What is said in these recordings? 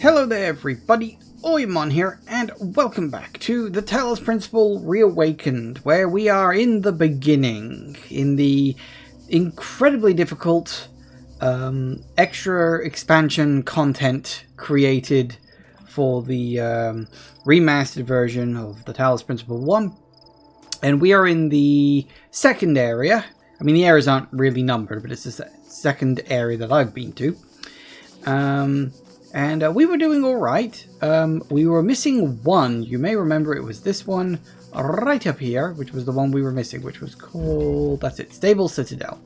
Hello there everybody, Oymon here, and welcome back to the Talos Principle Reawakened, where we are in the beginning, in the incredibly difficult extra expansion content created for the remastered version of the Talos Principle 1. And we are in the second area. I mean, the areas aren't really numbered, but it's the second area that I've been to. And we were doing alright. We were missing one. You may remember it was this one right up here, which was the one we were missing, which was called, that's it, Stable Citadel.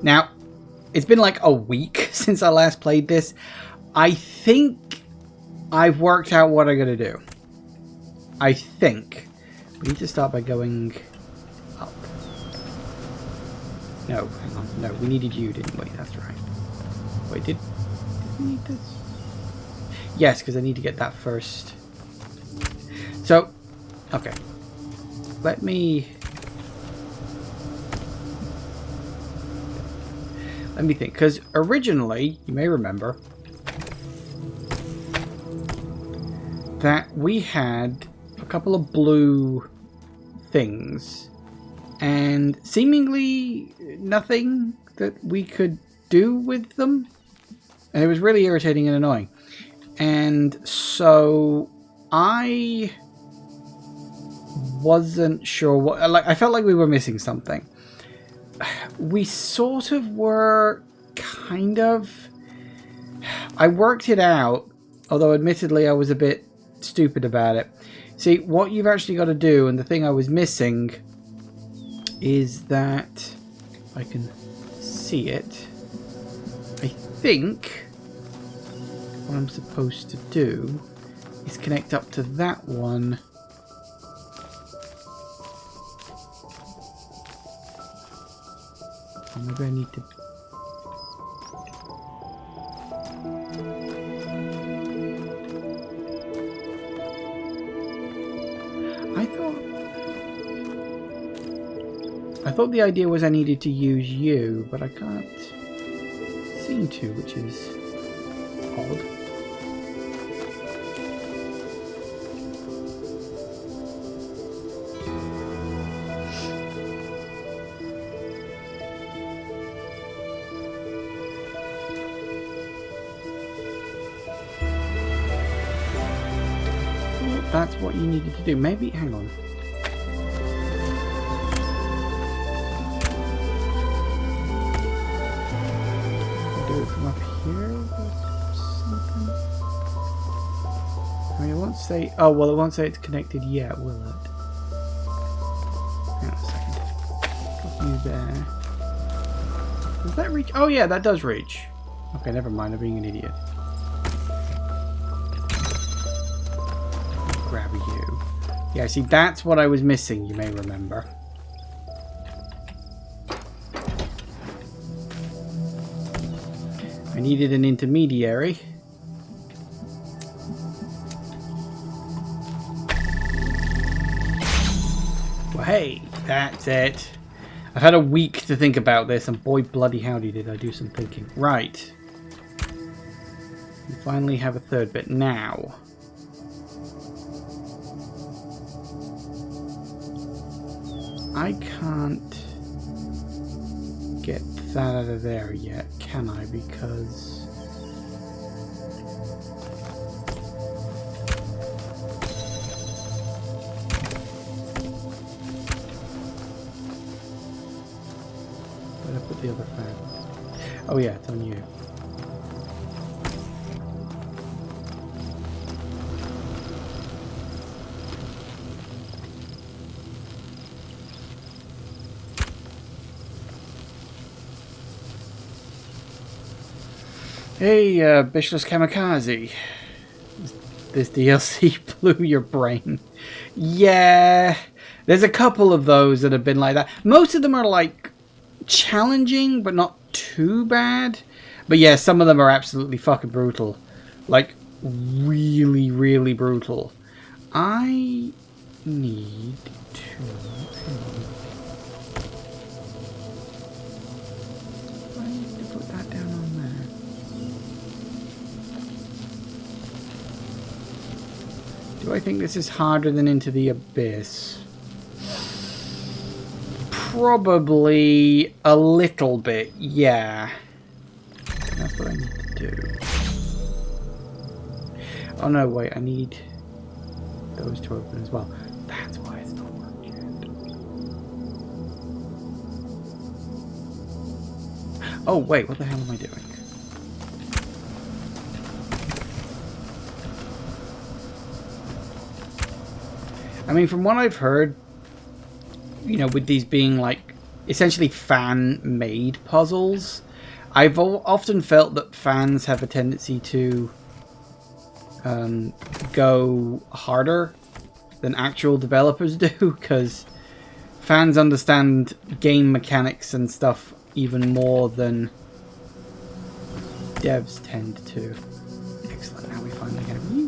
Now, it's been like a week since I last played this. I think I've worked out what I'm going to do. I think. We need to start by going up. No, hang on. No, we needed you, didn't we? That's right. Wait, did we need this? Yes, because I need to get that first. So, okay. Let me think. Because originally, you may remember that we had a couple of blue things and seemingly nothing that we could do with them. And it was really irritating and annoying. And so I wasn't sure what, like, I felt like we were missing something. We sort of were, kind of. I worked it out, although admittedly I was a bit stupid about it. See, what you've actually got to do, and the thing I was missing, is that, if I can see it, I think what I'm supposed to do is connect up to that one. Or maybe I need to. I thought the idea was I needed to use you, but I can't seem to, which is odd. That's what you needed to do. Maybe, hang on. Do it from up here or something? I mean, it won't say. Oh, well, it won't say it's connected yet, will it? Hang on a second. Got you there. Does that reach? Oh, yeah, that does reach. Okay, never mind. I'm being an idiot. Grab you. Yeah, see, that's what I was missing, you may remember. I needed an intermediary. Well, hey, that's it. I've had a week to think about this, and boy bloody howdy did I do some thinking. Right. We finally have a third bit now. I can't get that out of there yet, can I? Because where did I put the other fan? Oh yeah, it's on you. Hey, Bishless Kamikaze. This DLC blew your brain. Yeah, there's a couple of those that have been like that. Most of them are, like, challenging, but not too bad. But yeah, some of them are absolutely fucking brutal. Like, really, really brutal. I need to... I need to put that down on there. Do I think this is harder than Into the Abyss? Probably a little bit, yeah. That's what I need to do. Oh no, wait, I need those to open as well. That's why it's not working yet. Oh wait, what the hell am I doing? I mean, from what I've heard, you know, with these being like essentially fan-made puzzles, I've often felt that fans have a tendency to go harder than actual developers do, because fans understand game mechanics and stuff even more than devs tend to. Excellent, now we finally get a view.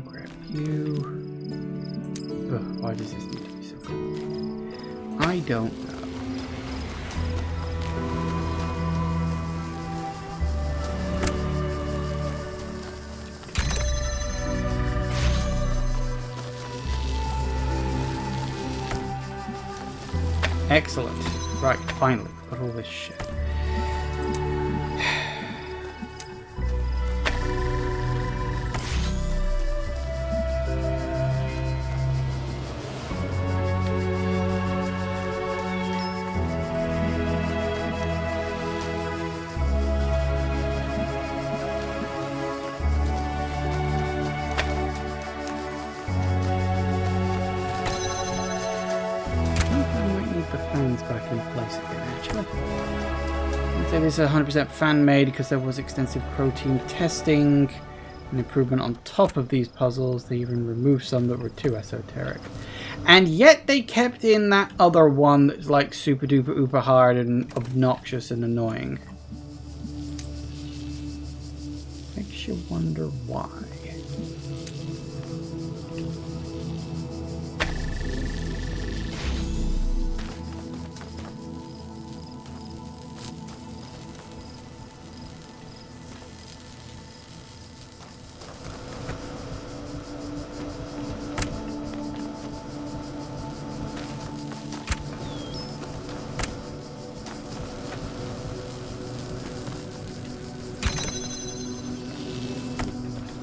Grab you. Ugh, why does this need to be so complicated? I don't know. Excellent. Right, finally, got all this shit. Back in place again, actually. I'd say this is 100% fan-made because there was extensive Crow team testing and improvement on top of these puzzles. They even removed some that were too esoteric. And yet they kept in that other one that's like super duper uber hard and obnoxious and annoying. Makes you wonder why.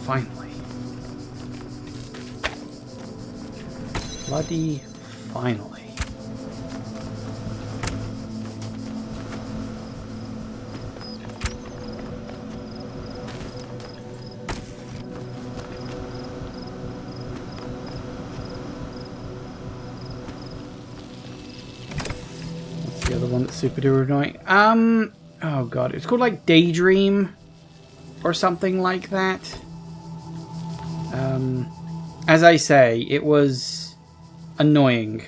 Finally. Bloody finally. What's the other one that's super duper annoying? Oh god, it's called like Daydream or something like that. As I say, it was annoying.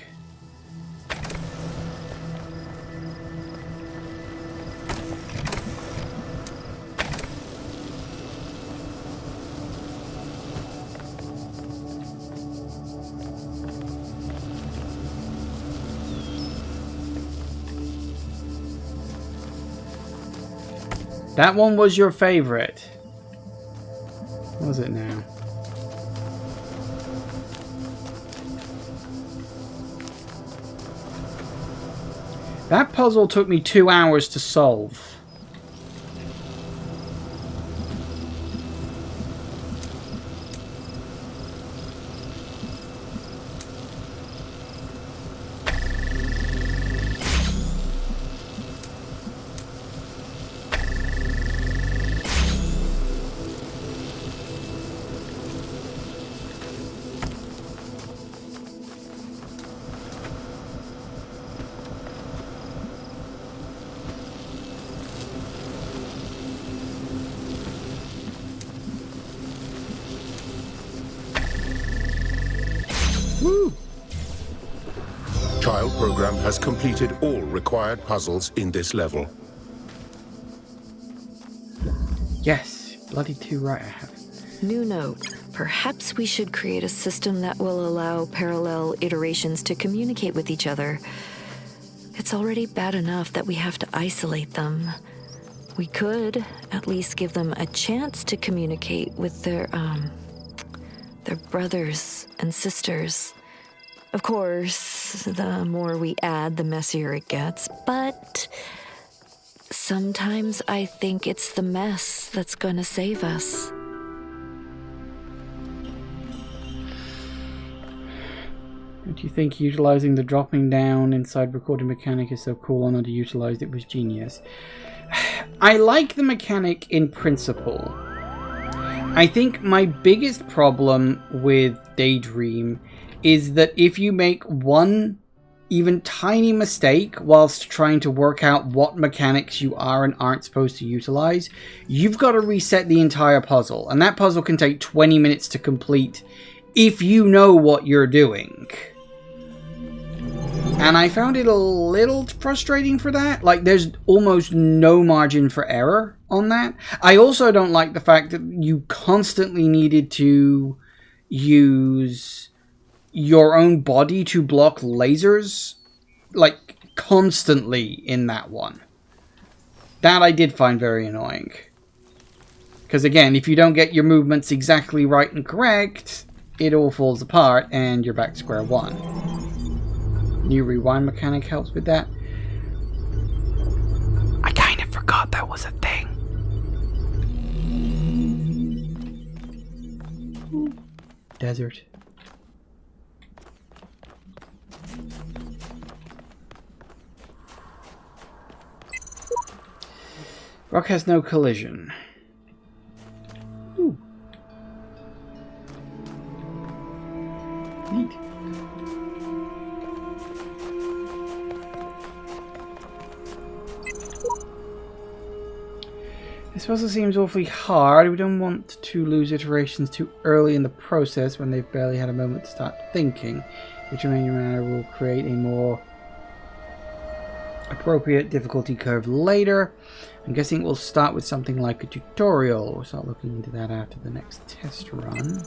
That one was your favorite. What was it now? That puzzle took me 2 hours to solve. Woo! Child program has completed all required puzzles in this level. Yes, bloody 2 right I have. New note. Perhaps we should create a system that will allow parallel iterations to communicate with each other. It's already bad enough that we have to isolate them. We could at least give them a chance to communicate with their brothers and sisters. Of course, the more we add, the messier it gets, but sometimes I think it's the mess that's gonna save us. Do you think utilizing the dropping down inside recording mechanic is so cool and underutilized it was genius? I like the mechanic in principle. I think my biggest problem with Daydream is that if you make one even tiny mistake whilst trying to work out what mechanics you are and aren't supposed to utilize, you've got to reset the entire puzzle. And that puzzle can take 20 minutes to complete if you know what you're doing. And I found it a little frustrating for that. Like, there's almost no margin for error on that. I also don't like the fact that you constantly needed to use your own body to block lasers. Like, constantly in that one. That I did find very annoying. Because again, if you don't get your movements exactly right and correct, it all falls apart and you're back to square one. New rewind mechanic helps with that. I kind of forgot that was a thing. Desert. Rock has no collision. Ooh. Neat. This puzzle seems awfully hard. We don't want to lose iterations too early in the process when they've barely had a moment to start thinking. Which remaining manner will create a more appropriate difficulty curve later. I'm guessing we'll start with something like a tutorial. We'll start looking into that after the next test run.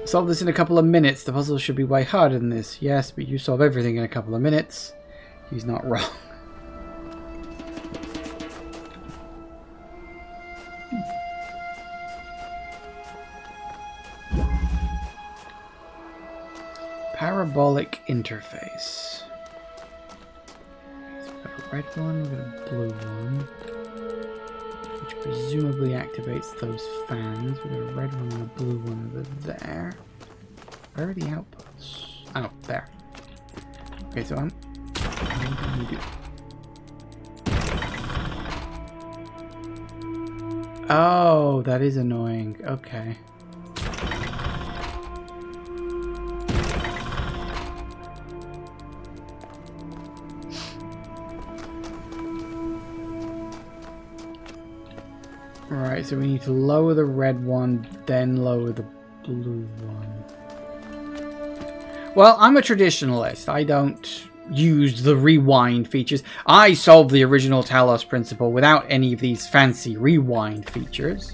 Solve this in a couple of minutes. The puzzle should be way harder than this. Yes, but you solve everything in a couple of minutes. He's not wrong. Parabolic interface. So we've got a red one, we've got a blue one, which presumably activates those fans. We've got a red one and a blue one over there. Where are the outputs? Oh, there. Okay, so what do we do? Oh, that is annoying. Okay. Alright, so we need to lower the red one, then lower the blue one. Well, I'm a traditionalist. I don't use the rewind features. I solved the original Talos Principle without any of these fancy rewind features.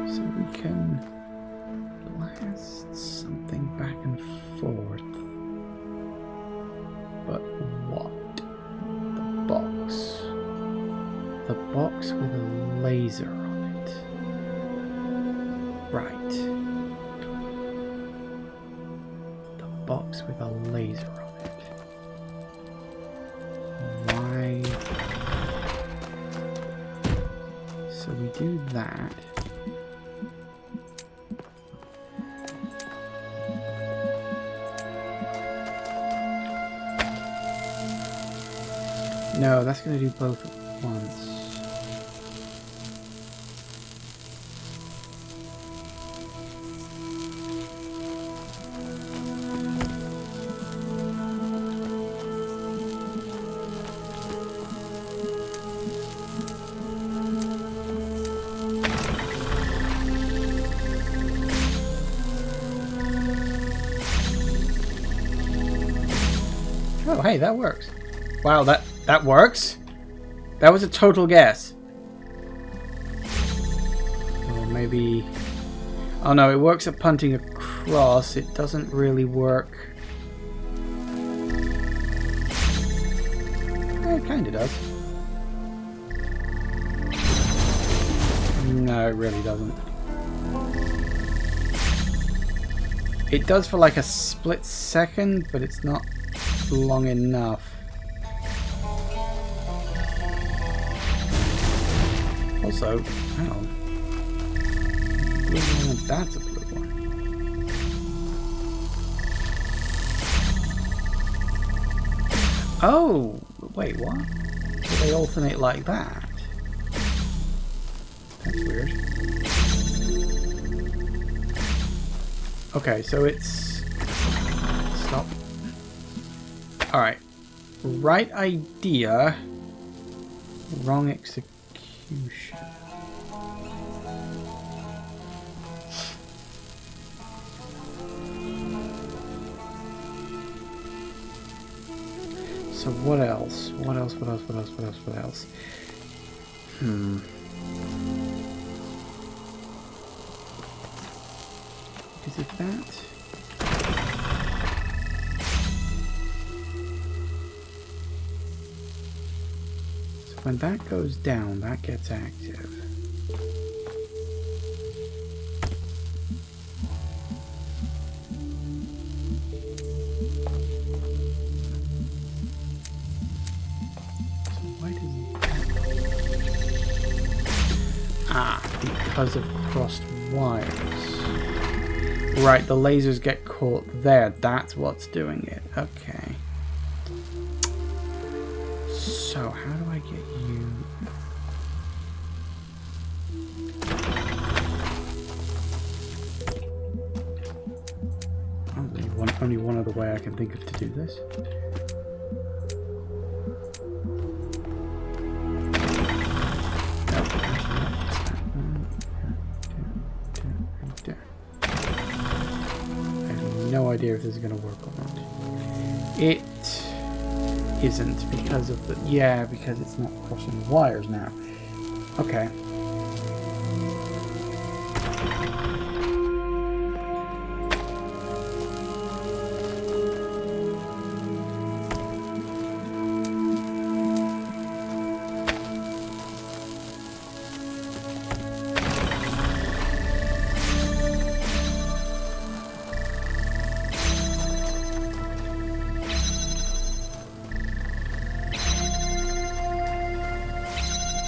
So we can blast something back and forth. But what? Box. The box with a laser on it. Right. box with a laser on it. Why? So we do that. No, that's going to do both at once. Oh, hey, that works. Wow, that works? That was a total guess. Or maybe... Oh no, it works at punting across. It doesn't really work... It kind of does. No, it really doesn't. It does for like a split second, but it's not long enough. Also, hang on. Blue one and that's a blue one. Oh, wait, what? So they alternate like that? That's weird. Okay, so it's... Stop. Alright. Right idea. Wrong execution. So what else? What else? Is it that? So when that goes down, that gets active. Because of crossed wires. Right, the lasers get caught there. That's what's doing it. Okay. So, how do I get you... Only one other way I can think of to do this. No idea if this is going to work or not. It isn't because of the... Yeah, because it's not crossing the wires now. Okay.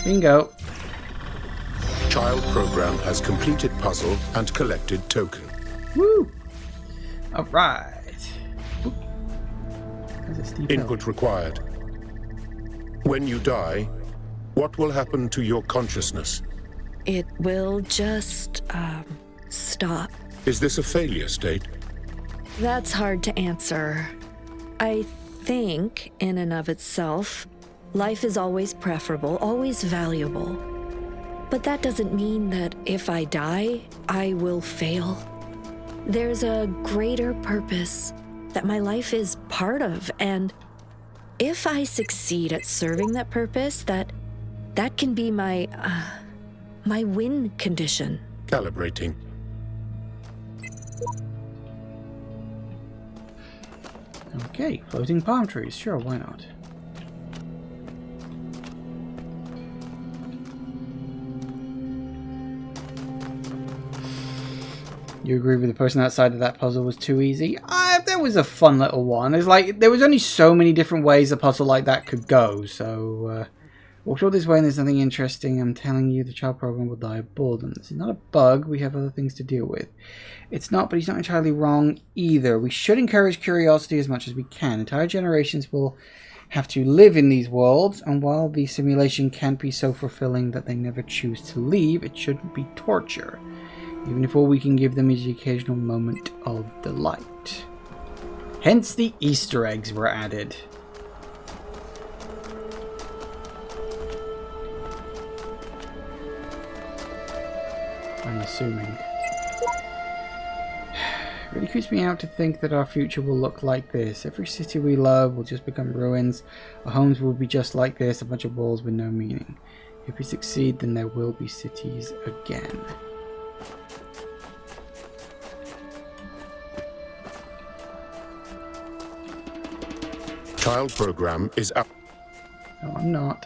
Bingo. Child program has completed puzzle and collected token. Woo! Alright. Input required. When you die, what will happen to your consciousness? It will just, stop. Is this a failure state? That's hard to answer. I think, in and of itself, life is always preferable, always valuable. But that doesn't mean that if I die, I will fail. There's a greater purpose that my life is part of, and if I succeed at serving that purpose, that can be my win condition. Calibrating. Okay, floating palm trees. Sure, why not? You agree with the person outside that that puzzle was too easy? that was a fun little one. It's like there was only so many different ways a puzzle like that could go. So walked all this way and there's nothing interesting. I'm telling you, the child program will die of boredom. This is not a bug. We have other things to deal with. It's not, but he's not entirely wrong either. We should encourage curiosity as much as we can. Entire generations will have to live in these worlds, and while the simulation can't be so fulfilling that they never choose to leave, it shouldn't be torture. Even if all we can give them is the occasional moment of delight. Hence the Easter eggs were added. I'm assuming. It really creeps me out to think that our future will look like this. Every city we love will just become ruins. Our homes will be just like this, a bunch of walls with no meaning. If we succeed, then there will be cities again. Child program is up. No, I'm not.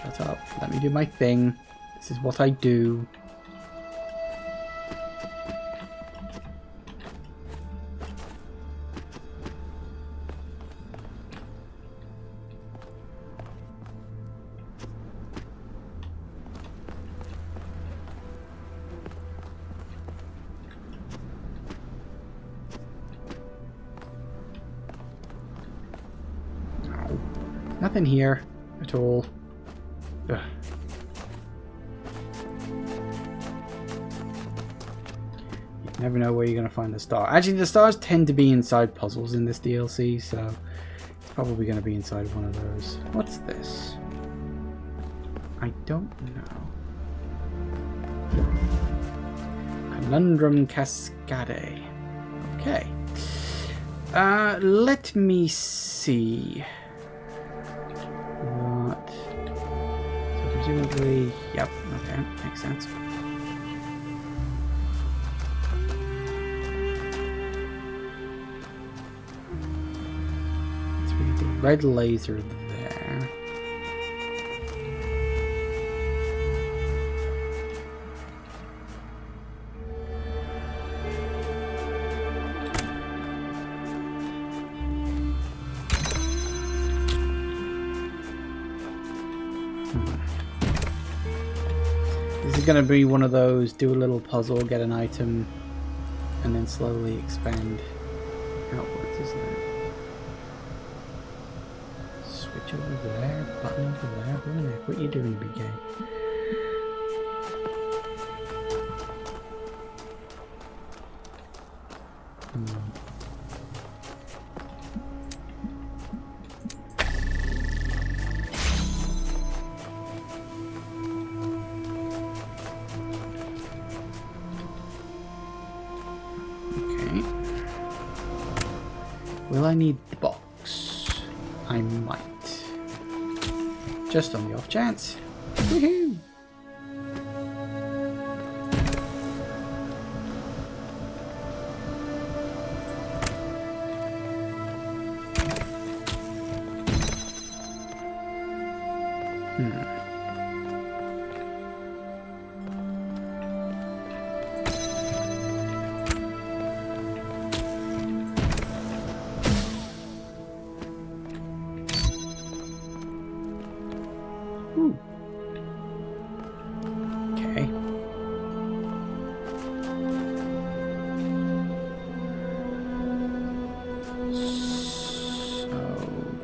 Shut up. Let me do my thing. This is what I do. Nothing here at all. Ugh. You never know where you're going to find the star. Actually, the stars tend to be inside puzzles in this DLC, so it's probably going to be inside one of those. What's this? I don't know. Conundrum Cascade. Okay. Let me see. What? So presumably, yep, okay, makes sense. Let's read the red laser there. This is going to be one of those, do a little puzzle, get an item, and then slowly expand outwards, isn't it? Switch over there, button over there. What are you doing, BK? Will I need the box? I might. Just on the off chance. Woohoo! Okay. So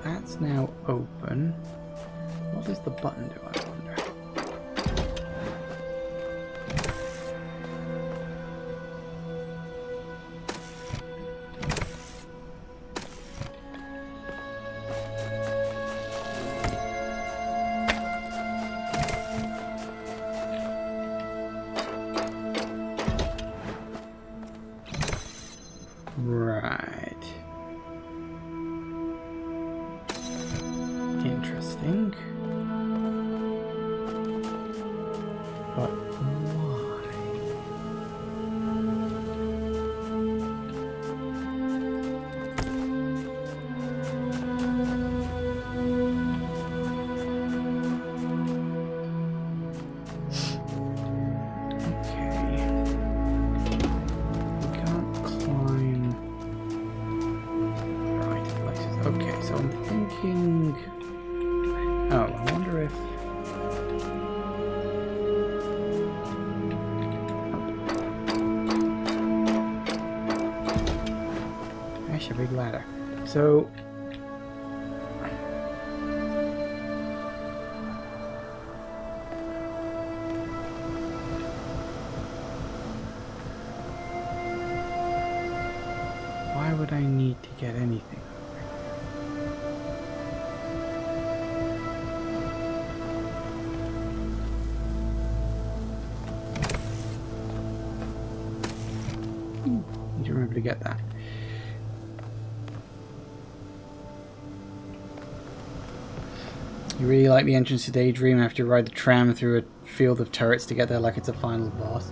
that's now open. What does the button do, I wonder? Right. Interesting. But why? Okay. We can't climb big ladder. So... why would I need to get anything? Need to remember to get that. You really like the entrance to Daydream after you ride the tram through a field of turrets to get there like it's a final boss.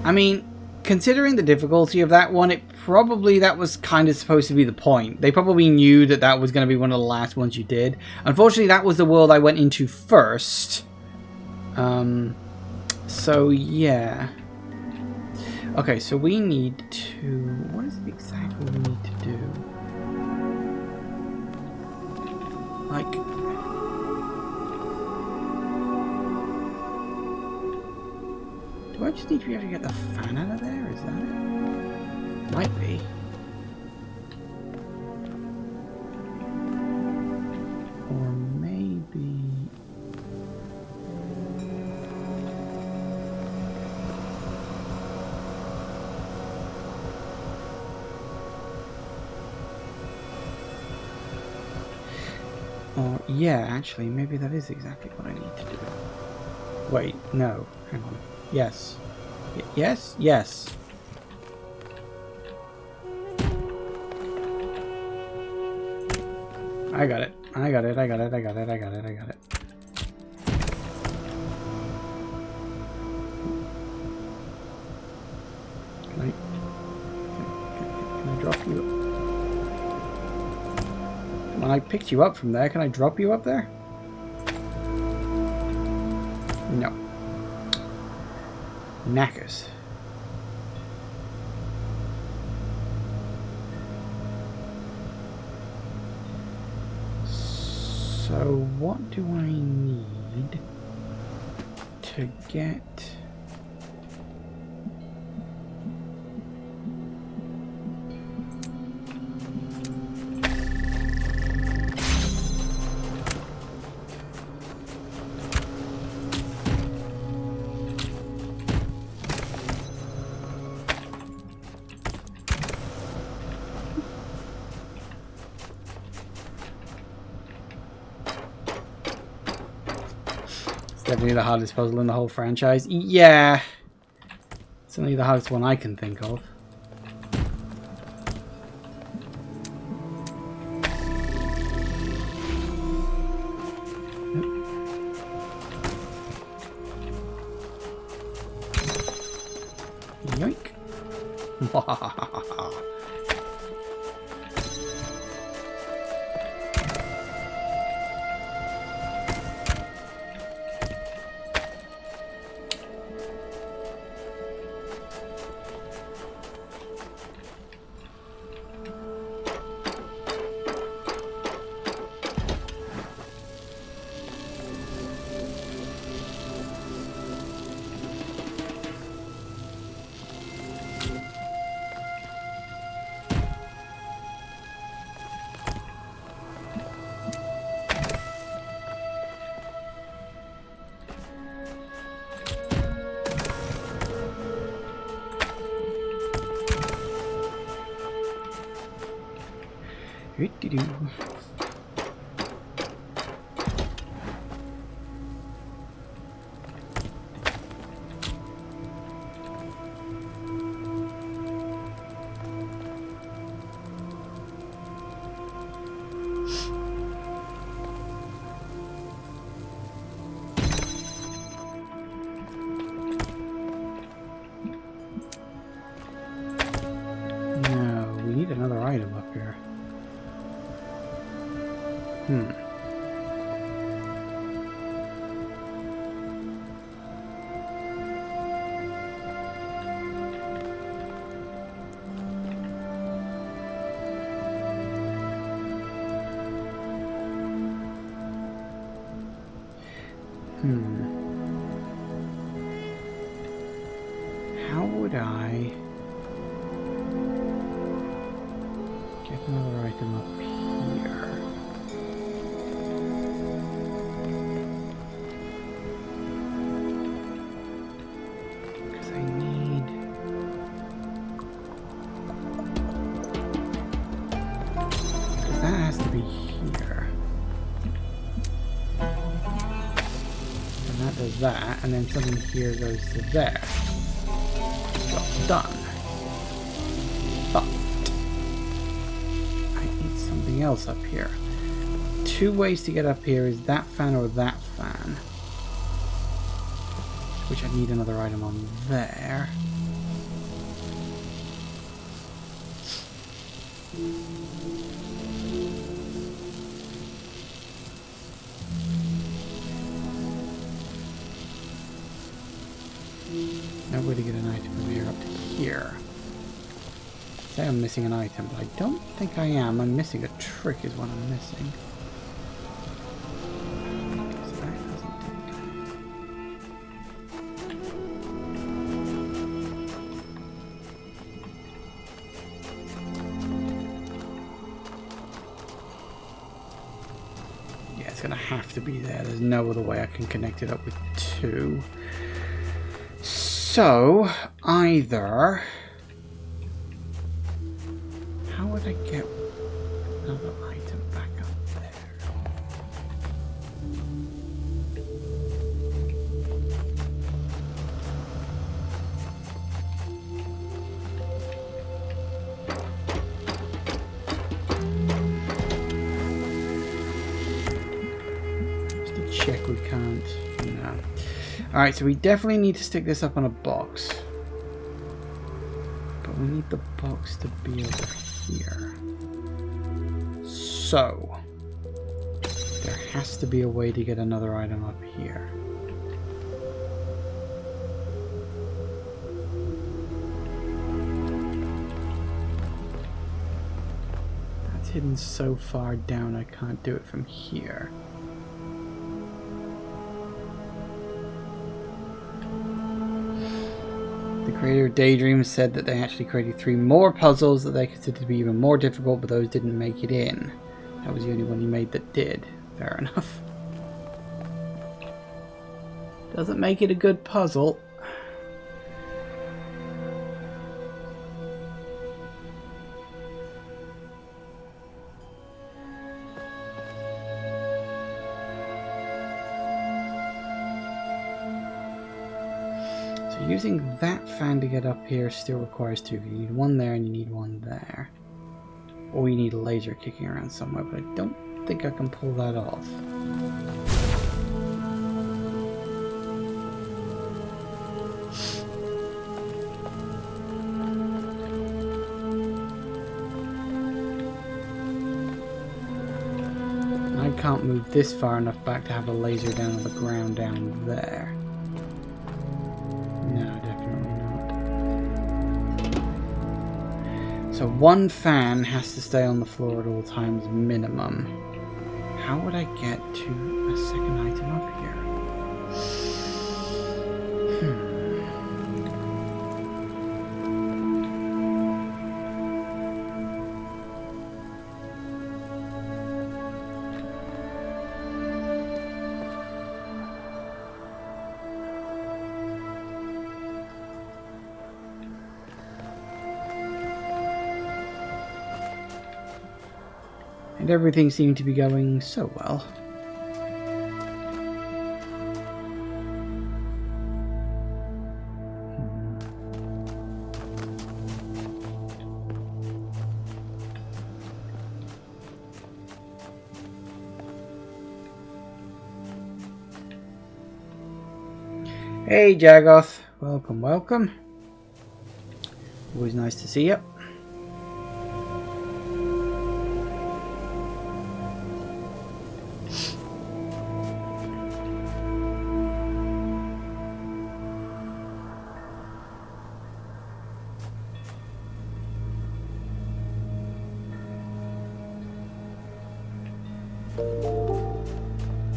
I mean, considering the difficulty of that one, that was kind of supposed to be the point. They probably knew that that was going to be one of the last ones you did. Unfortunately, that was the world I went into first. So yeah. Okay, so we need to... what is it exactly we need to do? Like... do I just need to be able to get the fan out of there? Is that it? Might be. Or maybe... or, yeah, actually, maybe that is exactly what I need to do. Wait, no. Hang on. Yes. Yes? Yes. I got it. I got it. I got it. I got it. I got it. I got it. Can I drop you? When I picked you up from there, can I drop you up there? No. Knackers. So what do I need to get... definitely the hardest puzzle in the whole franchise. Yeah. It's only the hardest one I can think of. Yoink. Do-do-do. No, we need another item up here. How would I... Another item up here. Because I need... Because that has to be here. And that does that, and then something here goes to there. Job done. But I need something else up here. Two ways to get up here is that fan or that fan. Which I need another item on there. No way to get an item from here up to here. Say I'm missing an item, but I don't think I am. I'm missing a trick is what I'm missing. So that doesn't take. Yeah, it's gonna have to be there. There's no other way I can connect it up with two. So, either... How would I get another item back up there? Just to check we can't... No. Alright, so we definitely need to stick this up on a box. But we need the box to be over here. So, there has to be a way to get another item up here. That's hidden so far down I can't do it from here. The creator of Daydream said that they actually created 3 more puzzles that they considered to be even more difficult, but those didn't make it in. That was the only one he made that did. Fair enough. Doesn't make it a good puzzle. Using that fan to get up here still requires 2. You need one there and you need one there. Or you need a laser kicking around somewhere, but I don't think I can pull that off. I can't move this far enough back to have a laser down on the ground down there. No, definitely not. So one fan has to stay on the floor at all times minimum. How would I get to a second item up here? And everything seemed to be going so well. Hey Jagoth, welcome, welcome. Always nice to see you.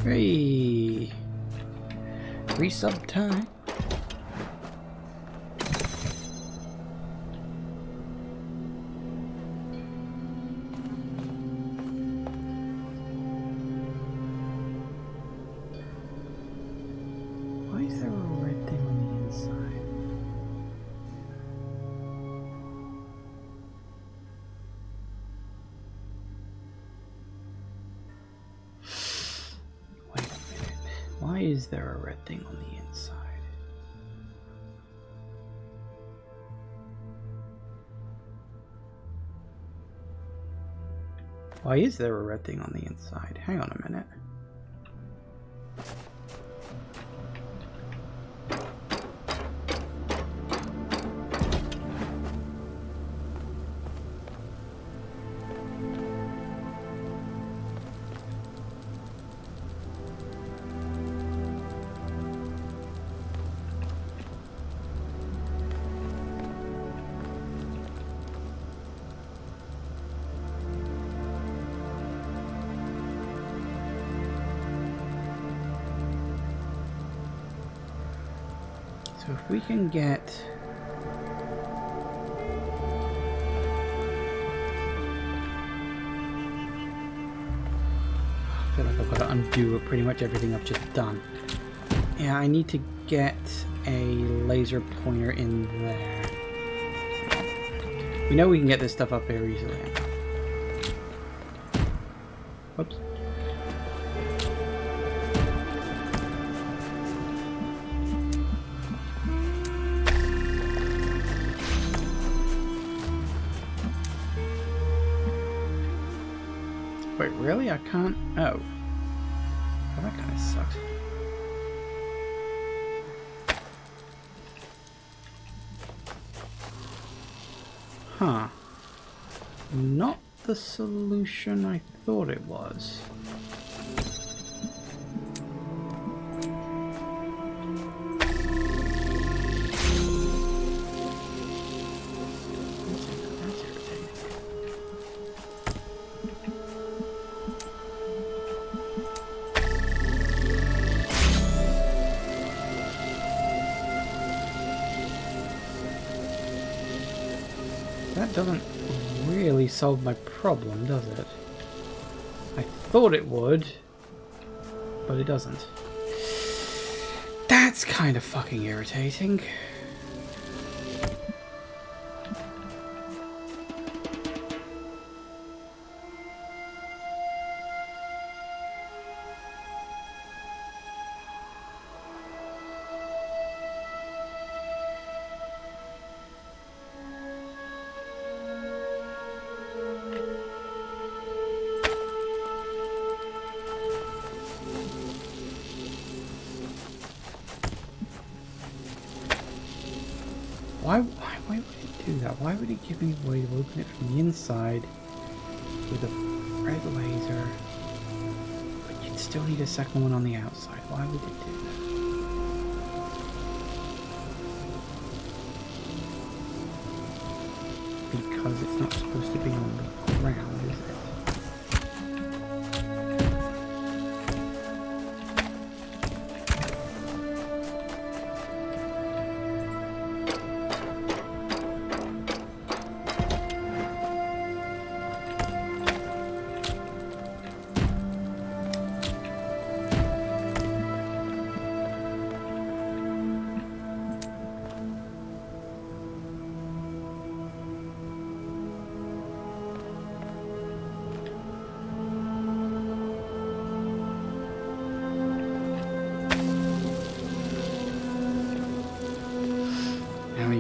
Hey, resub time. there a red thing on the inside? Why is there a red thing on the inside? Hang on a minute. So if we can get... I feel like I've got to undo pretty much everything I've just done. Yeah, I need to get a laser pointer in there. We know we can get this stuff up here easily. Whoops. Wait, really? I can't... Oh. Well, that kind of sucks. Huh. Not the solution I thought it was. That doesn't really solve my problem, does it? I thought it would, but it doesn't. That's kind of fucking irritating. Why would it do that? Why would it give me a way to open it from the inside with a red laser? But you'd still need a second one on the outside. Why would it do that? Because it's not supposed to be on the ground, is it?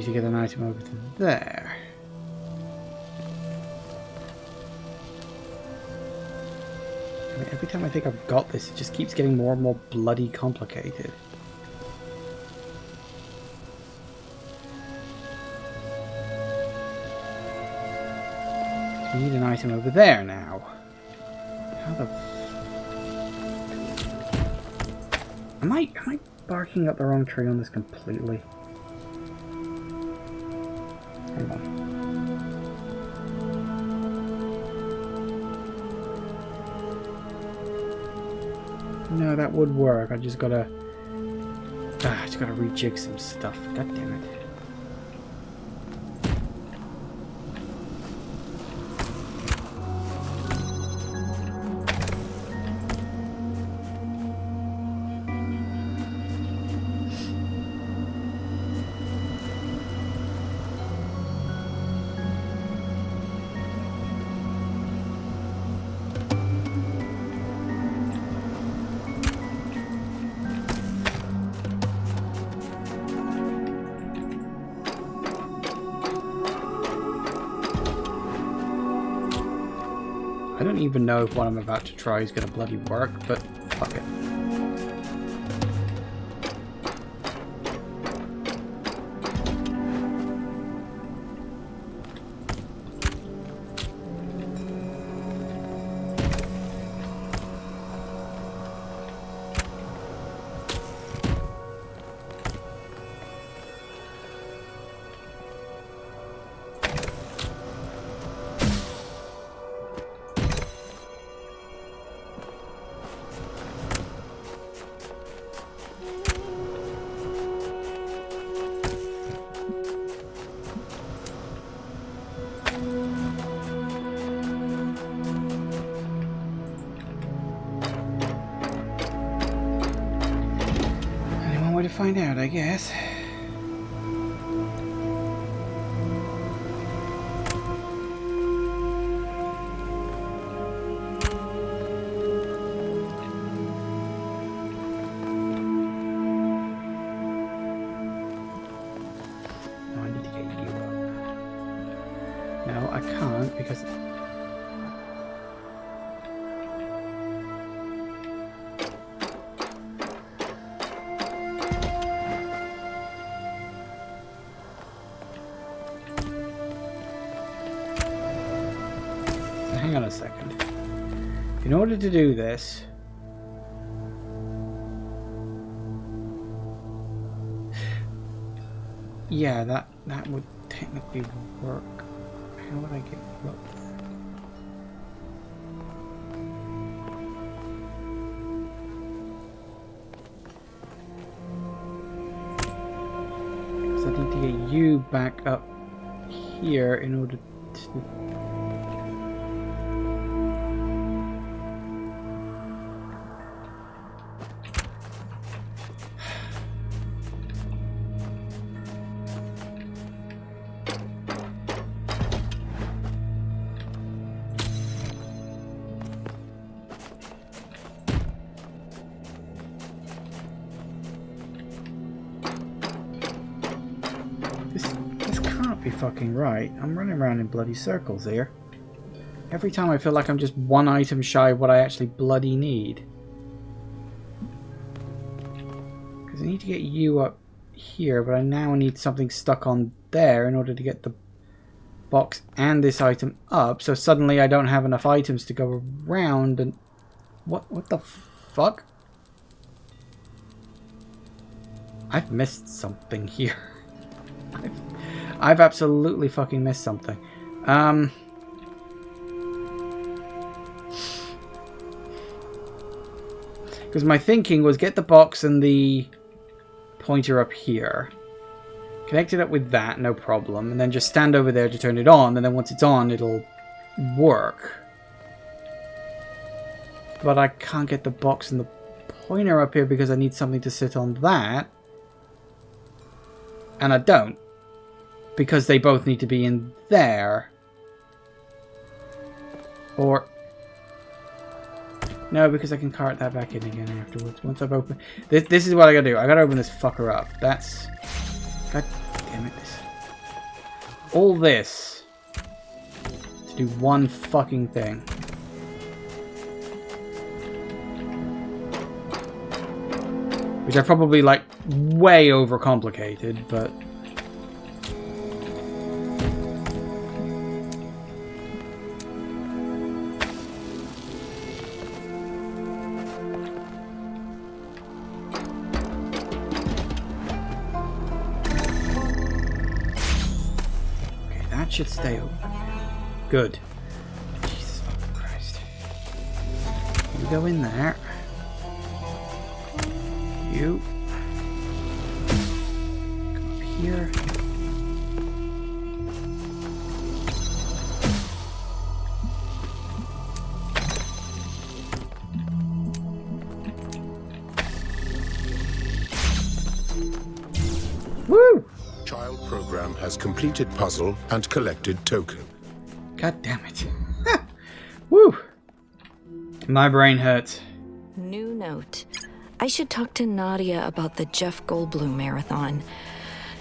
To get an item over to there. I mean, every time I think I've got this, it just keeps getting more and more bloody complicated. We need an item over there now. How the... Am I barking up the wrong tree on this completely? No, that would work. I just gotta rejig some stuff. God damn it. I don't even know if what I'm about to try is going to bloody work, but fuck it. To find out, I guess. No, I need to get you up. No, I can't because... Hang on a second. In order to do this, yeah, that would technically work. How would I get you up there? Because I need to get you back up here in order to... This can't be fucking right. I'm running around in bloody circles here. Every time I feel like I'm just one item shy of what I actually bloody need. Because I need to get you up here, but I now need something stuck on there in order to get the box and this item up. So suddenly I don't have enough items to go around and... What the fuck? I've missed something here. I've absolutely fucking missed something. Because my thinking was get the box and the pointer up here. Connect it up with that, no problem. And then just stand over there to turn it on. And then once it's on, it'll work. But I can't get the box and the pointer up here because I need something to sit on that. And I don't. Because they both need to be in there. Or... No, because I can cart that back in again afterwards. Once I've opened... This is what I gotta do. I gotta open this fucker up. That's... God damn it. All this... to do one fucking thing. Which are probably, like, way overcomplicated, but... should stay open. Good. Jesus fucking Christ. You go in there. You. Come up here. Woo! Child program has completed puzzle and collected token. God damn it. Woo! My brain hurts. New note. I should talk to Nadia about the Jeff Goldblum marathon.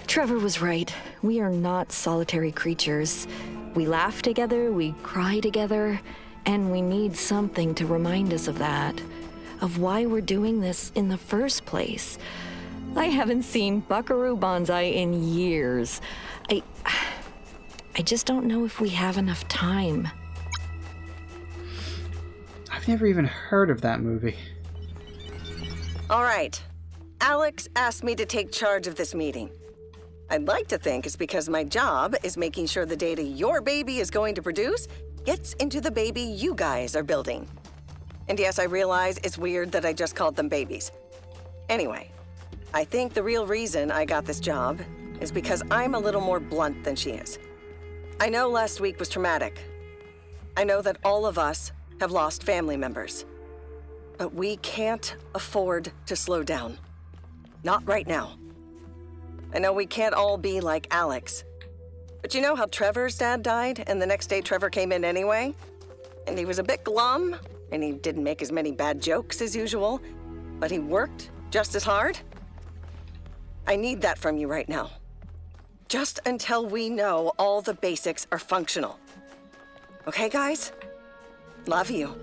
Trevor was right. We are not solitary creatures. We laugh together, we cry together, And we need something to remind us of that, of why we're doing this in the first place. I haven't seen Buckaroo Banzai in years. I just don't know if we have enough time. I've never even heard of that movie. All right. Alex asked me to take charge of this meeting. I'd like to think it's because my job is making sure the data your baby is going to produce gets into the baby you guys are building. And yes, I realize it's weird that I just called them babies. Anyway, I think the real reason I got this job is because I'm a little more blunt than she is. I know last week was traumatic. I know that all of us have lost family members. But we can't afford to slow down. Not right now. I know we can't all be like Alex. But you know how Trevor's dad died, and the next day Trevor came in anyway? And he was a bit glum, and he didn't make as many bad jokes as usual, but he worked just as hard? I need that from you right now. Just until we know all the basics are functional. Okay, guys? Love you.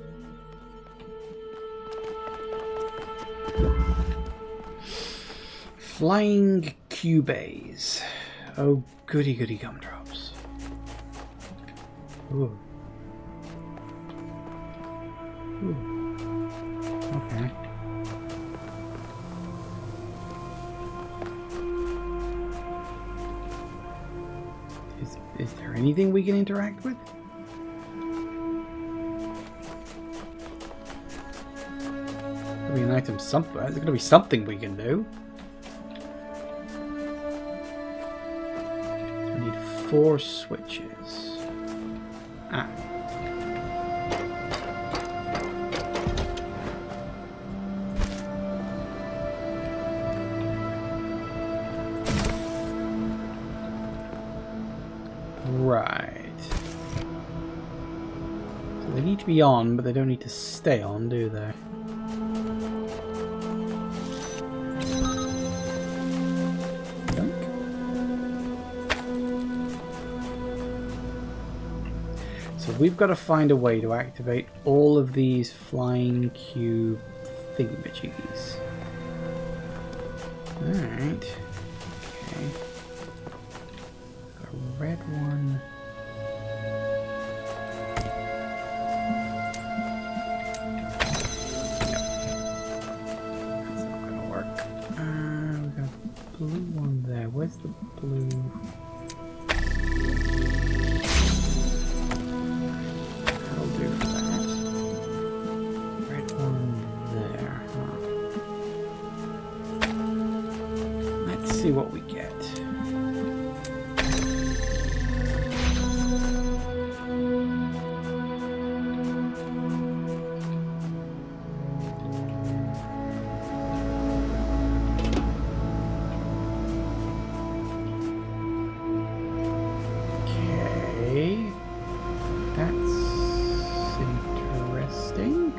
Flying Cubase. Oh, goody goody gumdrops. Ooh. Ooh. Okay. Is there anything we can interact with? There'll be an item somewhere. There's gonna be something we can do. We need 4 switches. Ah. Right. So they need to be on, but they don't need to stay on, do they? So we've got to find a way to activate all of these flying cube thingamajiggies. Alright. Okay. Got a red one. That's not going to work. We've got a blue one there. Where's the blue? See what we get. Okay, that's interesting.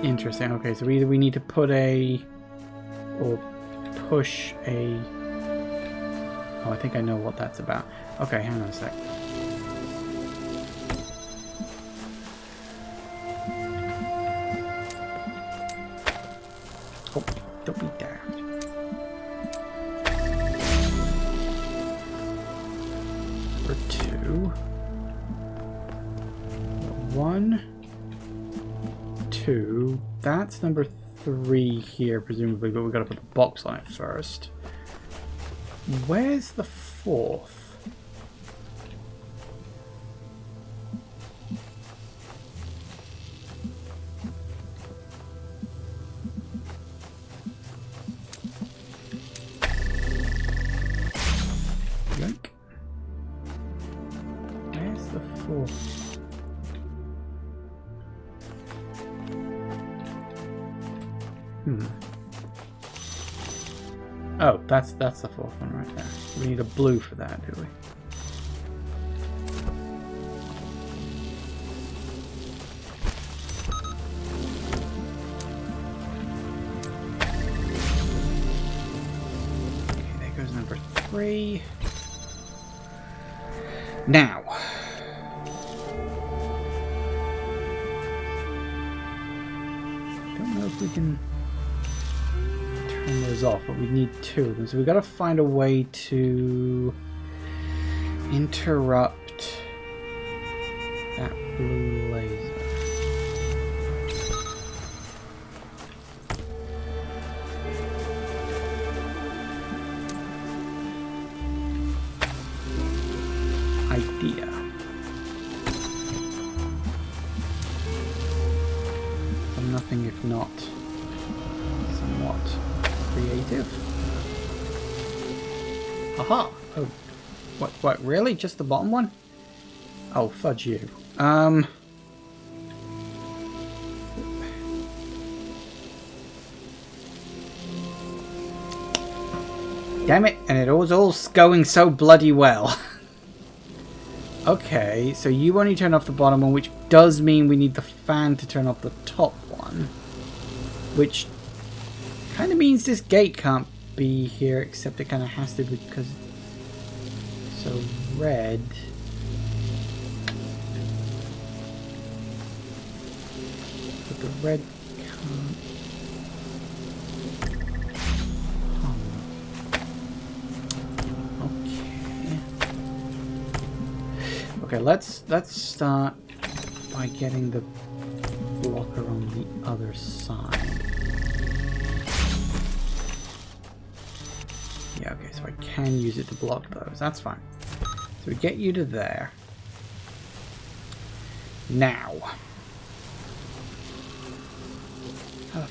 Interesting. Okay, so either we need to put a or push a. Oh, I think I know what that's about. Okay, hang on a sec. Oh, don't be daft. For 2. 1. 2. That's number 3 here, presumably, but we've got to put the box on it first. Where's the 4th? Yoink. Where's the 4th? Oh, that's the 4th one right there. We need a blue for that, do we? Okay, there goes number 3. Now. Don't know if we can turn those off, but we need two of them. So we've got to find a way to interrupt that blue laser. Idea. I'm nothing if not somewhat creative. Aha! Oh, what? Really? Just the bottom one? Oh, fudge you. Damn it! And it was all going so bloody well. Okay, so you only turn off the bottom one, which does mean we need the fan to turn off the top one. Which kind of means this gate can't be here, except it kind of has to because... So, red... But the red can't... Okay, let's start by getting the blocker on the other side. Yeah, okay, so I can use it to block those. That's fine. So we get you to there. Now. How the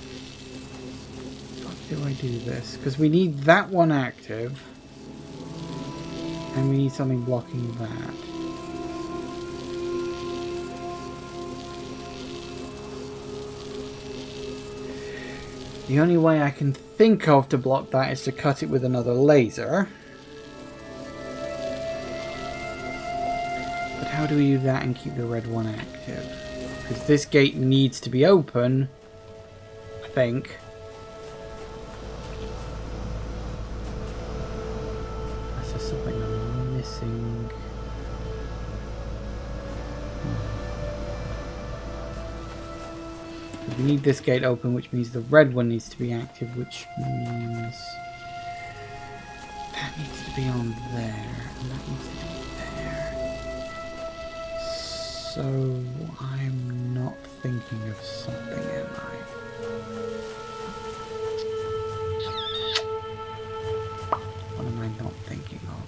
fuck do I do this? Because we need that one active. And we need something blocking that. The only way I can think of to block that is to cut it with another laser. But how do we do that and keep the red one active? Because this gate needs to be open, I think. That's just something I'm missing. We need this gate open, which means the red one needs to be active, which means that needs to be on there, and that needs to be there. So I'm not thinking of something, am I? What am I not thinking of?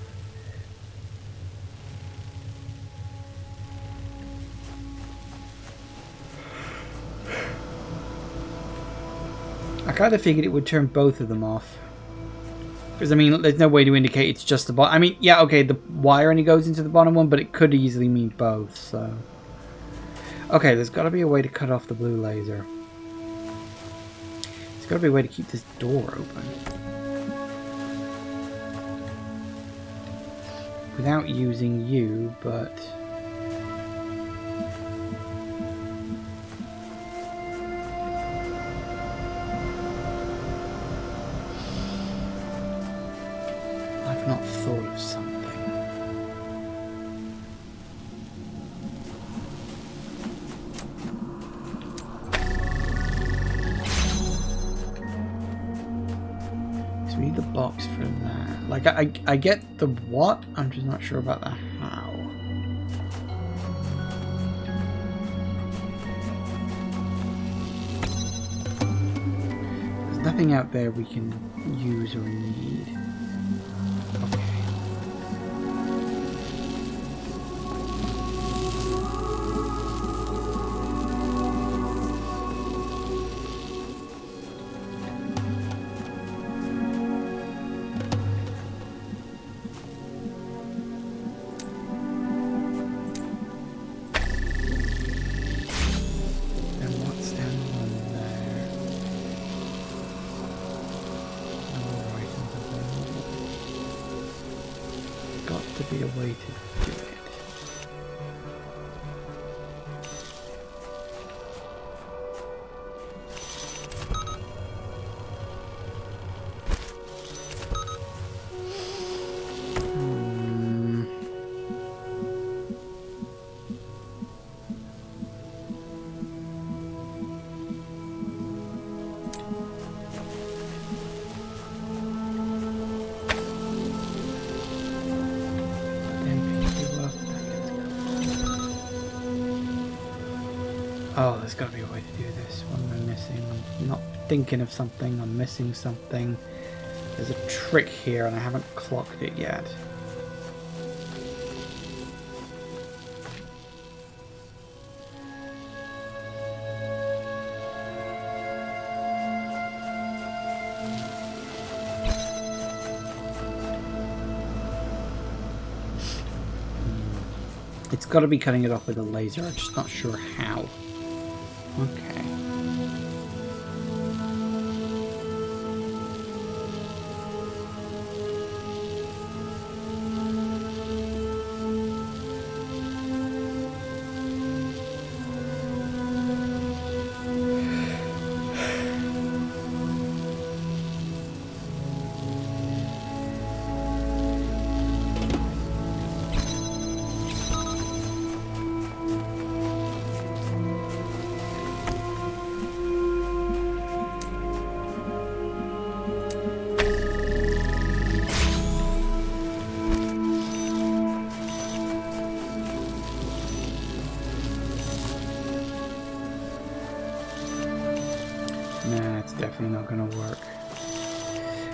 I kind of figured it would turn both of them off. Because, I mean, there's no way to indicate it's just the bottom. I mean, yeah, okay, the wire only goes into the bottom one, but it could easily mean both, so... Okay, there's got to be a way to cut off the blue laser. There's got to be a way to keep this door open. Without using you, but... not thought of something. So we need the box for that. Like, I get the what, I'm just not sure about the how. There's nothing out there we can use or need. Be a way to do it. Oh, there's got to be a way to do this. What am I missing? I'm not thinking of something. I'm missing something. There's a trick here and I haven't clocked it yet. It's got to be cutting it off with a laser. I'm just not sure how. Okay. Nah, it's definitely not going to work.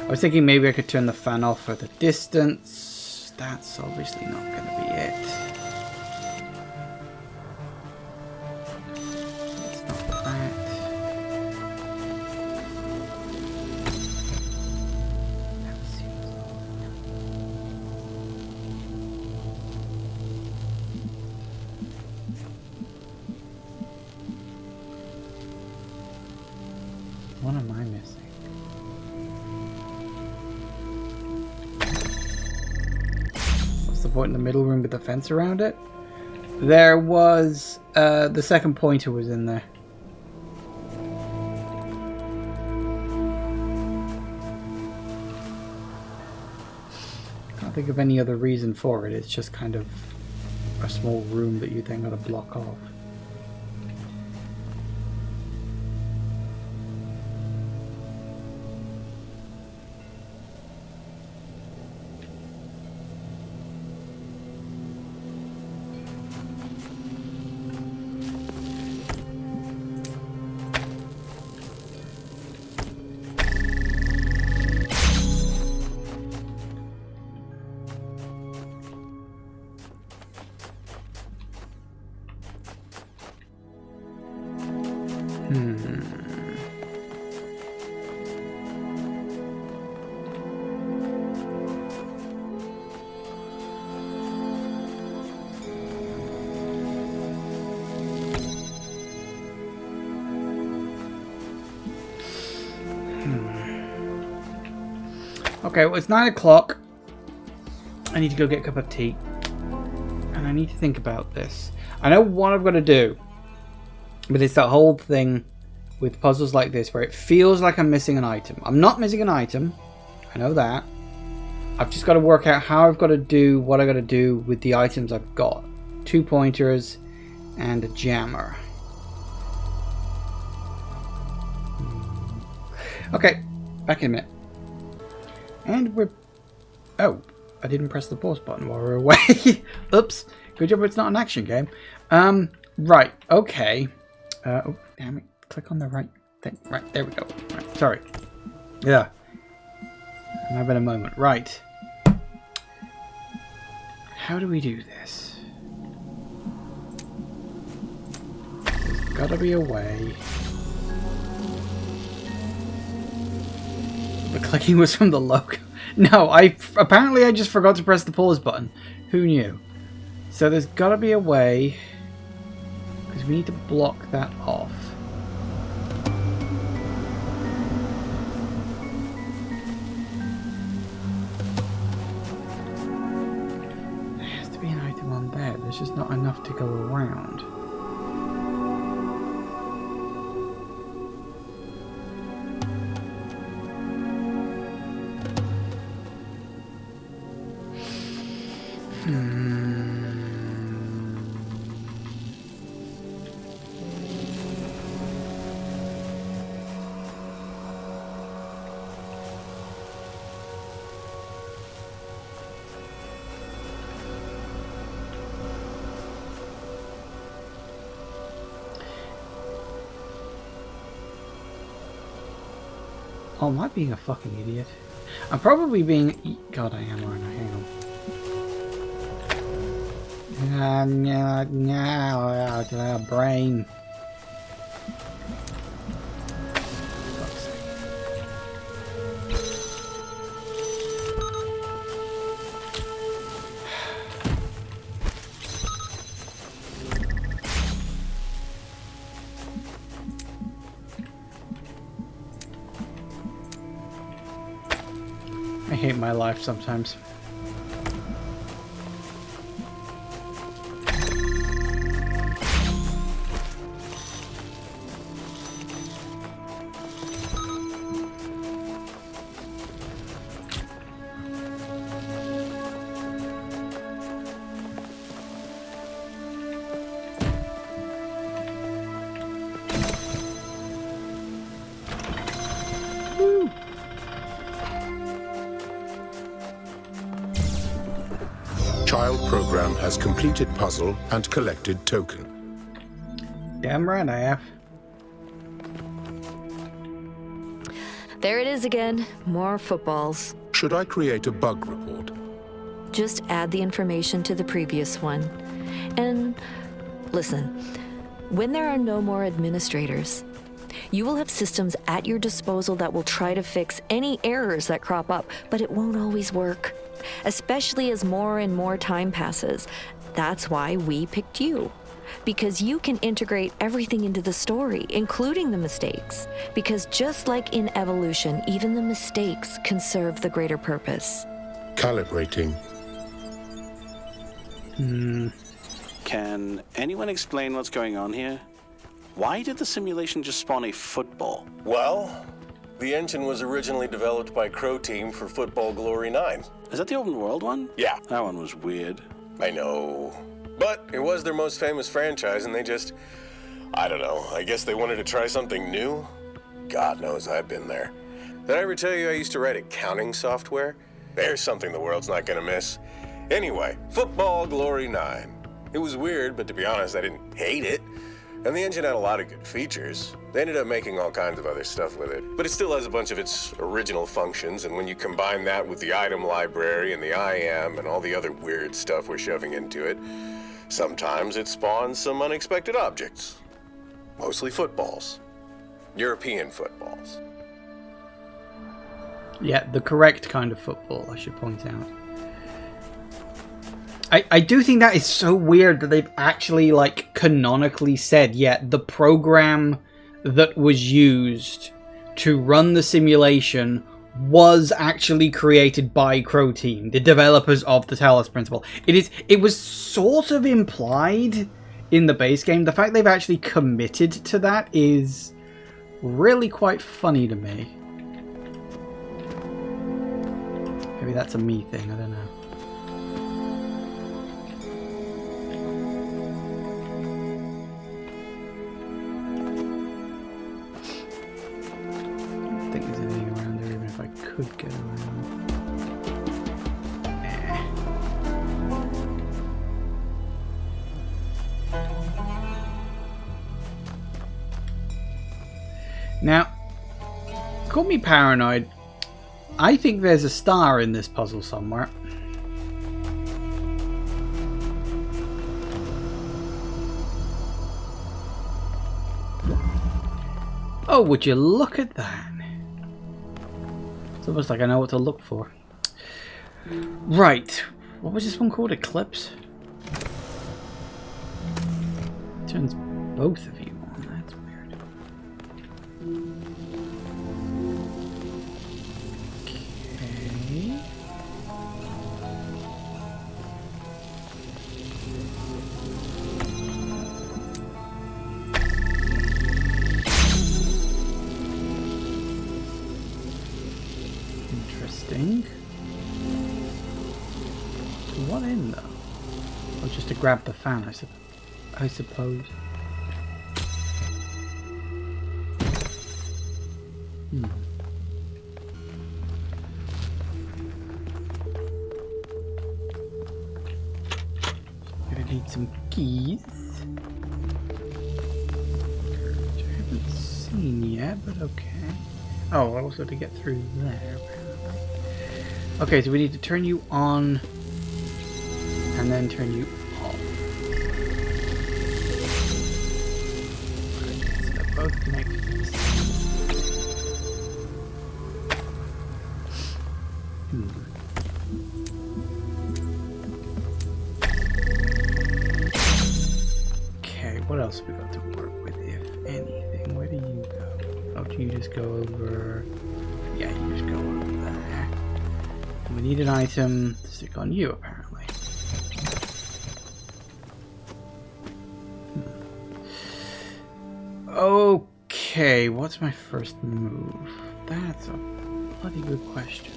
I was thinking maybe I could turn the fan off for the distance. That's obviously not going to be it. It's not that. That seems What am I missing? What's the point in the middle room with the fence around it? There was... the second pointer was in there. Can't think of any other reason for it. It's just kind of a small room that you then got to block off. Okay, well, it's 9 o'clock. I need to go get a cup of tea. And I need to think about this. I know what I've got to do. But it's that whole thing with puzzles like this where it feels like I'm missing an item. I'm not missing an item. I know that. I've just got to work out how I've got to do what I've got to do with the items I've got. 2 pointers and a jammer. Okay, back in a minute. And we're... Oh, I didn't press the pause button while we were away. Oops. Good job it's not an action game. Right, okay. Oh, damn it. Click on the right thing. Right, there we go. Right, sorry. Yeah. I'm having a moment. Right. How do we do this? There's gotta be a way. The clicking was from the logo. No, apparently I just forgot to press the pause button. Who knew? So there's gotta be a way, because we need to block that off. There has to be an item on there. There's just not enough to go around. Oh, am I being a fucking idiot? I'm probably being... God, I am, aren't I? Hang on. No, brain. Fuck's sake. I hate my life sometimes. Child program has completed puzzle and collected token. Damn right I have. There it is again. More footballs. Should I create a bug report? Just add the information to the previous one. And listen, when there are no more administrators, you will have systems at your disposal that will try to fix any errors that crop up, but it won't always work, especially as more and more time passes. That's why we picked you. Because you can integrate everything into the story, including the mistakes. Because just like in evolution, even the mistakes can serve the greater purpose. Calibrating. Can anyone explain what's going on here? Why did the simulation just spawn a football? Well, the engine was originally developed by Crow Team for Football Glory 9. Is that the open world one? Yeah. That one was weird. I know. But it was their most famous franchise, and they just... I don't know. I guess they wanted to try something new? God knows I've been there. Did I ever tell you I used to write accounting software? There's something the world's not gonna miss. Anyway, Football Glory 9. It was weird, but to be honest, I didn't hate it. And the engine had a lot of good features. They ended up making all kinds of other stuff with it. But it still has a bunch of its original functions, and when you combine that with the item library and the IM and all the other weird stuff we're shoving into it, sometimes it spawns some unexpected objects. Mostly footballs. European footballs. Yeah, the correct kind of football, I should point out. I do think that is so weird that they've actually, like, canonically said, yeah, the program that was used to run the simulation was actually created by Crow Team, the developers of the Talos Principle. It was sort of implied in the base game. The fact they've actually committed to that is really quite funny to me. Maybe that's a me thing, I don't know. Could get around. Now, call me paranoid. I think there's a star in this puzzle somewhere. Oh, would you look at that? It's almost like I know what to look for. Right. What was this one called? Eclipse? Turns both of you on. That's weird. Okay. What in though? Oh, just to grab the fan, I suppose. Gonna need some keys, which I haven't seen yet, but okay. Oh, also to get through there, apparently. Okay, so we need to turn you on and then turn you off. Right, so they're both connected to the same. Okay, what else have we got to work with, if anything? Where do you go? Oh, do you just go over? Yeah, you just go over there. And we need an item to stick on you, apparently. Okay, what's my first move? That's a bloody good question.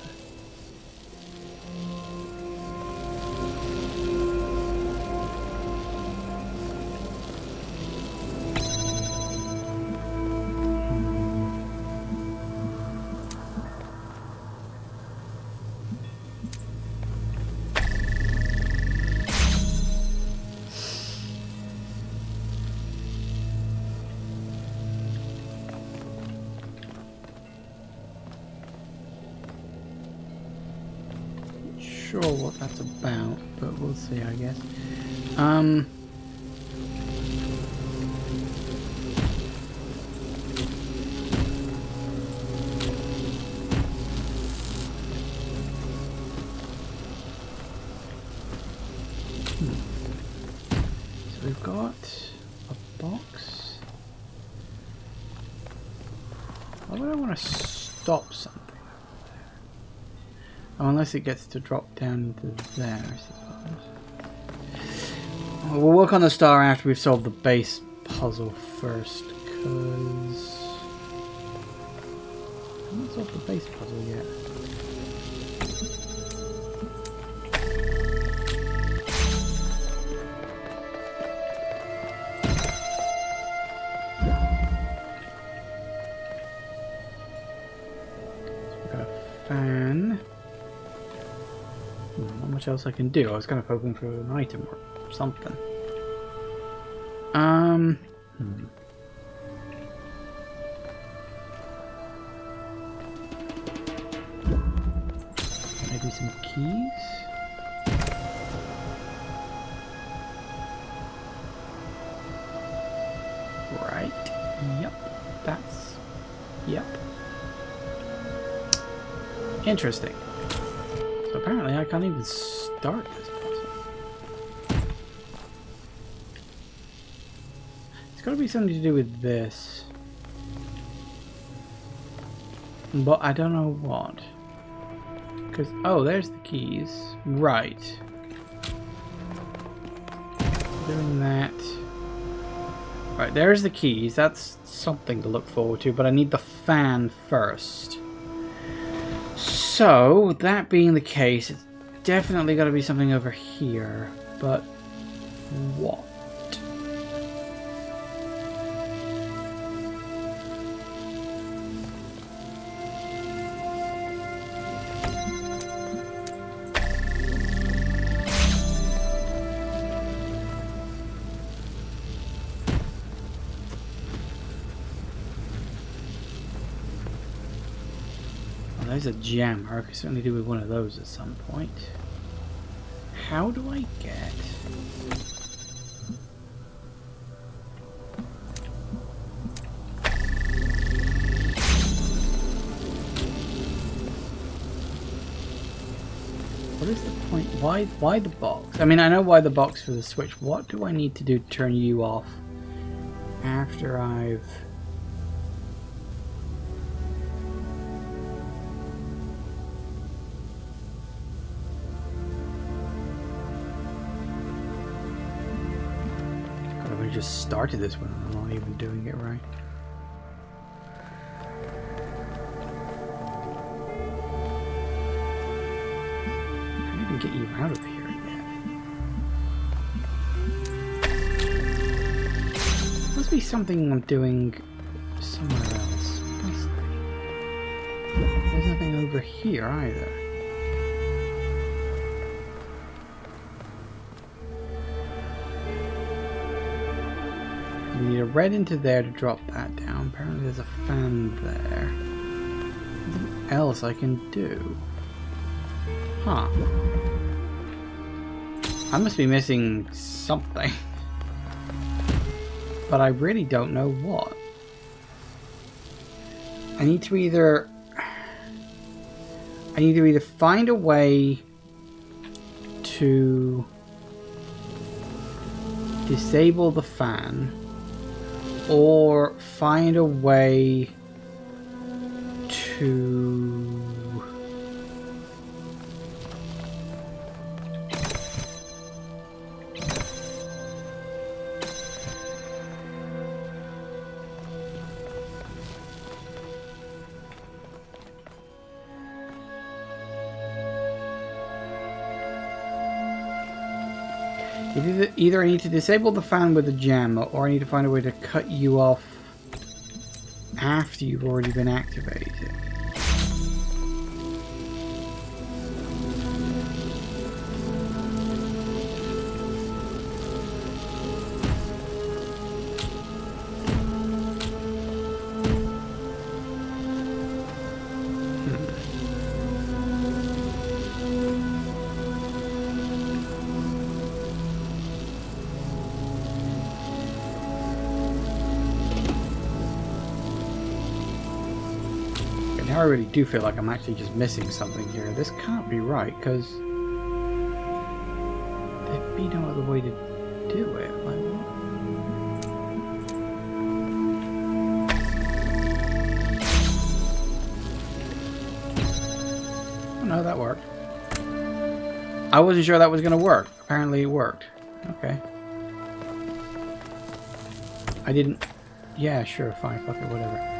Sure what that's about, but we'll see, I guess. So we've got a box. Why would I want to stop something? Oh, unless it gets to drop down into there, I suppose. We'll work on the star after we've solved the base puzzle first, because I haven't solved the base puzzle yet. So we've got a fan. Not much else I can do. I was kind of hoping for an item or something. Maybe some keys? Right. Yep. That's... Yep. Interesting. So apparently I can't even start this puzzle. It's got to be something to do with this. But I don't know what. Because, oh, there's the keys. Right. Doing that. Right, there's the keys. That's something to look forward to, but I need the fan first. So, that being the case, it's definitely got to be something over here. But what? There's a jammer. I could certainly do with one of those at some point. How do I get... What is the point? Why the box? I mean, I know why the box for the switch. What do I need to do to turn you off after I've... I just started this one and I'm not even doing it right. I can't even get you out of here yet. Must be something I'm doing somewhere else. Must be. There's nothing over here either. We need a red into there to drop that down. Apparently there's a fan there. Anything else I can do? Huh. I must be missing something. But I really don't know what. I need to either find a way to disable the fan, or find a way to either I need to disable the fan with a gem, or I need to find a way to cut you off after you've already been activated. I really do feel like I'm actually just missing something here. This can't be right, because there'd be no other way to do it. Like, what? Oh no, that worked. I wasn't sure that was going to work. Apparently it worked. Okay. I didn't... Yeah, sure, fine, fuck it, whatever.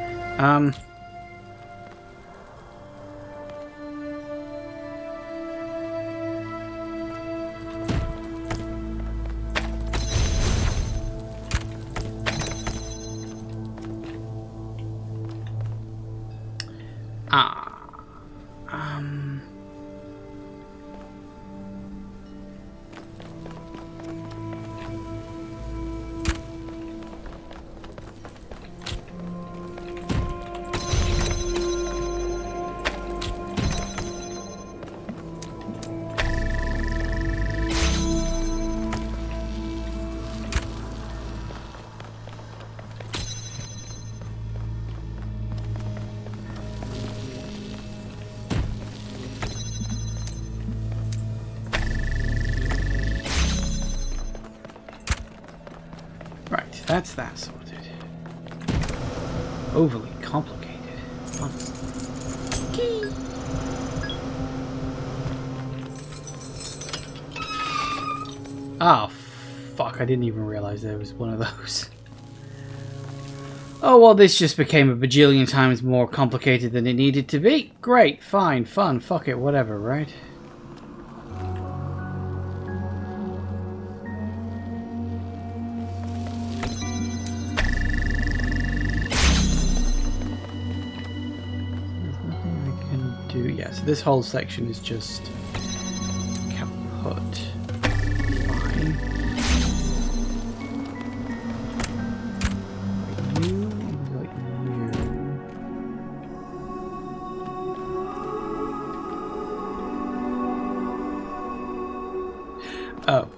That's that sorted. Overly complicated. Oh, fuck. I didn't even realize there was one of those. Oh, well, this just became a bajillion times more complicated than it needed to be. Great, fine, fun, fuck it, whatever, right? So this whole section is just kaput. Fine. Like you. Oh.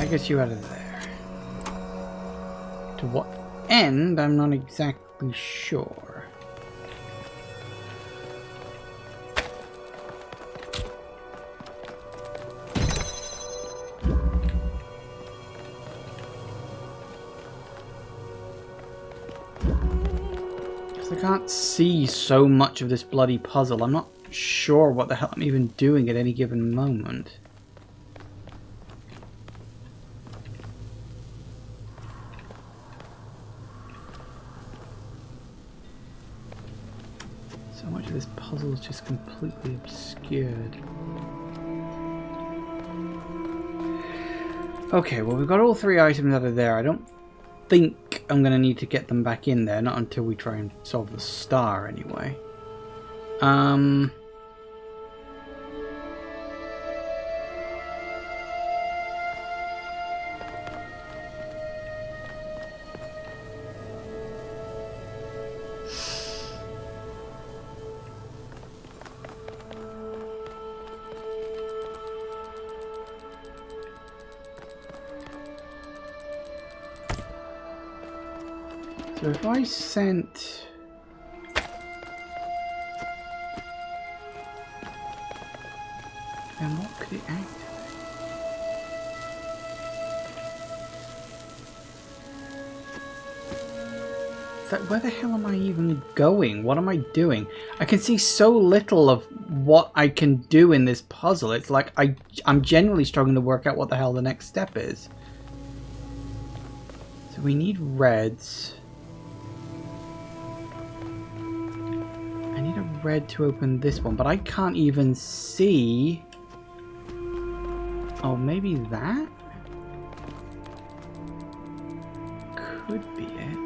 Get you out of there. To what end? I'm not exactly sure. Because I can't see so much of this bloody puzzle. I'm not sure what the hell I'm even doing at any given moment. This puzzle is just completely obscured. Okay, well, we've got all three items out of there. I don't think I'm going to need to get them back in there, not until we try and solve the star anyway. So if I sent... then what could it activate? Where the hell am I even going? What am I doing? I can see so little of what I can do in this puzzle. It's like I'm genuinely struggling to work out what the hell the next step is. So we need reds. I need a red to open this one, but I can't even see... Oh, maybe that? Could be it.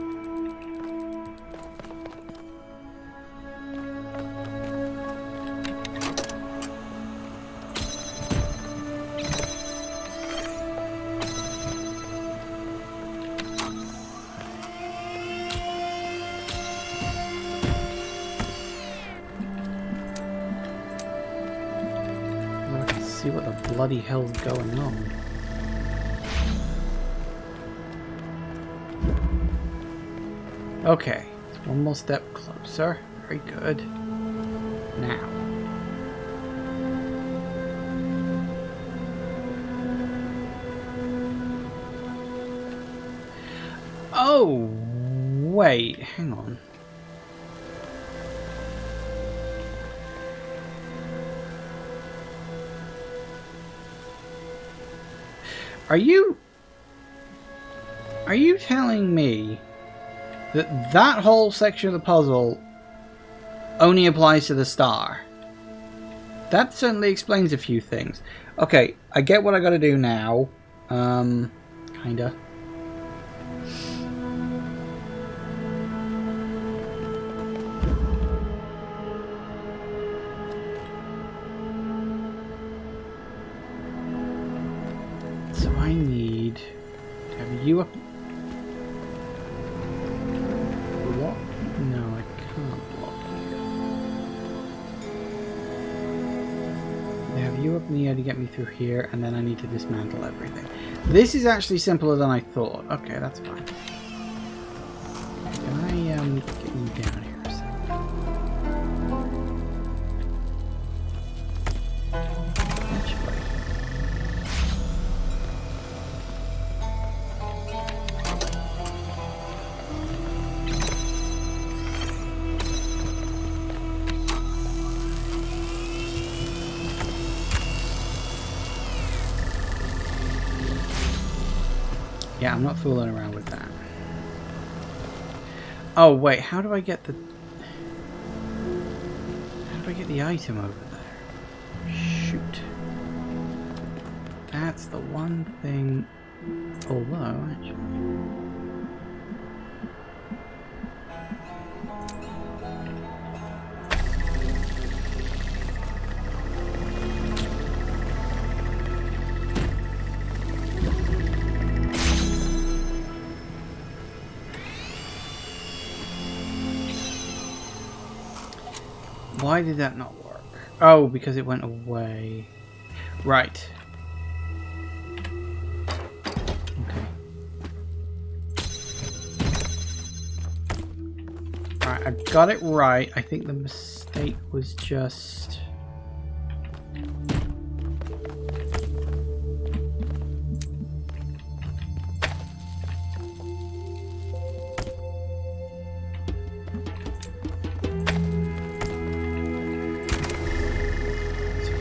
See what the bloody hell's going on. Okay, one more step closer. Very good. Now. Oh, wait, hang on. Are you telling me that that whole section of the puzzle only applies to the star? That certainly explains a few things. Okay, I get what I gotta do now. Kinda. I need to have you up. Block? No, I can't block you. I have you up in the air to get me through here, and then I need to dismantle everything. This is actually simpler than I thought. Okay, that's fine. Can I get you down here a second? Actually. Yeah, I'm not fooling around with that. Oh wait, how do I get the item over there? Shoot. That's the one thing. Although, actually. Why did that not work? Oh, because it went away. Right. Okay. Alright, I got it right. I think the mistake was just...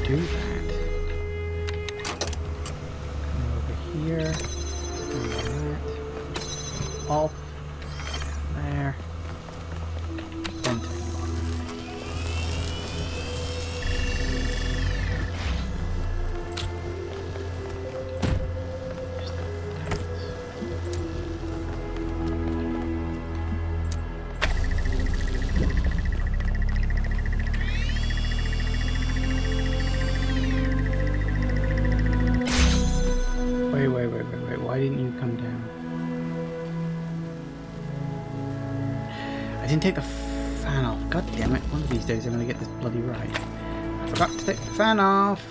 do that. Come over here. Do that. Off. There. Then turn you on. Wait, why didn't you come down? I didn't take the fan off. God damn it. One of these days I'm going to get this bloody right. I forgot to take the fan off.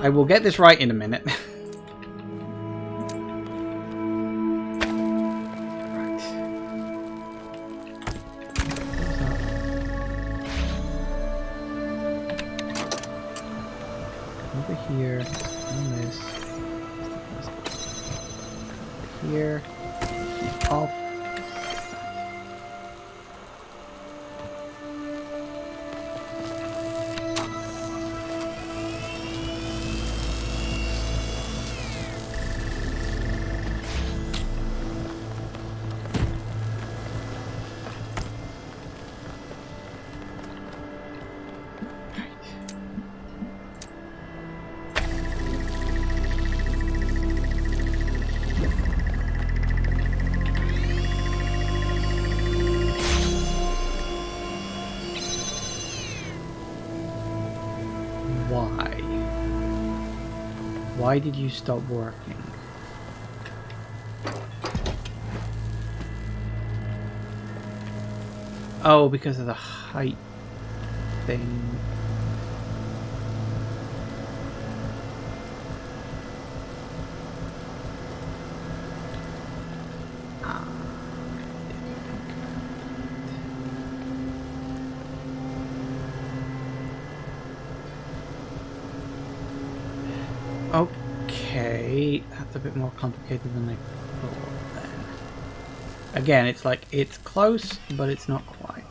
I will get this right in a minute. off. Why? Why did you stop working? Oh, because of the height thing. Okay, that's a bit more complicated than I thought then. Again, it's like, it's close, but it's not quite.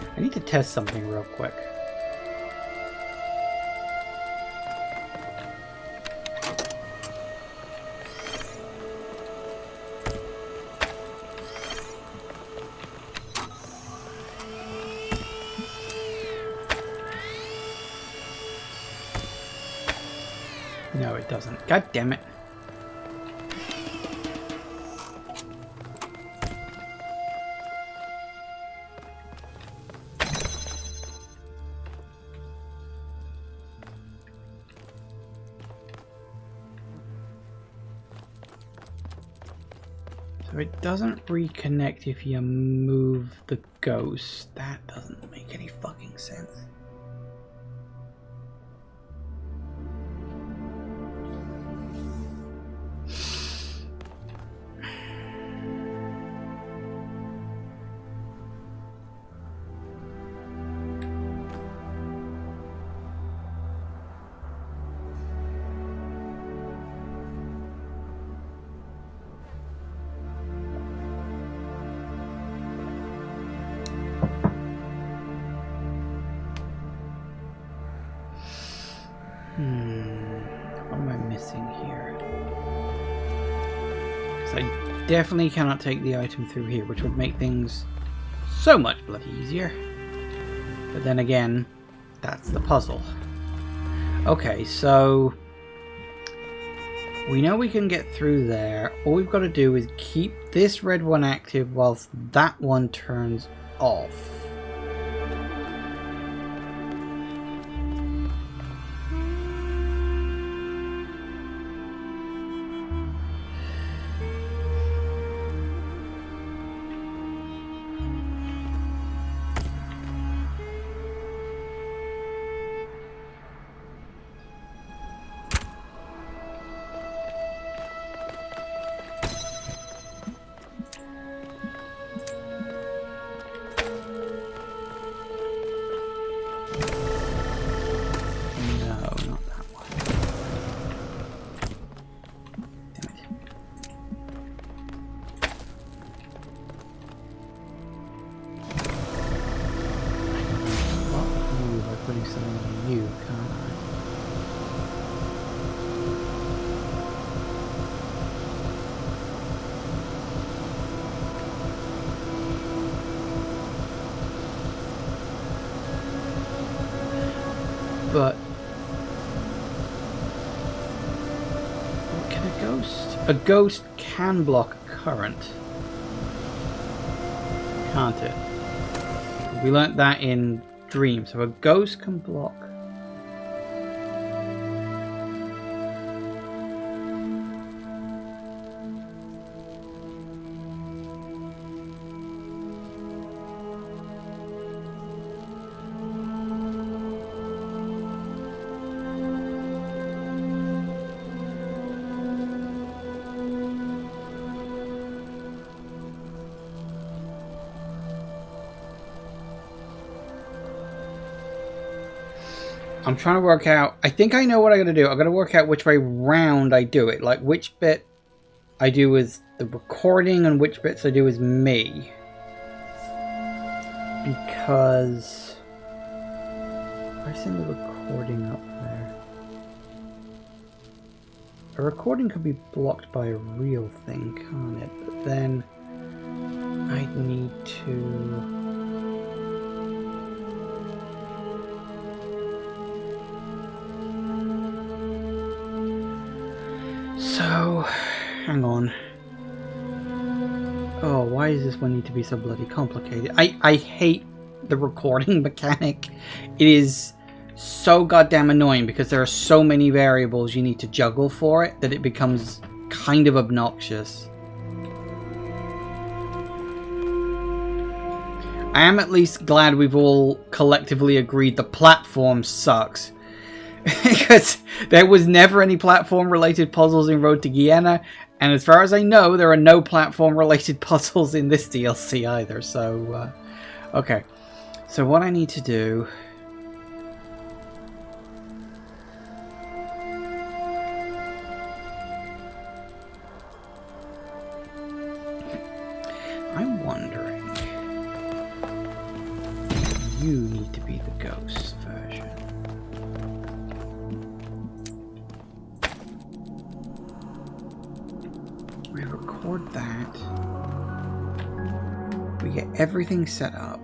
I need to test something real quick. No, it doesn't. God damn it. So it doesn't reconnect if you move the ghost. That doesn't make any fucking sense. What am I missing here? Because I definitely cannot take the item through here, which would make things so much bloody easier. But then again, that's the puzzle. Okay, so we know we can get through there. All we've got to do is keep this red one active whilst that one turns off. Putting something on you, can't I? But what can a ghost? A ghost can block current, can't it? We learnt that in Dream, so a ghost can block. I'm trying to work out... I think I know what I gotta do. I gotta work out which way round I do it. Like, which bit I do with the recording and which bits I do with me. Because... if I send the recording up there... a recording could be blocked by a real thing, can't it? But then... I'd need to... So, hang on. Oh, why does this one need to be so bloody complicated? I hate the recording mechanic. It is so goddamn annoying because there are so many variables you need to juggle for it that it becomes kind of obnoxious. I am at least glad we've all collectively agreed the platform sucks. Because there was never any platform-related puzzles in Road to Guyana, and as far as I know, there are no platform-related puzzles in this DLC either, so... okay. So what I need to do... I'm wondering... you need to be the ghost version. We record that. We get everything set up.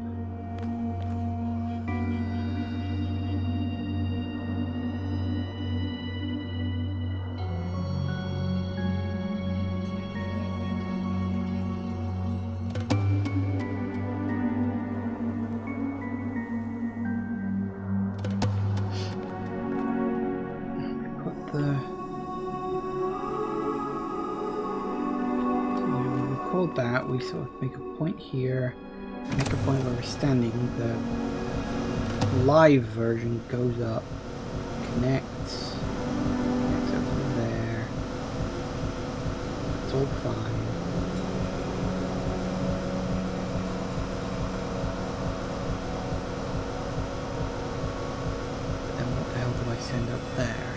That we sort of make a point here, make a point where we're standing. The live version goes up, connects over there. It's all fine. Then what the hell do I send up there?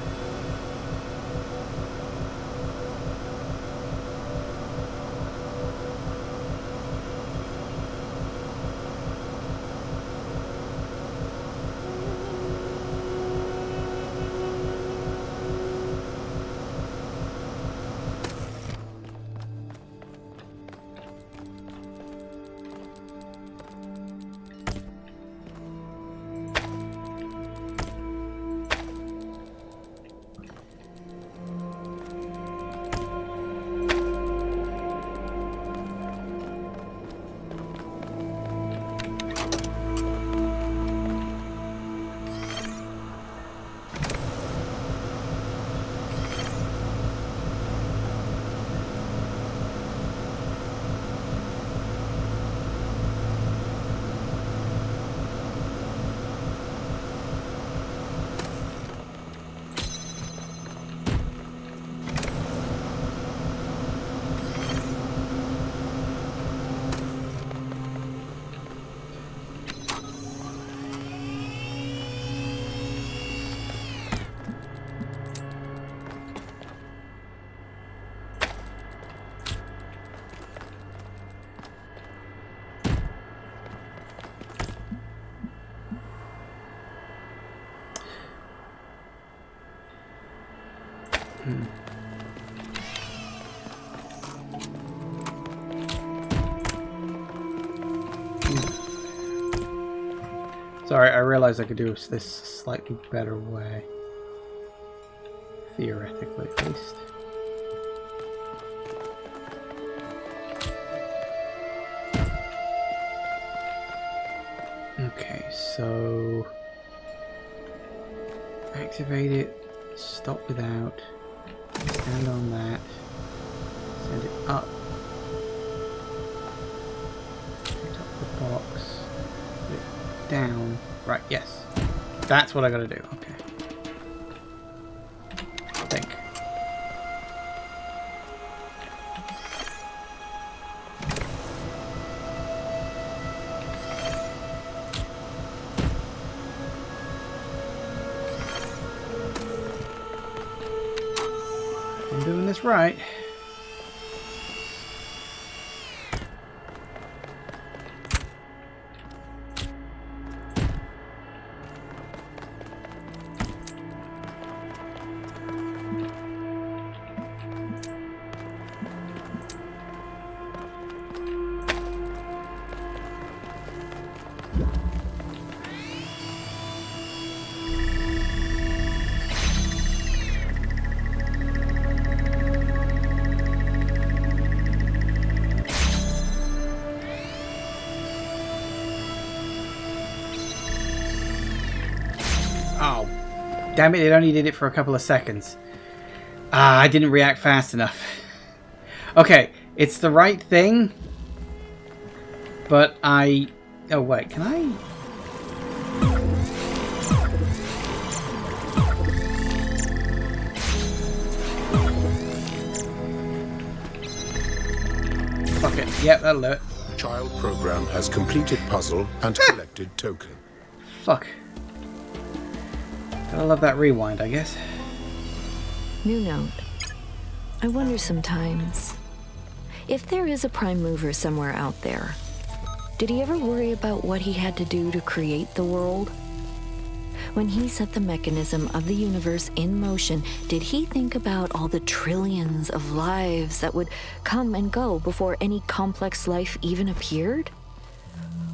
Sorry, I realized I could do this a slightly better way. Theoretically, at least. Okay, so... activate it, stop without, stand on that, send it up, pick up the box, put it down, right, yes, that's what I gotta do, okay, I think. That's right. Oh, damn it, it only did it for a couple of seconds. Ah, I didn't react fast enough. Okay, it's the right thing, but I... Oh, wait, can I... Fuck it. Yep, that'll do it. Child program has completed puzzle and collected token. Fuck. Gotta love that rewind, I guess. New note. I wonder sometimes, if there is a prime mover somewhere out there, did he ever worry about what he had to do to create the world? When he set the mechanism of the universe in motion, did he think about all the trillions of lives that would come and go before any complex life even appeared?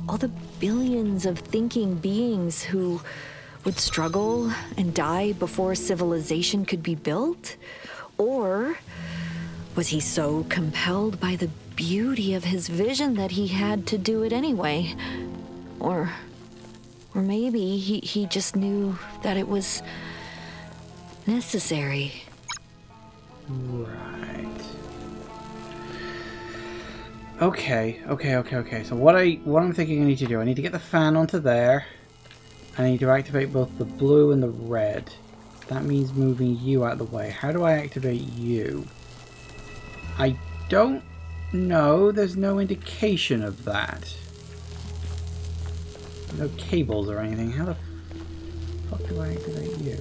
All the billions of thinking beings who would struggle and die before civilization could be built? Or was he so compelled by the beauty of his vision that he had to do it anyway? Or maybe he just knew that it was necessary. Right. Okay. So what I'm thinking I need to do, I need to get the fan onto there. I need to activate both the blue and the red. That means moving you out of the way. How do I activate you? I don't know. There's no indication of that. No cables or anything. How the fuck do I activate you?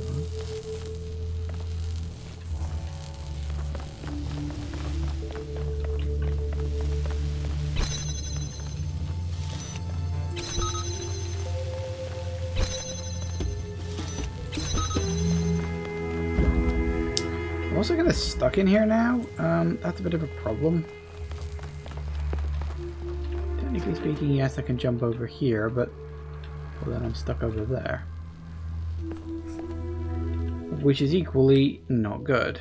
I'm also kind of stuck in here now. That's a bit of a problem. Technically speaking, yes, I can jump over here, but well, then I'm stuck over there. Which is equally not good.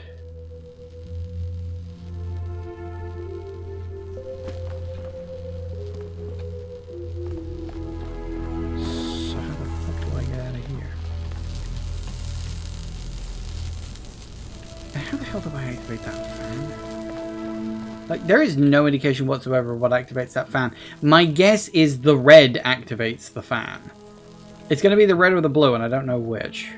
So how the fuck do I get out of here? And how the hell do I activate that fan? Like, there is no indication whatsoever of what activates that fan. My guess is the red activates the fan. It's going to be the red or the blue, and I don't know which.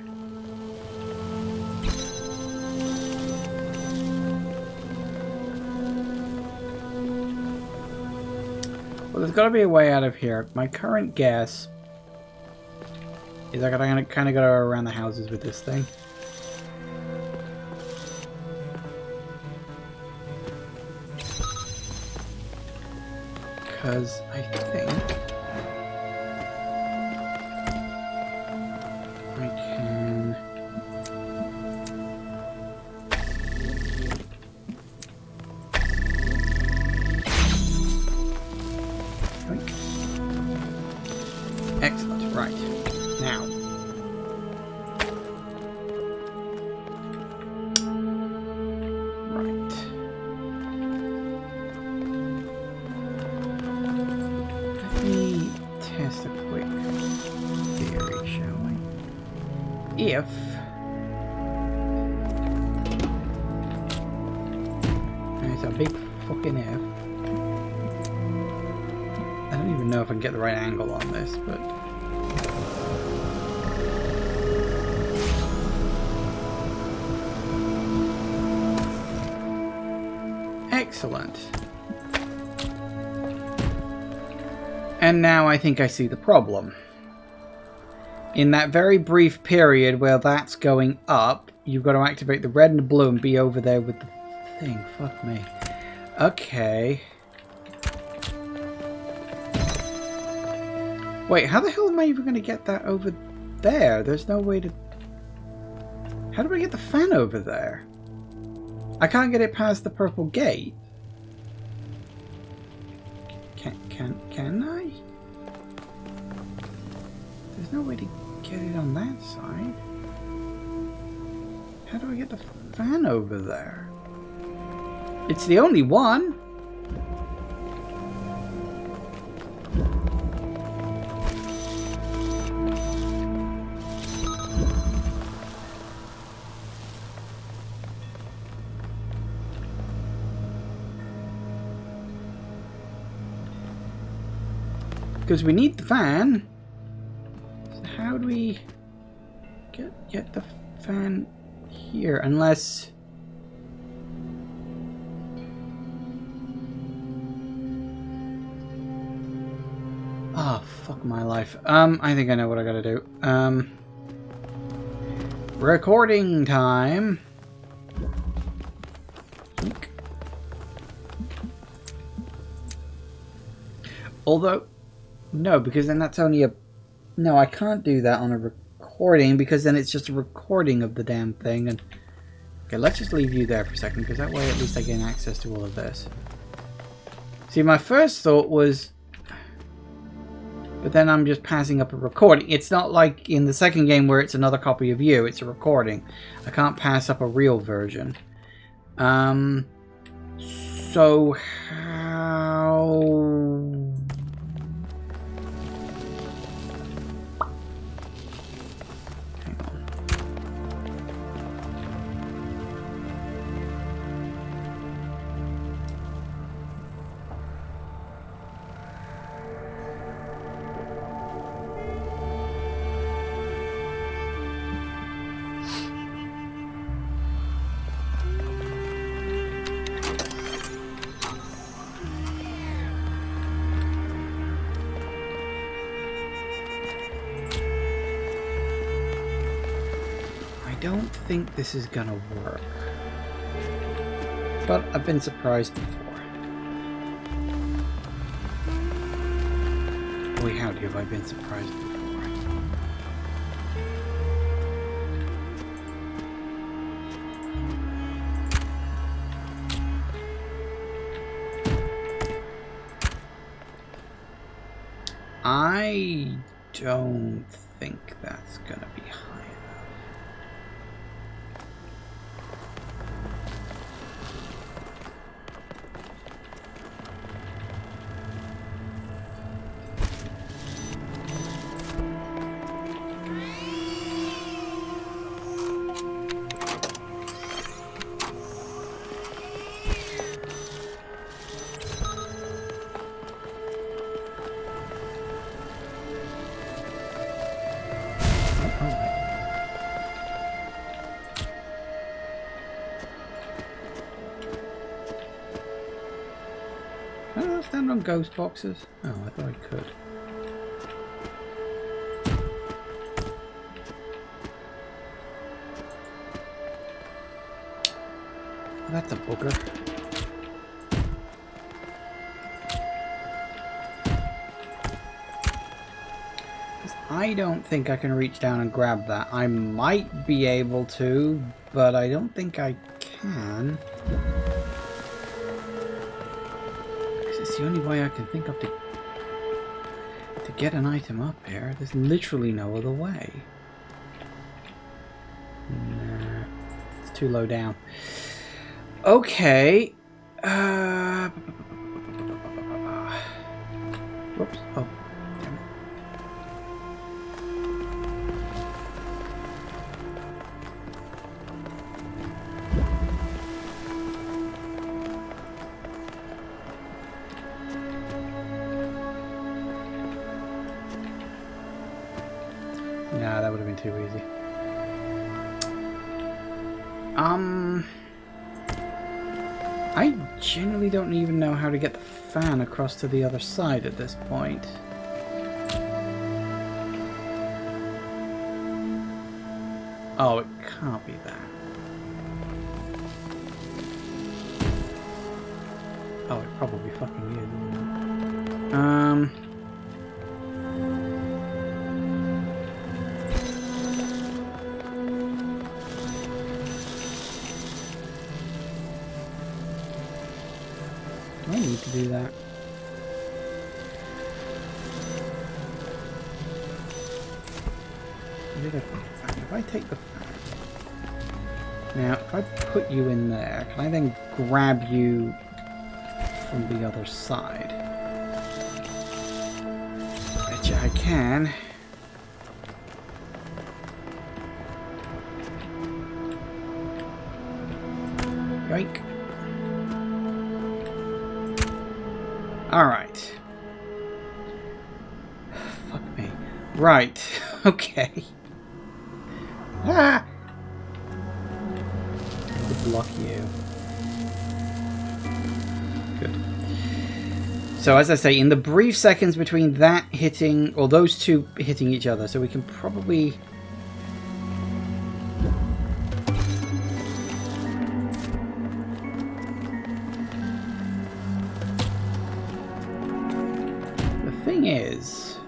Well, there's got to be a way out of here. My current guess is I'm going to kind of go around the houses with this thing. Because I think I can... Excellent, right. Now. Right. Let me test a quick theory, shall we? If there's a big fucking if. I don't even know if I can get the right angle on this, but excellent. And now I think I see the problem. In that very brief period where that's going up, you've got to activate the red and the blue and be over there with the thing. Fuck me. Okay. Wait, how the hell am I even going to get that over there? There's no way to... How do I get the fan over there? I can't get it past the purple gate. Can I? There's no way to get it on that side. How do I get the fan over there? It's the only one. Because we need the fan. So how do we get the fan here? Unless... Oh, fuck my life. I think I know what I gotta do. Recording time. Although... No, because then that's only a... No, I can't do that on a recording, because then it's just a recording of the damn thing. And okay, let's just leave you there for a second, because that way at least I gain access to all of this. See, my first thought was... But then I'm just passing up a recording. It's not like in the second game where it's another copy of you, it's a recording. I can't pass up a real version. So how... I don't think this is gonna work. But I've been surprised before. Boy, howdy have I been surprised before. I don't think that's gonna be high enough. Can I stand on ghost boxes? Oh, I thought I could. Oh, that's a booger. I don't think I can reach down and grab that. I might be able to, but I don't think I can. It's the only way I can think of to get an item up here. There's literally no other way. Nah, it's too low down. Okay. Whoops. Oh, damn it. Nah, that would have been too easy. I genuinely don't even know how to get the fan across to the other side at this point. Oh, it can't be that. Oh, it probably fucking is, isn't it? Do I need to do that? If I take the... Now, if I put you in there, can I then grab you from the other side? Bet I can. Yoink. Alright. Fuck me. Right. Okay. Ah! To block you. Good. So as I say, in the brief seconds between that hitting, or those two hitting each other, so we can probably... The thing is...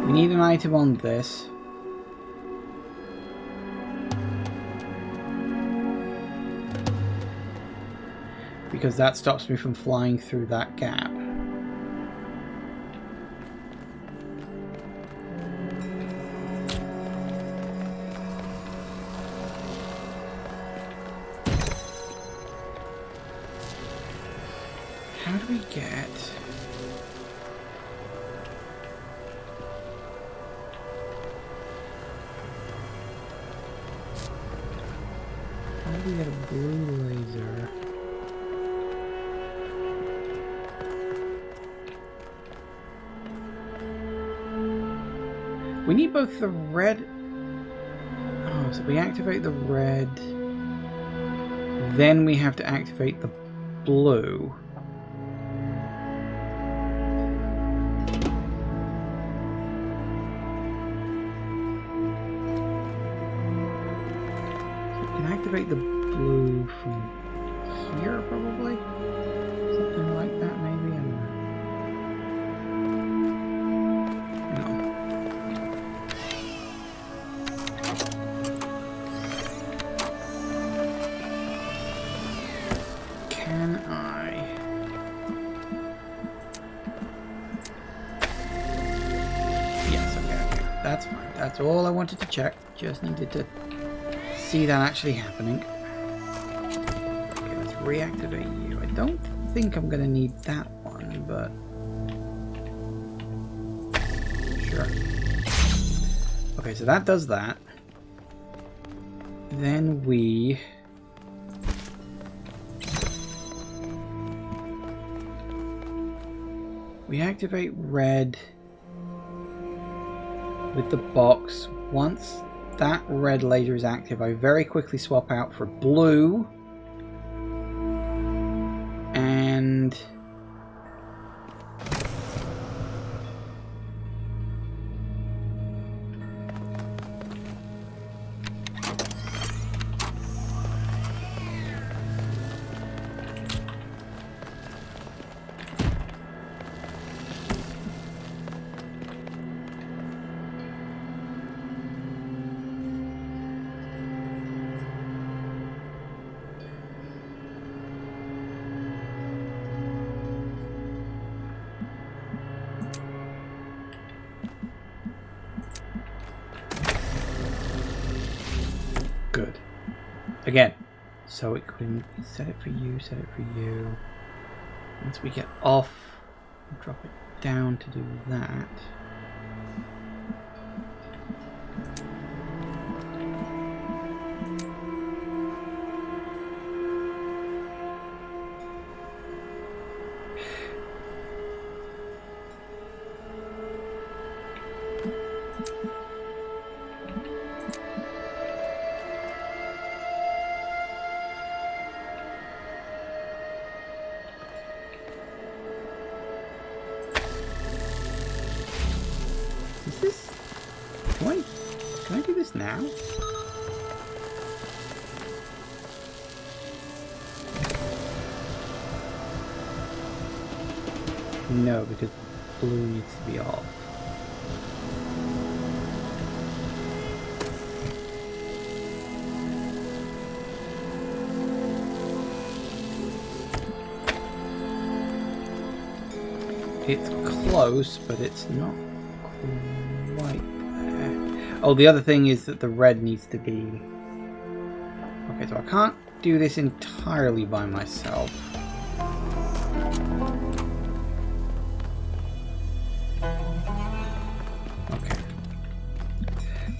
We need an item on this. Because that stops me from flying through that gap. How do we get... How do we get a blue laser? We need both the red... Oh, so we activate the red. Then we have to activate the blue. So we can activate the blue from here, probably? Something like that, maybe? I don't know. That's fine. That's all I wanted to check. Just needed to see that actually happening. Okay, let's reactivate you. I don't think I'm going to need that one, but... Sure. Okay, so that does that. Then we... We activate red... with the box. Once that red laser is active, I very quickly swap out for blue. And... Good. Again, so it couldn't set it for you, set it for you. Once we get off, drop it down to do that. Is this... Can I do this now? No, because blue needs to be off. It's close, but it's not quite there. Oh, the other thing is that the red needs to be... Okay, so I can't do this entirely by myself. Okay.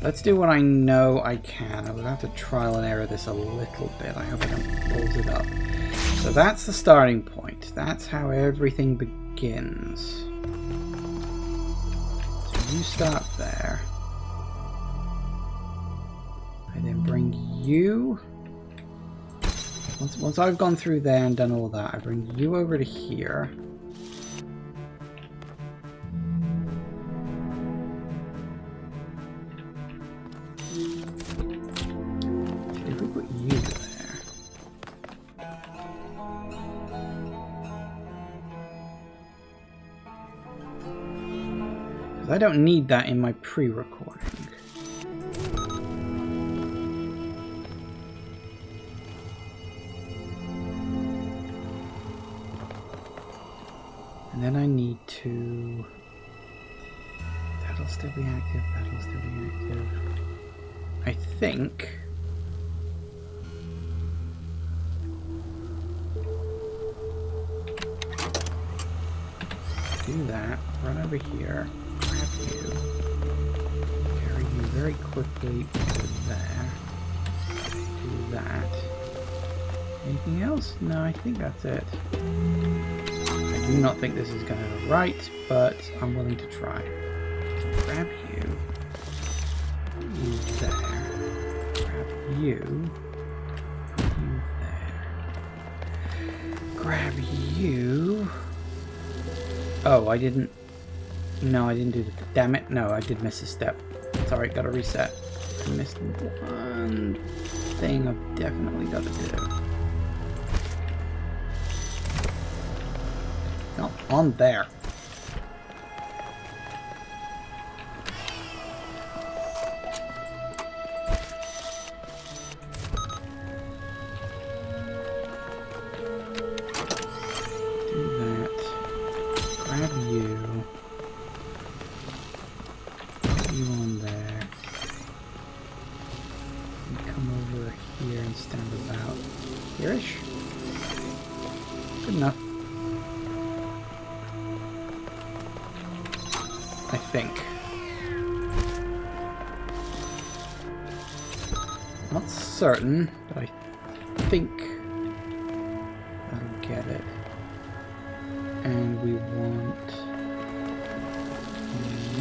Let's do what I know I can. I will have to trial and error this a little bit. I hope I don't balls it up. So that's the starting point. That's how everything begins. So you start there. I then bring you... Once I've gone through there and done all that, I bring you over to here. If we put you there... Because I don't need that in my pre-recording. And then I need to... That'll still be active, that'll still be active. I think... Do that, run over here, grab you, carry you very quickly to there, do that. Anything else? No, I think that's it. I do not think this is going to go right, but I'm willing to try. Grab you. Put you there. Grab you. Put you there. Grab you. Oh, I didn't... No, I didn't do the... Damn it. No, I did miss a step. Sorry, gotta reset. I missed one thing I've definitely got to do. No, on there. Do that. Grab you. Put you on there. And come over here and stand about here-ish. Good enough. I think. Not certain, but I think that'll get it. And we want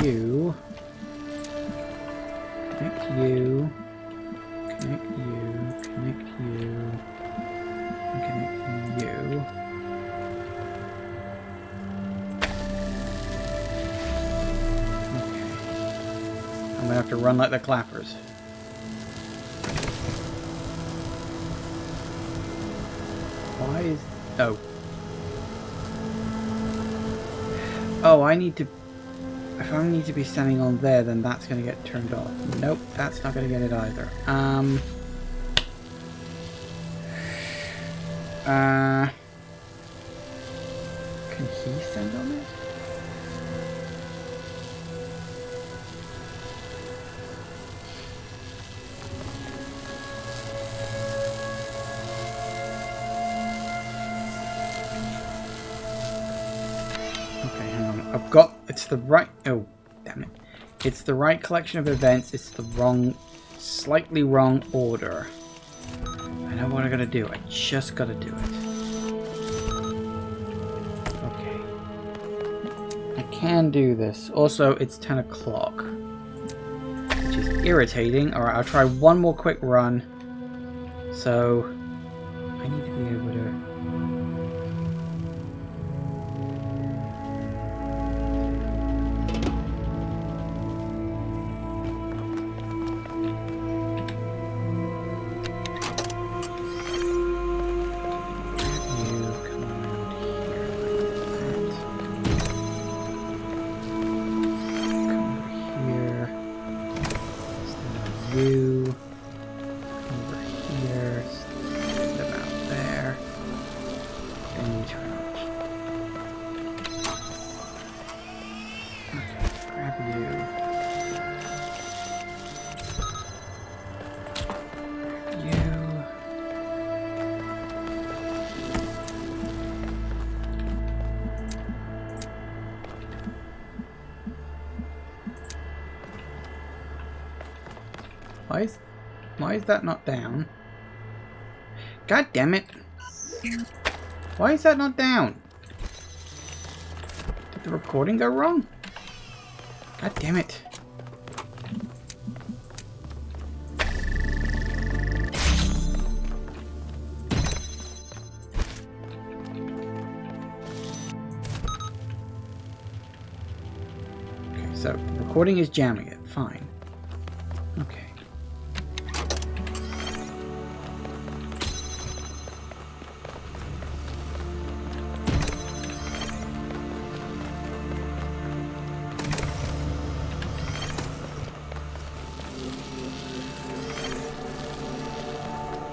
you. Connect you. Connect you. Connect you. And connect you. I'm gonna have to run like the clappers. Why is... Oh. Oh, I need to... If I need to be standing on there, then that's gonna get turned off. Nope, that's not gonna get it either. Can he stand on it? Okay, hang on. I've got... It's the right... Oh, damn it. It's the right collection of events. It's the wrong... Slightly wrong order. I know what I gotta do. I just gotta do it. Okay. I can do this. Also, it's 10 o'clock. Which is irritating. Alright, I'll try one more quick run. So... I need to be able to... Why is that not down? God damn it. Why is that not down? Did the recording go wrong? God damn it. Okay, so the recording is jamming it. Fine. Okay.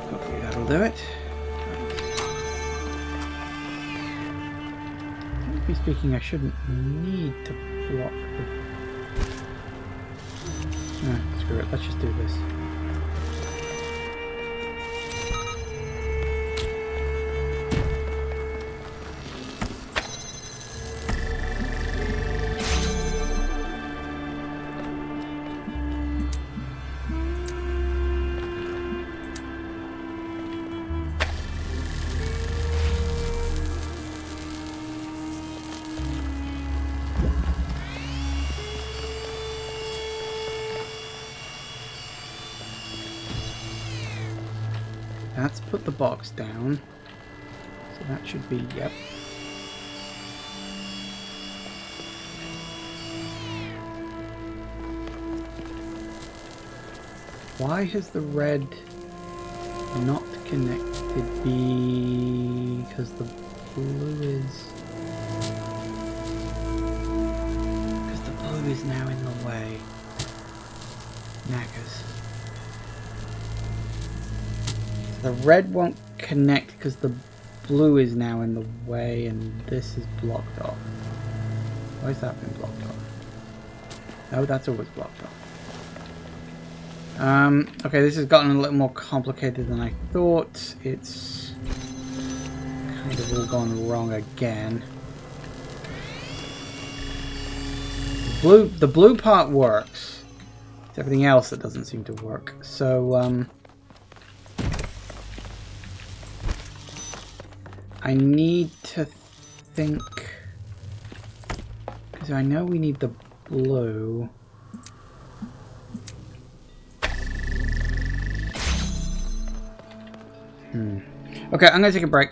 Hopefully that'll do it. Technically speaking, I shouldn't need to block the... screw it, let's just do this. That's put the box down. So that should be, yep. Why has the red not connected? Because the blue is... Because the blue is now in the way. Knackers. The red won't connect because the blue is now in the way and this is blocked off. Why has that been blocked off? No, that's always blocked off. Okay, this has gotten a little more complicated than I thought. It's kind of all gone wrong again. The blue part works. It's everything else that doesn't seem to work. So, I need to think, because I know we need the blue. Okay, I'm gonna take a break.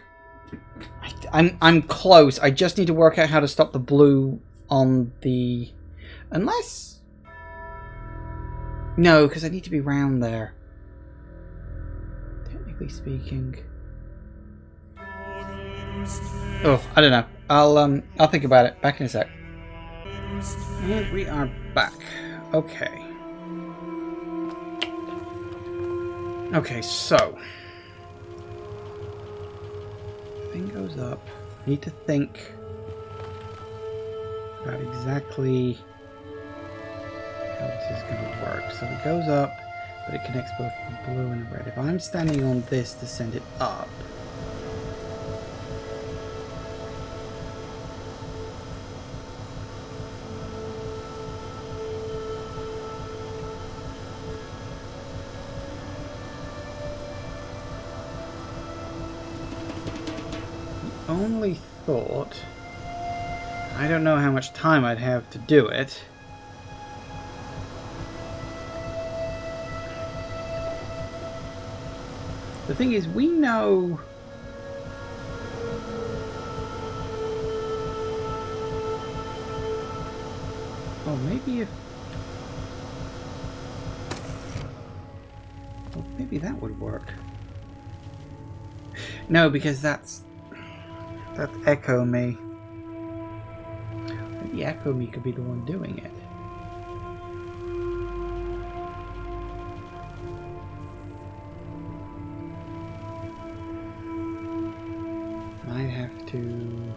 I'm close. I just need to work out how to stop the blue on the... Unless... No, because I need to be round there. Technically speaking... Oh, I don't know. I'll think about it. Back in a sec. And we are back. Okay. Okay, so thing goes up. Need to think about exactly how this is going to work. So it goes up, but it connects both the blue and the red. If I'm standing on this to send it up, only thought, I don't know how much time I'd have to do it. The thing is, we know oh, maybe if well, maybe that would work. No, because that's Echo Me. Maybe Echo Me could be the one doing it. Might have to...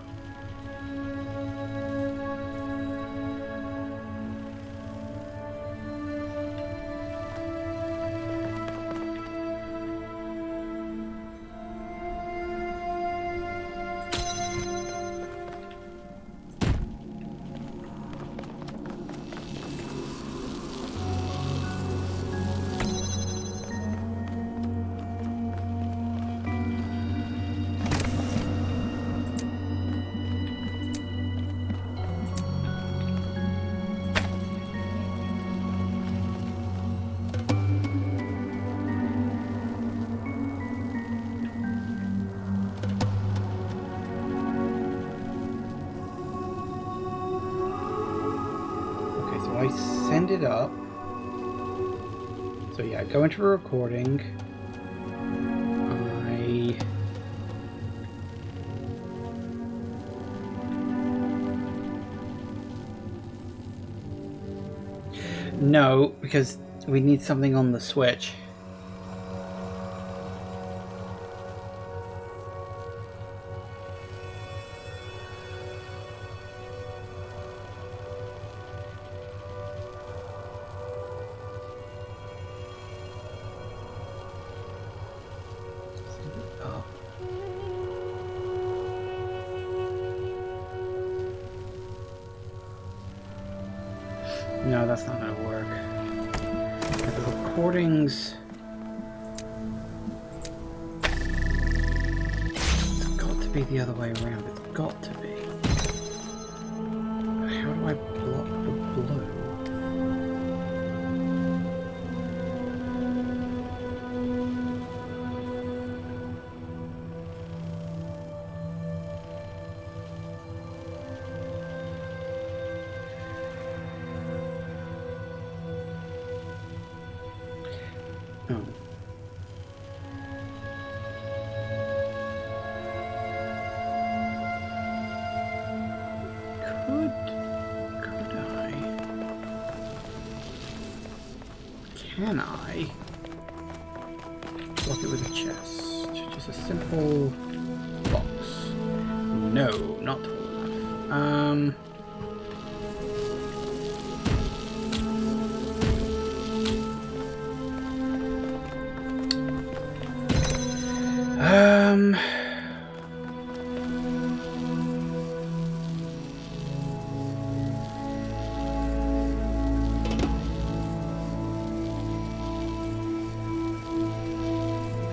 I send it up. So yeah, go into a recording. No, because we need something on the switch. No, that's not going to work. The recordings... It's got to be the other way around. It's got to be. How do I block the blue? Can I block it with a chest? Just a simple box. No, not tall enough.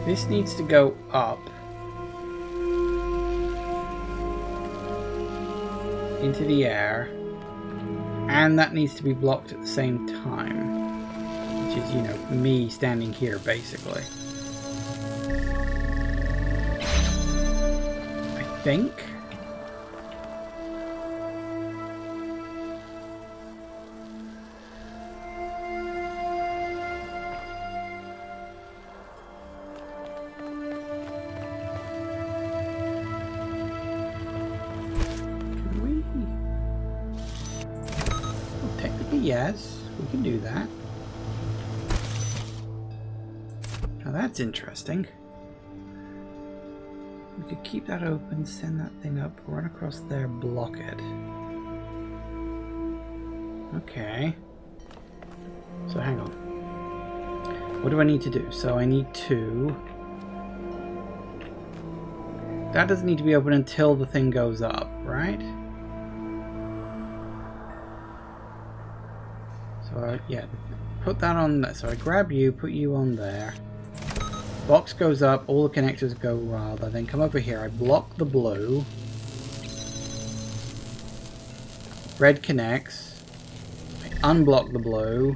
This needs to go up into the air, and that needs to be blocked at the same time, which is, you know, me standing here basically. I think. Yes, we can do that. Now that's interesting. We could keep that open, send that thing up, run across there, block it. Okay. So hang on. What do I need to do? So I need to... That doesn't need to be open until the thing goes up, right? So yeah, put that on there. So I grab you, put you on there. Box goes up, all the connectors go rather. Then come over here. I block the blue. Red connects. I unblock the blue.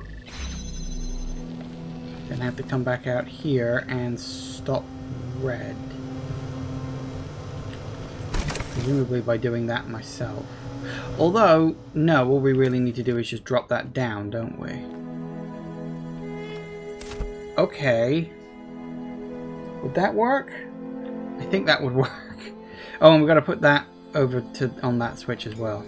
Then I have to come back out here and stop red. Presumably by doing that myself. Although, no, all we really need to do is just drop that down, don't we? Okay. Would that work? I think that would work. Oh, and we've got to put that over to on that switch as well.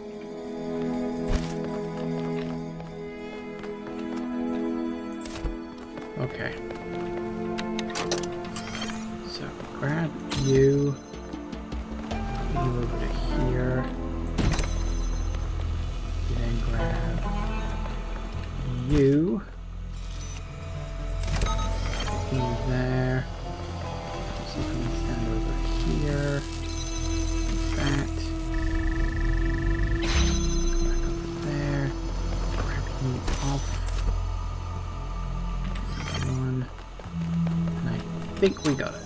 Okay. So, grab you. You over to here. Grab you. You there. So you can stand over here. Like that. Back over there. Grab you off. One. And I think we got it.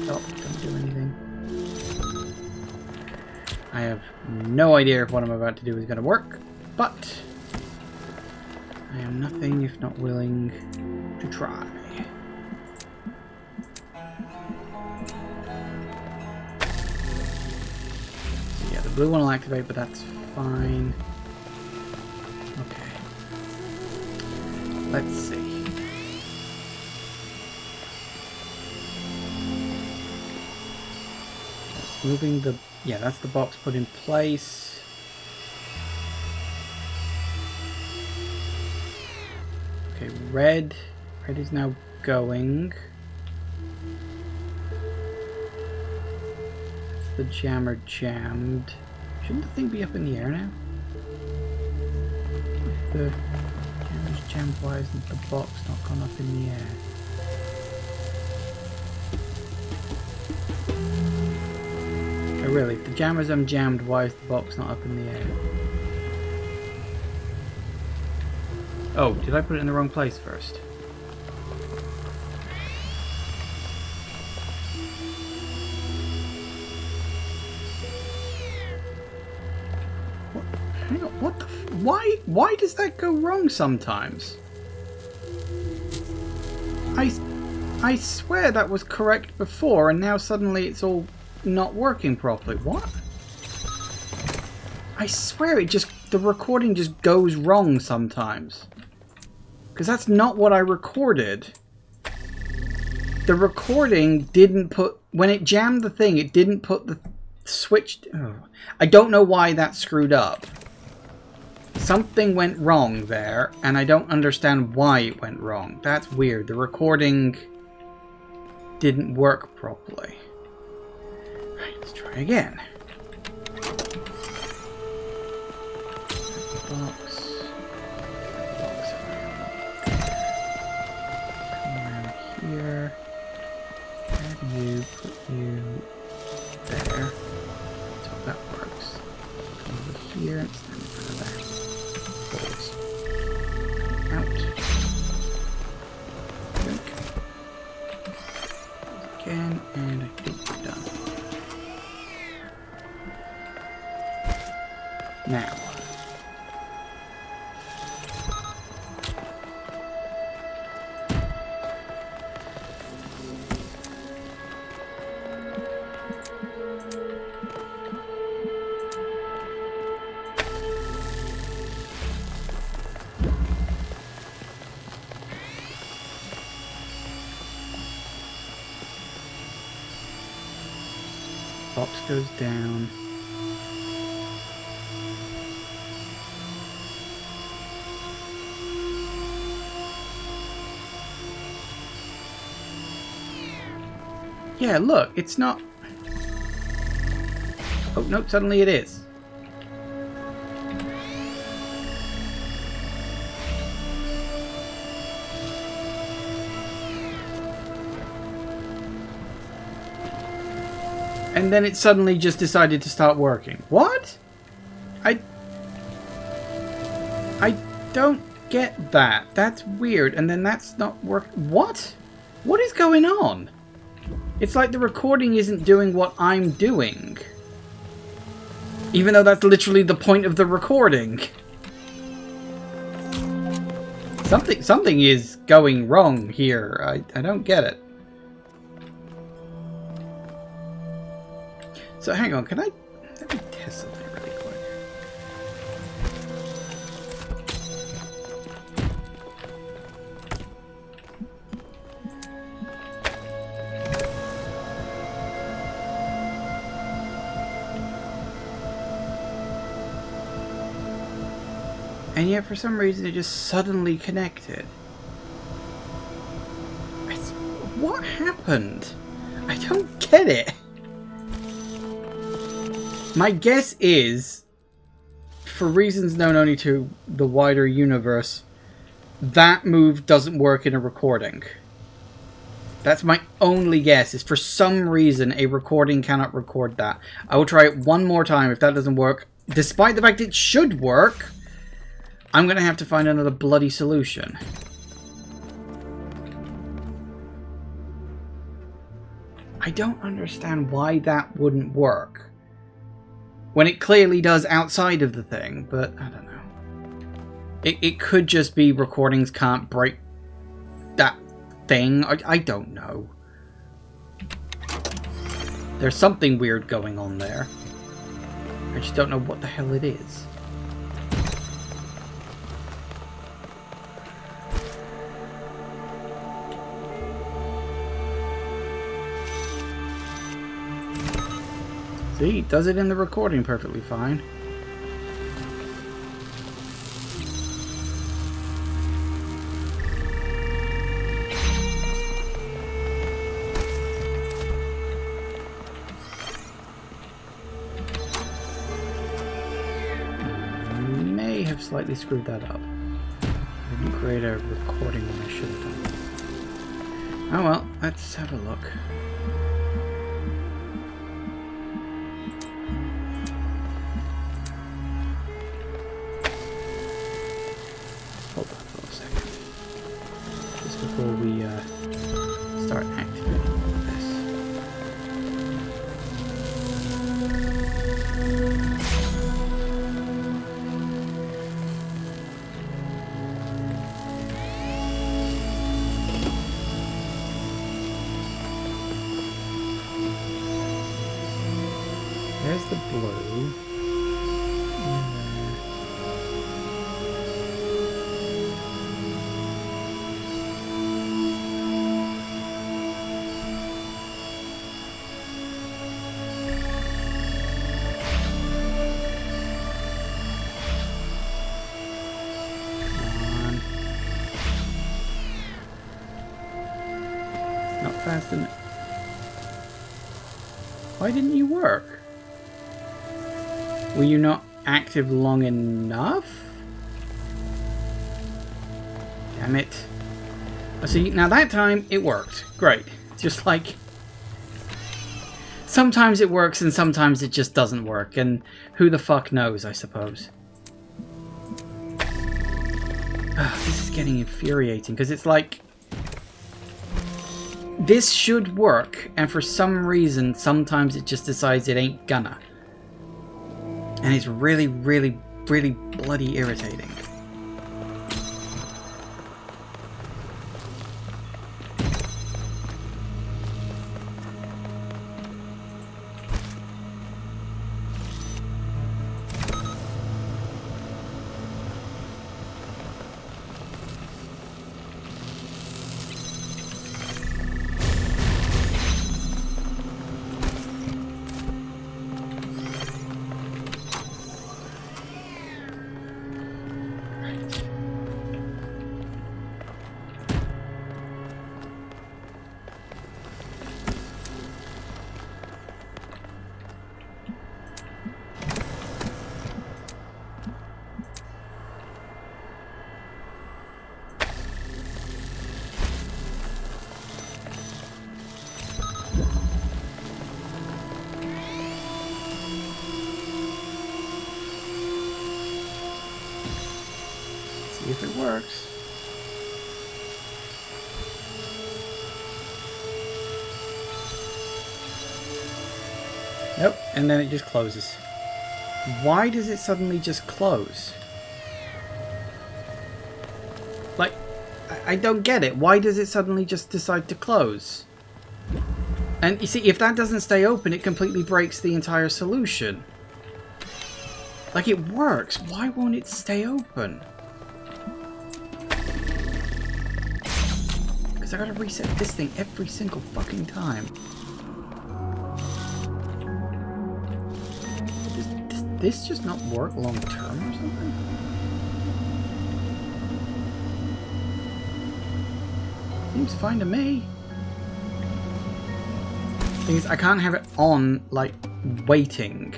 Stop. Don't do anything. I have no idea if what I'm about to do is going to work, but I am nothing if not willing to try. So yeah, the blue one will activate, but that's fine. Let's see. That's moving the... Yeah, that's the box put in place. Okay, red. Red is now going. That's the jammer jammed. Shouldn't the thing be up in the air now? The jammer's jammed, why isn't the box not gone up in the air? Oh really, if the jammer's unjammed, why is the box not up in the air? Oh, did I put it in the wrong place first? What? Hang on, what the why does that go wrong sometimes? I swear that was correct before and now suddenly it's all not working properly. What? I swear the recording just goes wrong sometimes. Because that's not what I recorded. The recording didn't put... When it jammed the thing, it didn't put the switch... Oh, I don't know why that screwed up. Something went wrong there, and I don't understand why it went wrong. That's weird. The recording didn't work properly. Right, let's try again. Box. Here, add you, put you there. That's how that works. Come over here and stand in front of that. Bolts. Out. Blink. Again, and I think we're done. Now. Box goes down. Yeah, look, it's not... Oh, no, suddenly it is. And then it suddenly just decided to start working. What? I don't get that. That's weird. And then that's not work. What? What is going on? It's like the recording isn't doing what I'm doing. Even though that's literally the point of the recording. Something is going wrong here. I don't get it. So hang on, let me test something really quick. And yet for some reason it just suddenly connected. What happened? I don't get it. My guess is, for reasons known only to the wider universe, that move doesn't work in a recording. That's my only guess, is for some reason a recording cannot record that. I will try it one more time. If that doesn't work, despite the fact it should work, I'm going to have to find another bloody solution. I don't understand why that wouldn't work. When it clearly does outside of the thing, but I don't know. It could just be recordings can't break that thing. I don't know. There's something weird going on there. I just don't know what the hell it is. See, it does it in the recording perfectly fine. May have slightly screwed that up. I didn't create a recording when I should have done. Oh well, let's have a look. Hold on for a second. Just before we start activating all of this. There's the blue. Not fast enough. Why didn't you work? Were you not active long enough? Damn it. See, now that time it worked. Great. Just like... sometimes it works and sometimes it just doesn't work. And who the fuck knows, I suppose. This is getting infuriating because it's like... this should work, and for some reason, sometimes it just decides it ain't gonna. And it's really, really, really bloody irritating. See if it works. Nope, and then it just closes. Why does it suddenly just close? Like, I don't get it. Why does it suddenly just decide to close? And you see, if that doesn't stay open, it completely breaks the entire solution. Like, it works. Why won't it stay open? Because I gotta reset this thing every single fucking time. Does this just not work long term or something? Seems fine to me. Thing is, I can't have it on, like, waiting.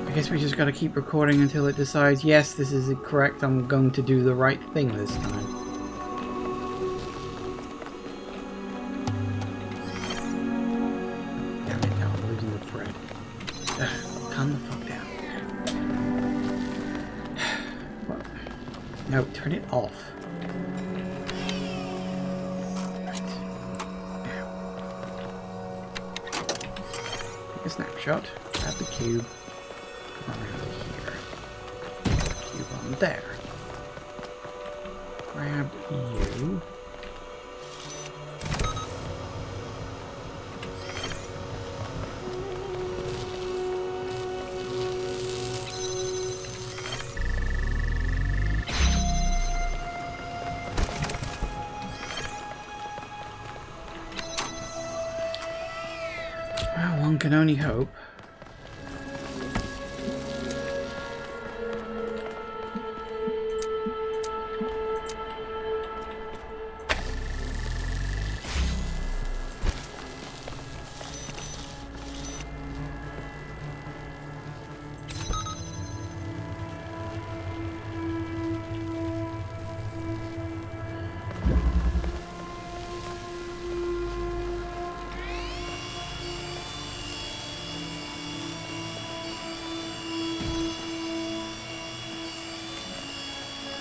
I guess we just gotta keep recording until it decides, yes, this is correct, I'm going to do the right thing this time. Damn it, now I'm losing the thread. Ugh, calm the fuck down. What? No, turn it off. Take a snapshot, grab the cube. Around here. Cube on there. Grab you. Well, one can only hope.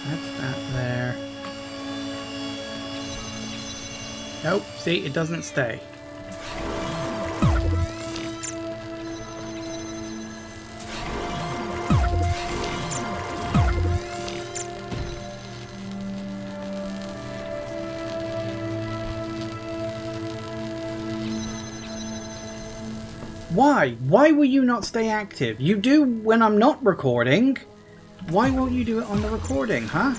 That's that there. Nope, see, it doesn't stay. Why? Why will you not stay active? You do when I'm not recording. Why won't you do it on the recording, huh?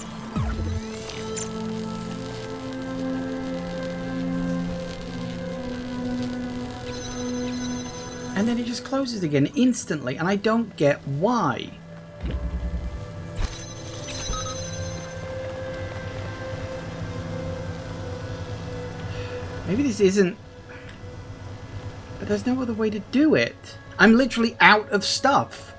And then it just closes again instantly, and I don't get why. Maybe this isn't... But there's no other way to do it. I'm literally out of stuff.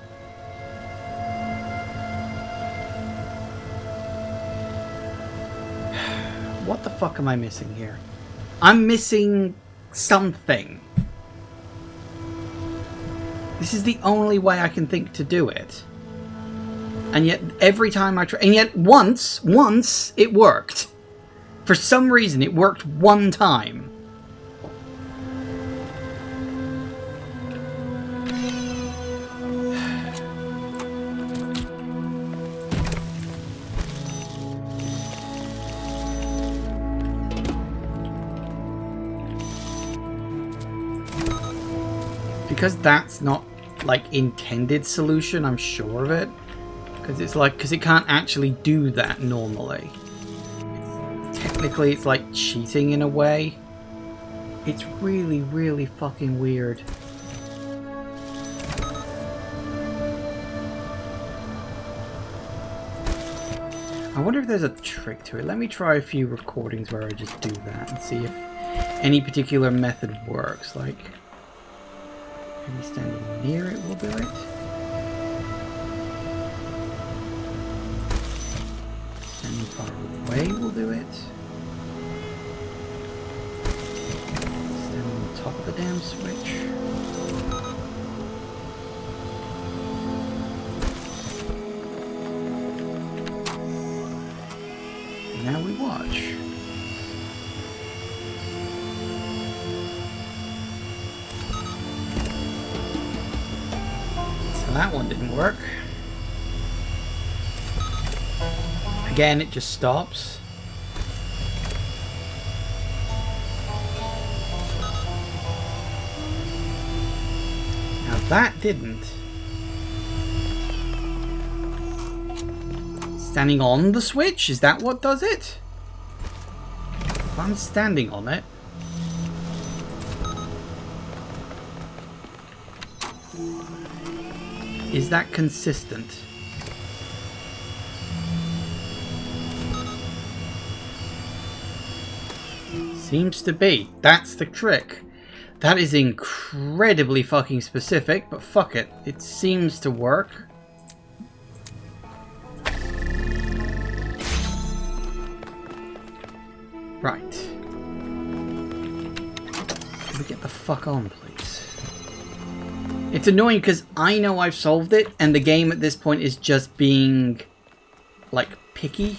What the fuck am I missing here? I'm missing something. This is the only way I can think to do it. And yet every time I try... And yet once it worked. For some reason it worked one time. Because that's not, like, intended solution, I'm sure of it. Because it's like, because it can't actually do that normally. Technically, it's like cheating in a way. It's really, really fucking weird. I wonder if there's a trick to it. Let me try a few recordings where I just do that and see if any particular method works. Like... Maybe standing near it will do it. Standing far away will do it. Standing on top of the damn switch. Now we watch. That one didn't work. Again, it just stops. Now that didn't. Standing on the switch? Is that what does it? If I'm standing on it. Is that consistent? Seems to be. That's the trick. That is incredibly fucking specific, but fuck it. It seems to work. Right. Can we get the fuck on, please? It's annoying because I know I've solved it, and the game at this point is just being, like, picky.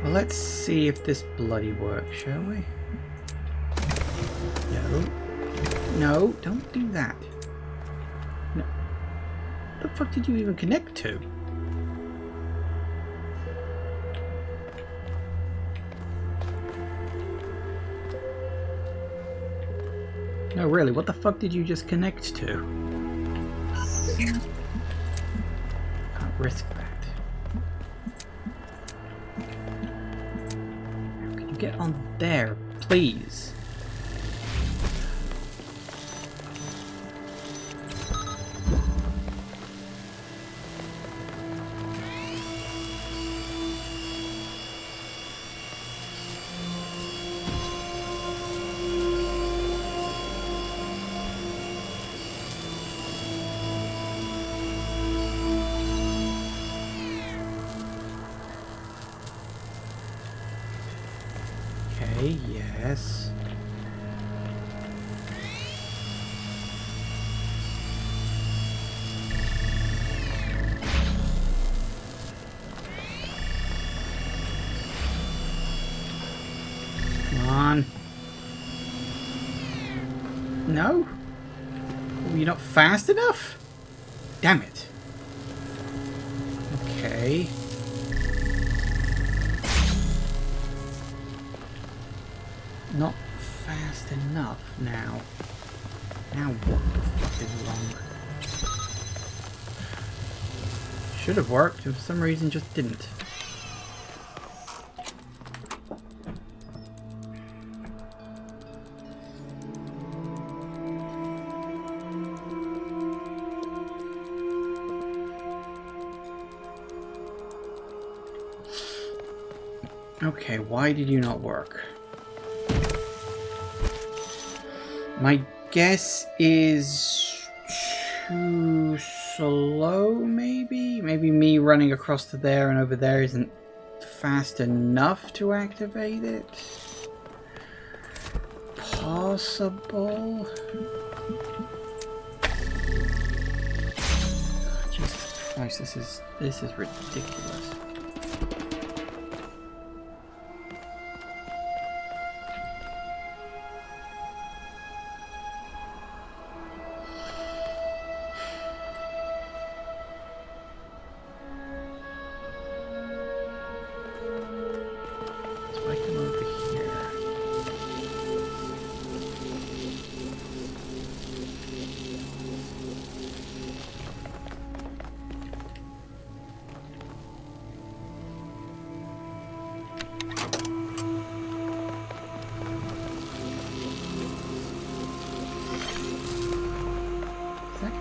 Well, let's see if this bloody works, shall we? No. No, don't do that. No. What the fuck did you even connect to? No, really, what the fuck did you just connect to? Can't risk that. Can you get on there, please? Okay, yes. Come on. No? Oh, you're not fast enough? Damn it. Okay. Not fast enough now. Now what the fuck is wrong? Should have worked and for some reason just didn't. Okay, why did you not work? My guess is too slow, maybe? Maybe me running across to there and over there isn't fast enough to activate it? Possible? Oh, Jesus Christ, this is ridiculous.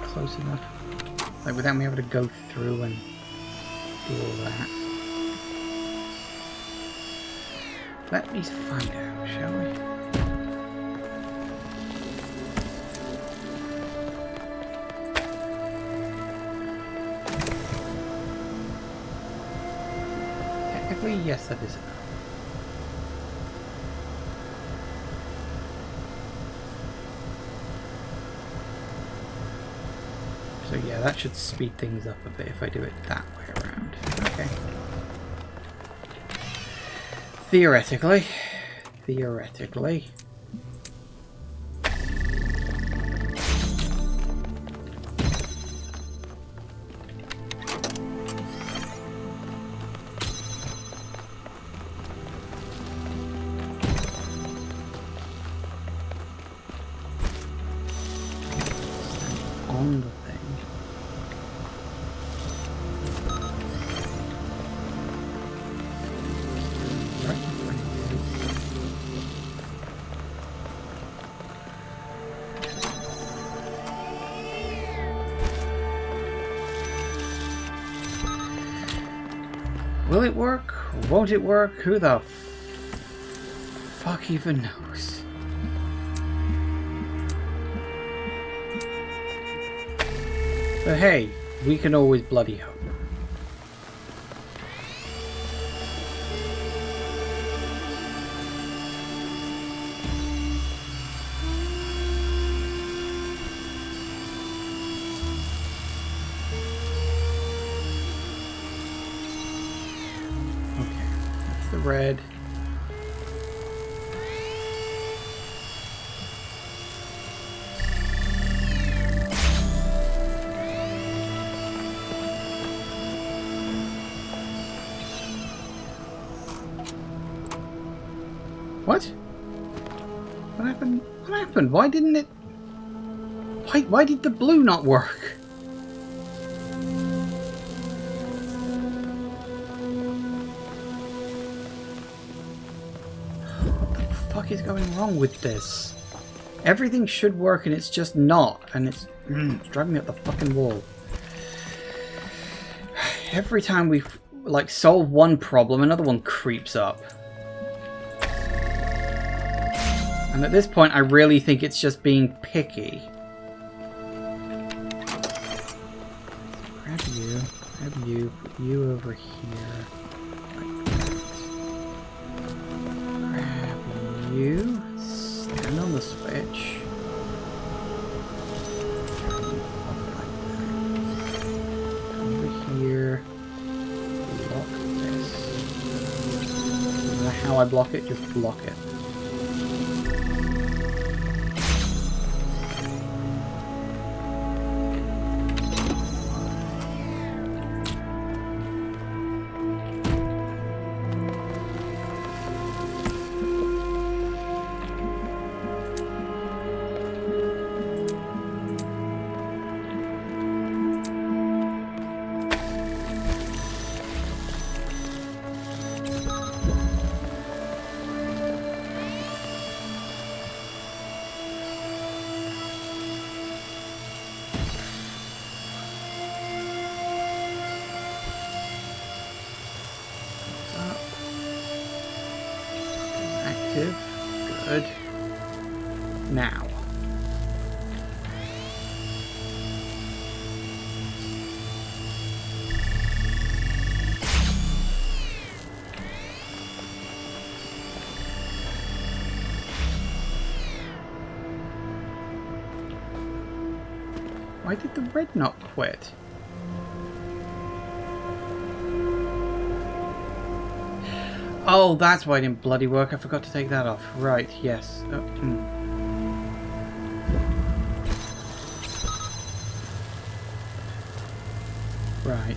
Close enough? Like without me able to go through and do all that. Let me find out, shall we? Technically, yes, that is enough. So yeah, that should speed things up a bit if I do it that way around. Okay. Theoretically. On the thing. Will it work? Won't it work? Who the fuck even knows? But hey, we can always bloody hope. The red. What? What happened? What happened? Why didn't it... Why did the blue not work? What the fuck is going wrong with this? Everything should work and it's just not. And it's driving me up the fucking wall. Every time we like solve one problem, another one creeps up. And at this point, I really think it's just being picky. Grab you, put you over here. Like that. Grab you, stand on the switch. Over here, block this. No matter how I block it, just block it. Good. Now. Why did the red not quit? Oh, that's why it didn't bloody work. I forgot to take that off. Right, yes. Oh, Right.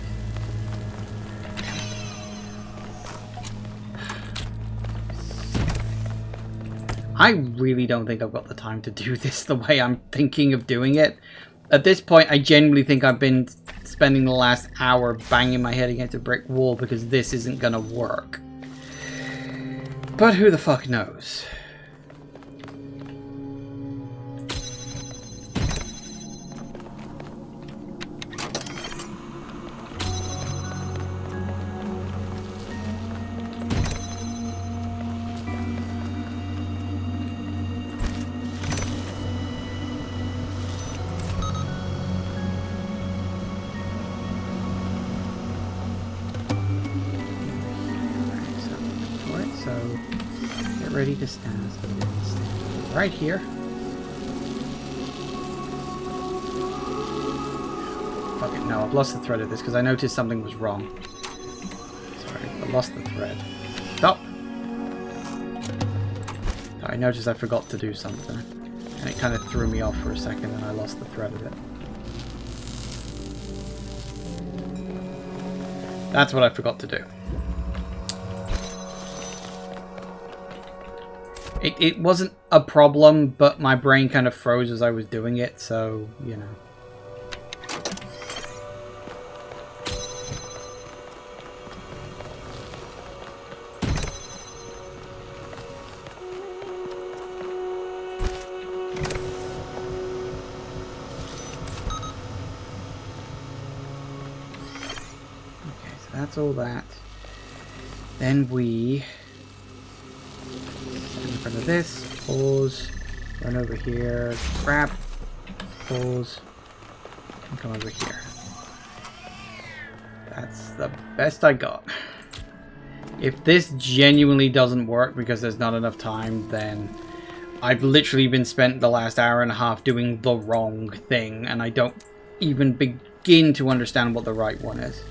I really don't think I've got the time to do this the way I'm thinking of doing it. At this point, I genuinely think I've been spending the last hour banging my head against a brick wall because this isn't gonna work. But who the fuck knows? Ready to stand. Right here. Fuck it, no, I've lost the thread of this because I noticed something was wrong. Sorry, I lost the thread. Stop! I noticed I forgot to do something. And it kind of threw me off for a second and I lost the thread of it. That's what I forgot to do. It wasn't a problem, but my brain kind of froze as I was doing it, so, you know. Okay, so that's all that. Then we... in front of this, pause, run over here, grab, pause, and come over here. That's the best I got. If this genuinely doesn't work because there's not enough time, then I've literally been spent the last hour and a half doing the wrong thing, and I don't even begin to understand what the right one is.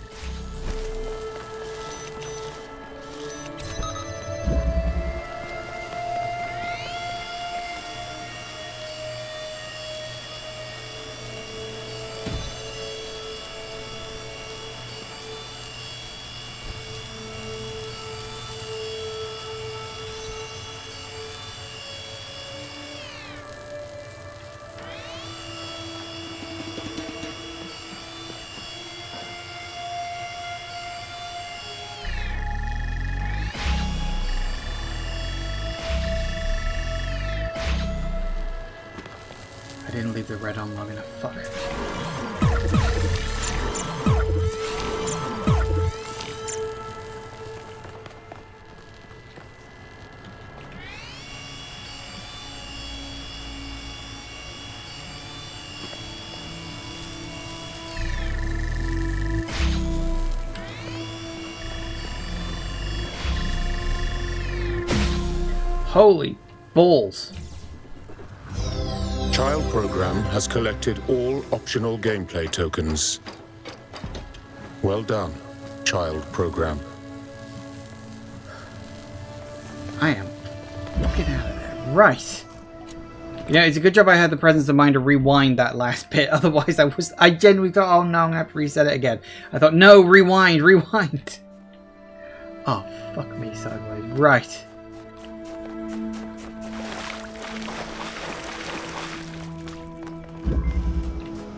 the red on long enough. Fuck. Holy balls. Child program has collected all optional gameplay tokens. Well done, child program. I am fucking out of there. Right. You know, it's a good job I had the presence of mind to rewind that last bit. Otherwise, I genuinely thought, oh no, I'm going to have to reset it again. I thought, no, rewind. Oh, fuck me sideways. Right.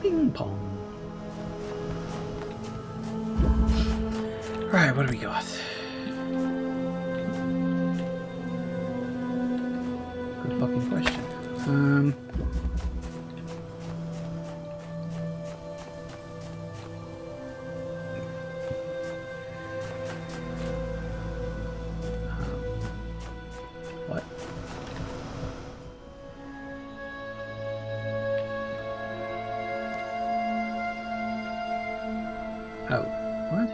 Ping pong. Right, what do we got? Good fucking question. What? Oh, what?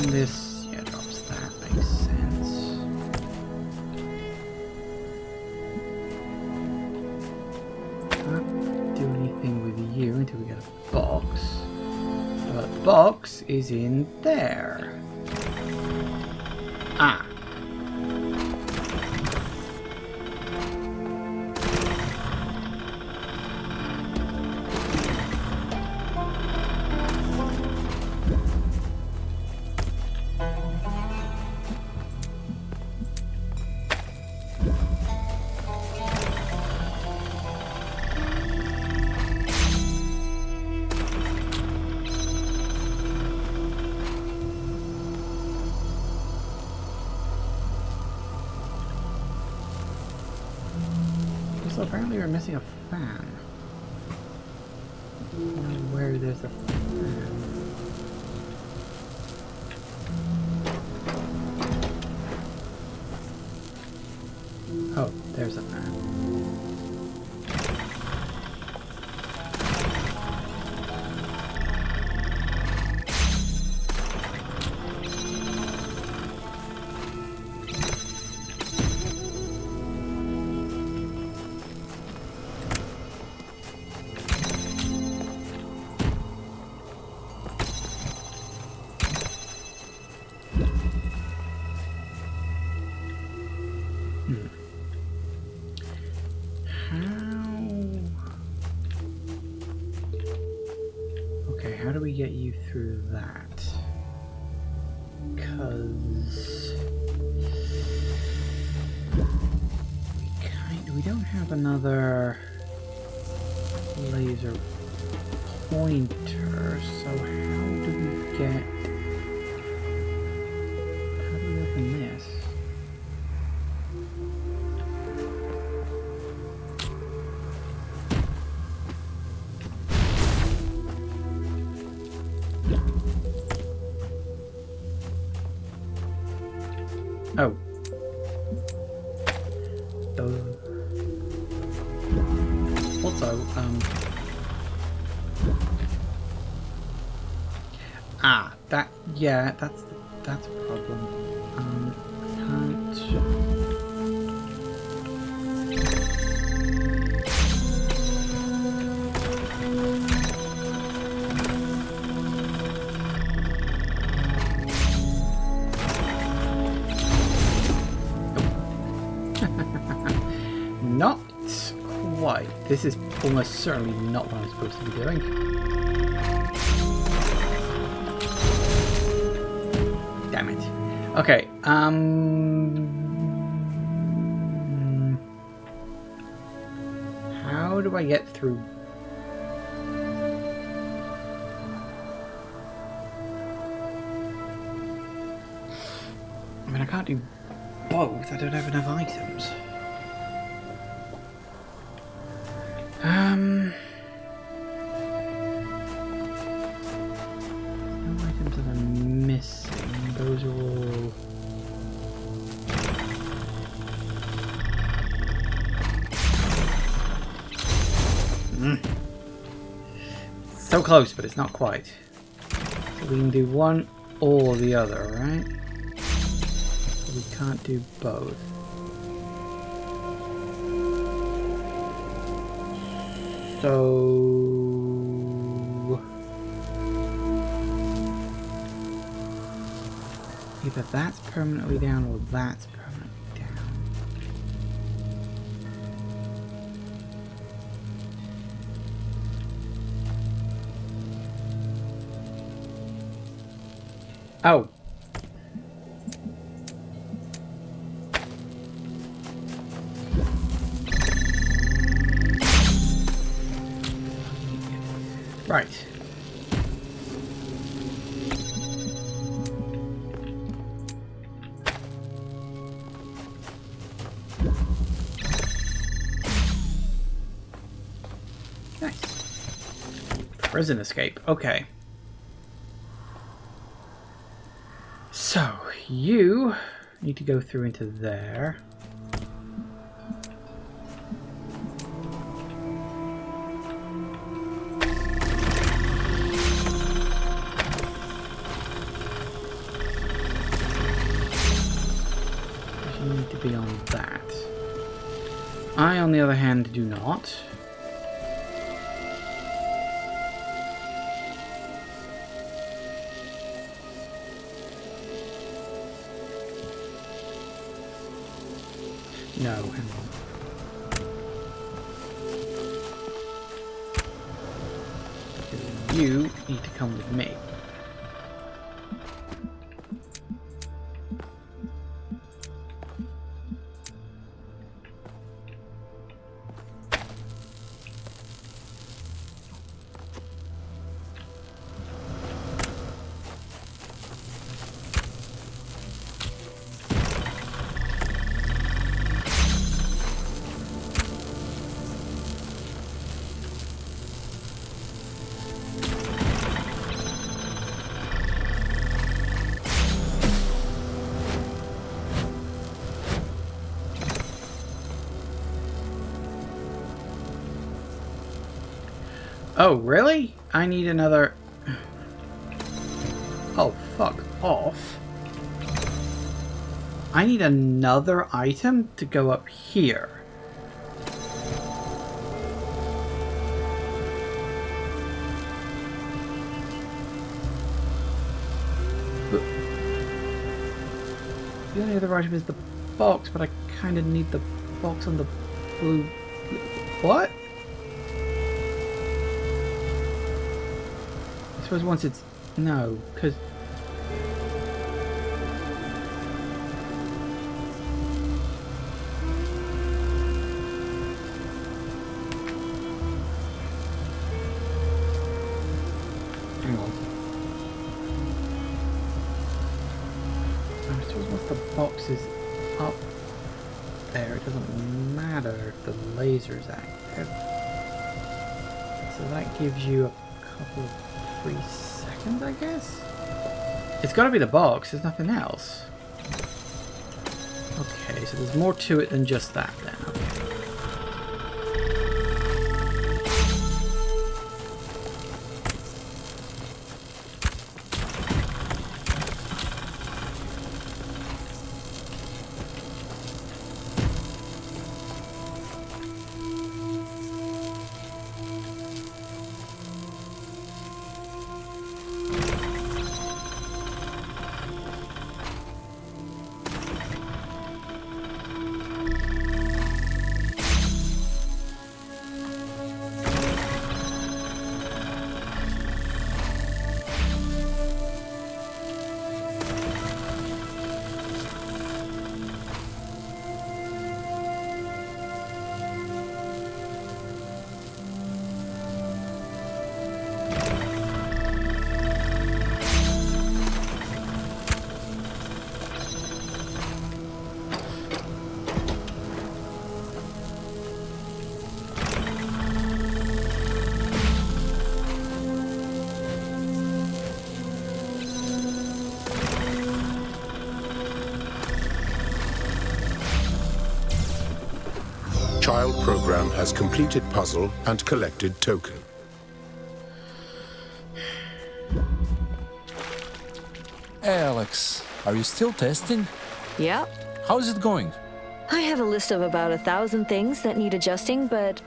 This, yeah, drops that. Makes sense. Can't do anything with you until we get a box. But the box is in there. Ah. So apparently we're missing a fan. I don't know where there's a fan. Oh, there's a fan. Okay, how do we get you through that? Because we don't have another laser pointer, so how do we open this? Oh. Also, that's a problem. Can't. Not quite. This is almost certainly not what I'm supposed to be doing. Damn it. Okay, how do I get through? mean, I can't do both. I don't have enough items. No items that I'm missing. Those are all... So close, but it's not quite. So we can do one or the other, right? So we can't do both. So... either that's permanently down or that's permanently down. Oh. Right. Nice. Prison escape. Okay. So, you need to go through into there. You need to be on that. I, on the other hand, do not. No, hang on. Because you need to come with me. Oh, really? I need another... Oh, fuck off. I need another item to go up here. But the only other item is the box, but I kind of need the box on the blue... What? I suppose once it's... No, because... Hang on. I suppose once the box is up there, it doesn't matter if the laser's active. So that gives you a couple of 3 seconds, I guess? It's got to be the box, there's nothing else. Okay, so there's more to it than just that then. Child program has completed puzzle and collected token. Hey, Alex, are you still testing? Yep. How is it going? I have a list of about 1,000 things that need adjusting, but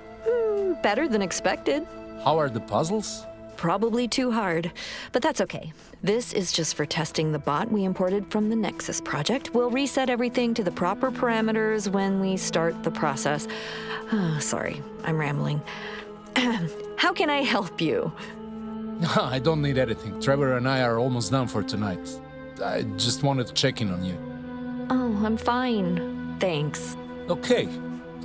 better than expected. How are the puzzles? Probably too hard, but that's okay. This is just for testing the bot we imported from the Nexus project. We'll reset everything to the proper parameters when we start the process. Sorry, I'm rambling. How can I help you? I don't need anything. Trevor and I are almost done for tonight. I just wanted to check in on you. Oh, I'm fine. Thanks. Okay,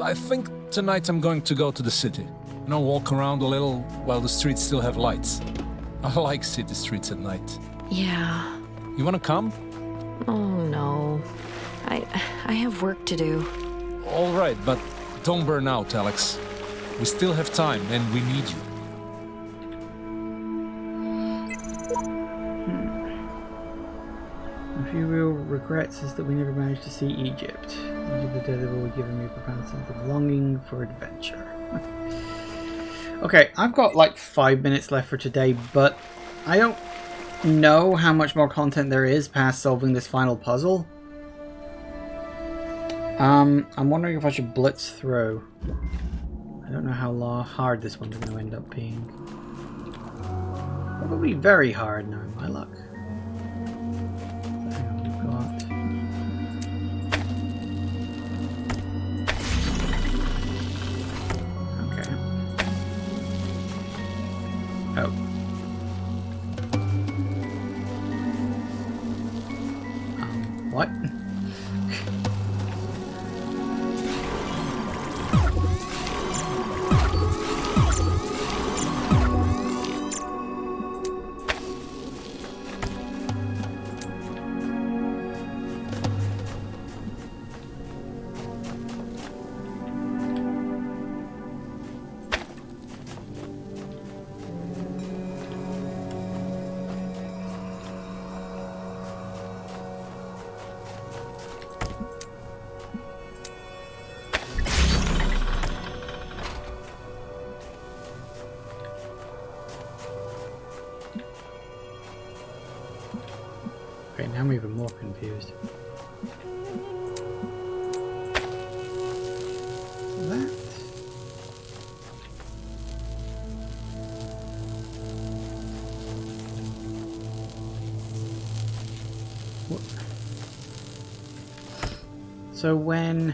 I think tonight I'm going to go to the city. Walk around a little while the streets still have lights. I like city streets at night. Yeah. You wanna come? Oh, no. I have work to do. All right, but don't burn out, Alex. We still have time, and we need you. A few real regrets is that we never managed to see Egypt. Egypt the Daredevil had given me a profound sense of longing for adventure. Okay, I've got like 5 minutes left for today, but I don't know how much more content there is past solving this final puzzle. I'm wondering if I should blitz through. I don't know how hard this one's going to end up being. Probably very hard, knowing my luck. So we've got... Okay. Oh. What? Okay, now I'm even more confused. That... What? So when...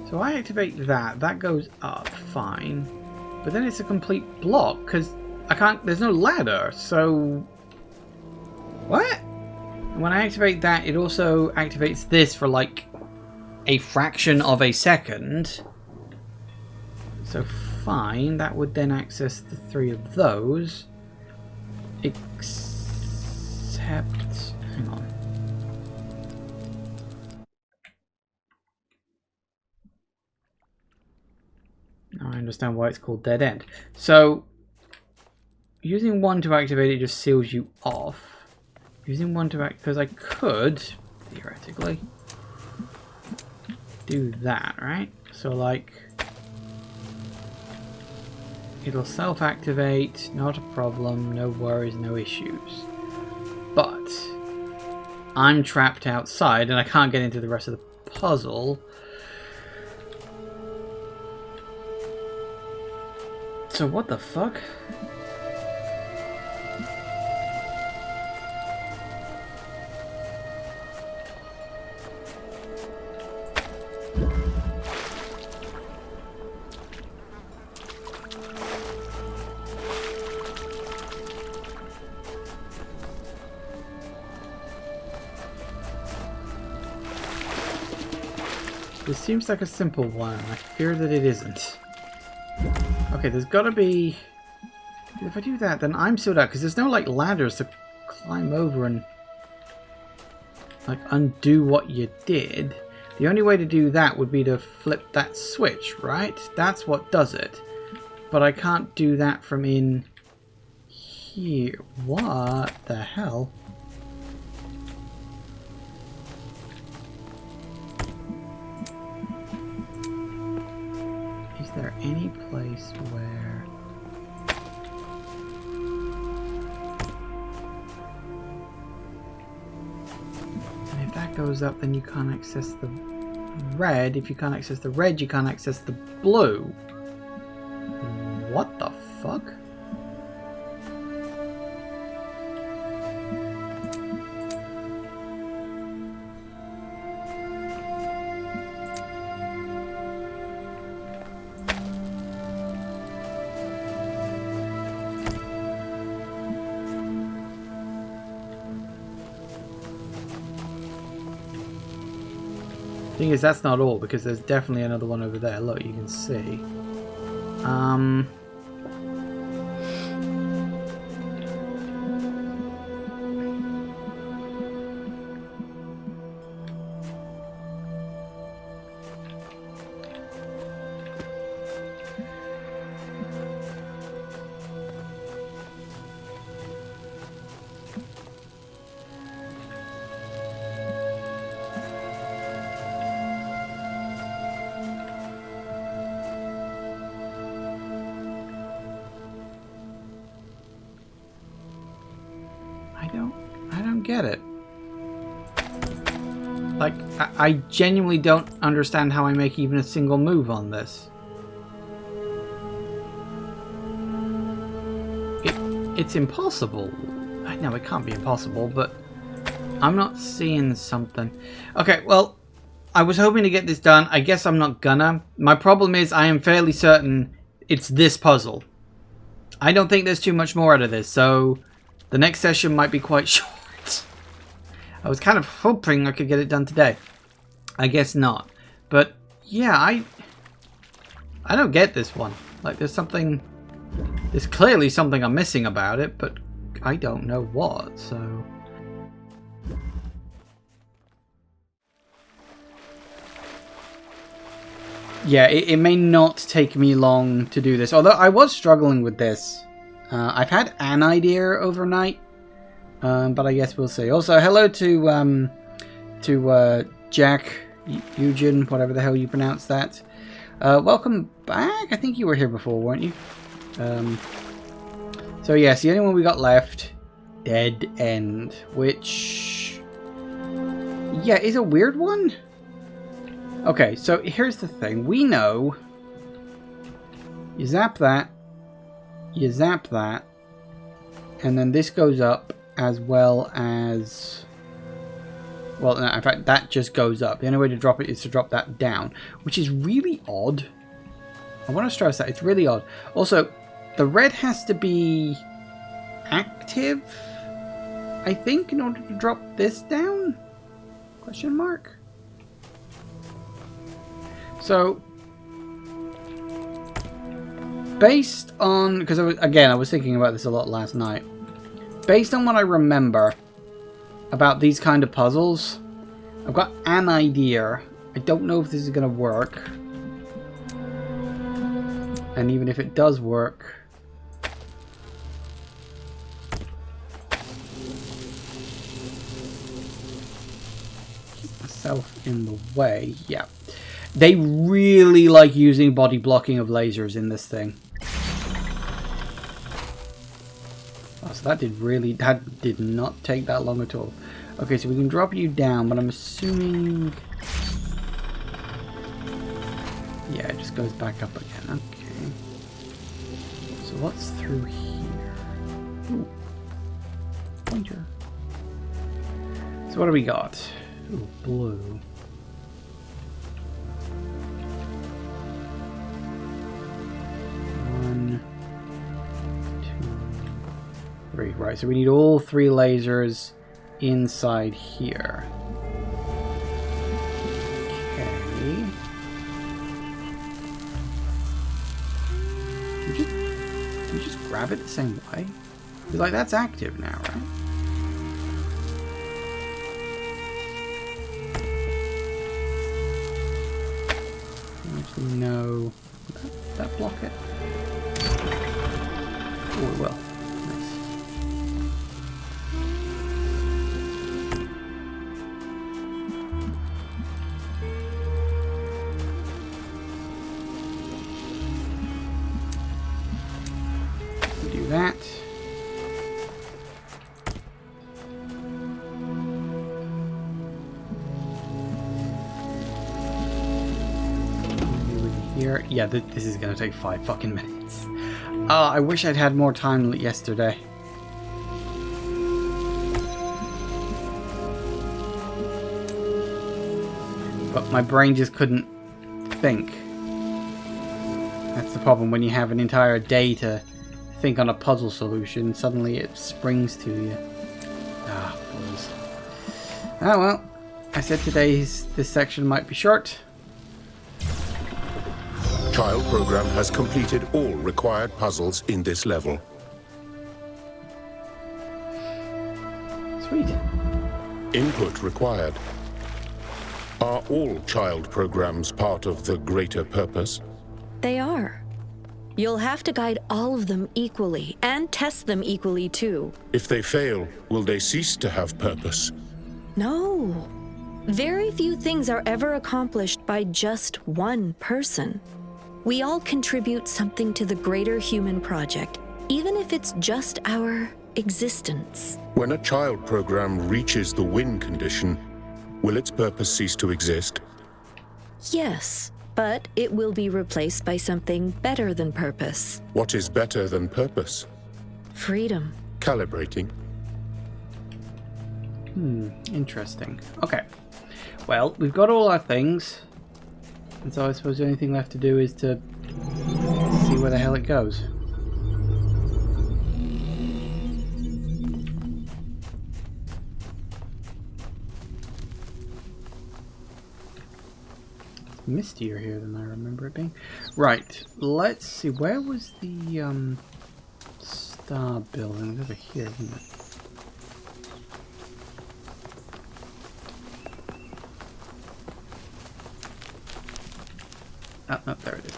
So I activate that, that goes up, fine. But then it's a complete block, because I can't, there's no ladder, so... What? When I activate that, it also activates this for like a fraction of a second. So fine, that would then access the 3 of those. Except... hang on. Now I understand why it's called dead end. So, using 1 to activate it just seals you off. Using 1 to because I could, theoretically, do that, right? So like, it'll self-activate, not a problem, no worries, no issues. But, I'm trapped outside and I can't get into the rest of the puzzle. So what the fuck? This seems like a simple one. I fear that it isn't. Okay, there's gotta be... If I do that, then I'm sealed out, because there's no, like, ladders to climb over and, like, undo what you did. The only way to do that would be to flip that switch, right? That's what does it. But I can't do that from in here. What the hell? any place where... And if that goes up, then you can't access the red. If you can't access the red, you can't access the blue. What the fuck? Thing is, that's not all, because there's definitely another one over there. Look, you can see. I don't get it. Like, I genuinely don't understand how I make even a single move on this. It's impossible. I know it can't be impossible, but I'm not seeing something. Okay, well, I was hoping to get this done. I guess I'm not gonna. My problem is I am fairly certain it's this puzzle. I don't think there's too much more out of this, so the next session might be quite short. I was kind of hoping I could get it done today. I guess not. But yeah, I don't get this one. Like, there's clearly something I'm missing about it, but I don't know what, so... Yeah, it may not take me long to do this, although I was struggling with this. I've had an idea overnight, but I guess we'll see. Also, hello to Jack, Eugen, whatever the hell you pronounce that. Welcome back. I think you were here before, weren't you? So yes, the only one we got left, Dead End, which, yeah, is a weird one. Okay, so here's the thing. We know you zap that, and then this goes up as well as... Well, no, in fact, that just goes up. The only way to drop it is to drop that down, which is really odd. I want to stress that. It's really odd. Also, the red has to be active, I think, in order to drop this down? Question mark? So, based on... Because, I was thinking about this a lot last night. Based on what I remember about these kind of puzzles, I've got an idea. I don't know if this is going to work. And even if it does work... Keep myself in the way. Yeah. They really like using body blocking of lasers in this thing. Oh, so that did not take that long at all. Okay, so we can drop you down, but I'm assuming... Yeah, it just goes back up again. Okay. So what's through here? Ooh. Pointer. So what do we got? Ooh, blue. Right, so we need all 3 lasers inside here. Okay. You just grab it the same way? Because, like, that's active now, right? Actually, no. Does that block it? Oh, it will. that. Here. Yeah, this is gonna take 5 fucking minutes. I wish I'd had more time yesterday. But my brain just couldn't think. That's the problem when you have an entire day to think on a puzzle solution. Suddenly it springs to you. Ah, balls. Oh well. I said this section might be short. Child program has completed all required puzzles in this level. Sweet. Input required. Are all child programs part of the greater purpose? They are. You'll have to guide all of them equally and test them equally too. If they fail, will they cease to have purpose? No. Very few things are ever accomplished by just one person. We all contribute something to the greater human project, even if it's just our existence. When a child program reaches the win condition, will its purpose cease to exist? Yes, but it will be replaced by something better than purpose. What is better than purpose? Freedom. Calibrating. Interesting. Okay. Well, we've got all our things. And so I suppose the only thing left to do is to see where the hell it goes. It's mistier here than I remember it being. Right, let's see. Where was the star building? It's over here, isn't it? Oh, no, there it is.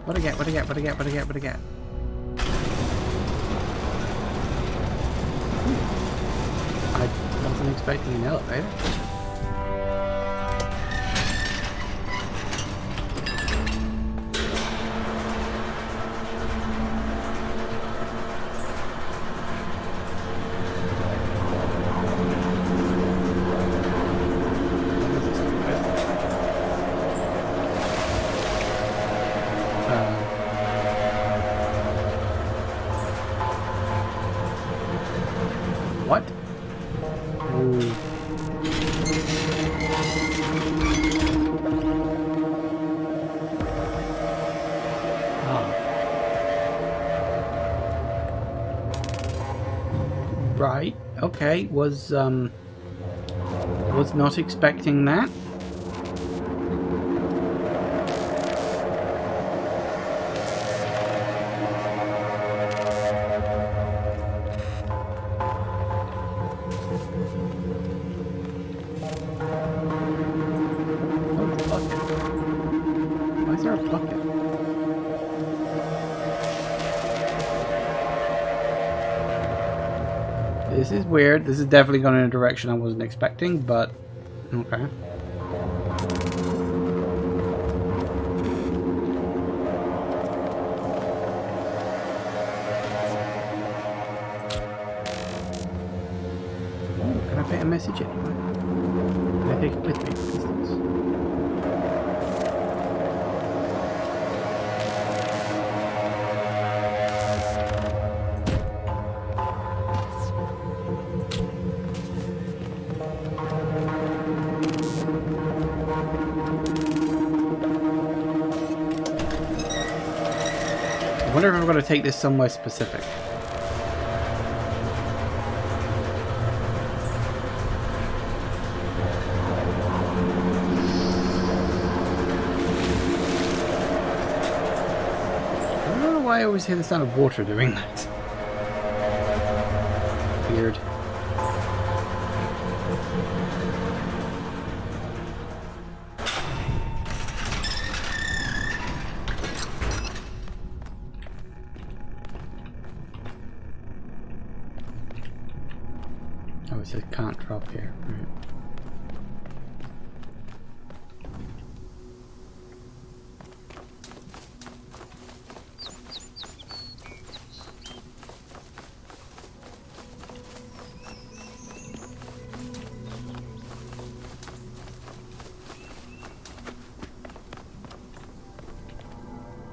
What I get? What I get? What I get? What I get? What I get? I wasn't expecting an elevator. What? Ooh. Right. Okay. Was not expecting that. Why is there a bucket? This is weird. This is definitely going in a direction I wasn't expecting, but okay. Oh, can I put a message anywhere? Can I take it with me, for instance? I wonder if I'm going to take this somewhere specific. I don't know why I always hear the sound of water doing that. Weird. says can't drop here. Right.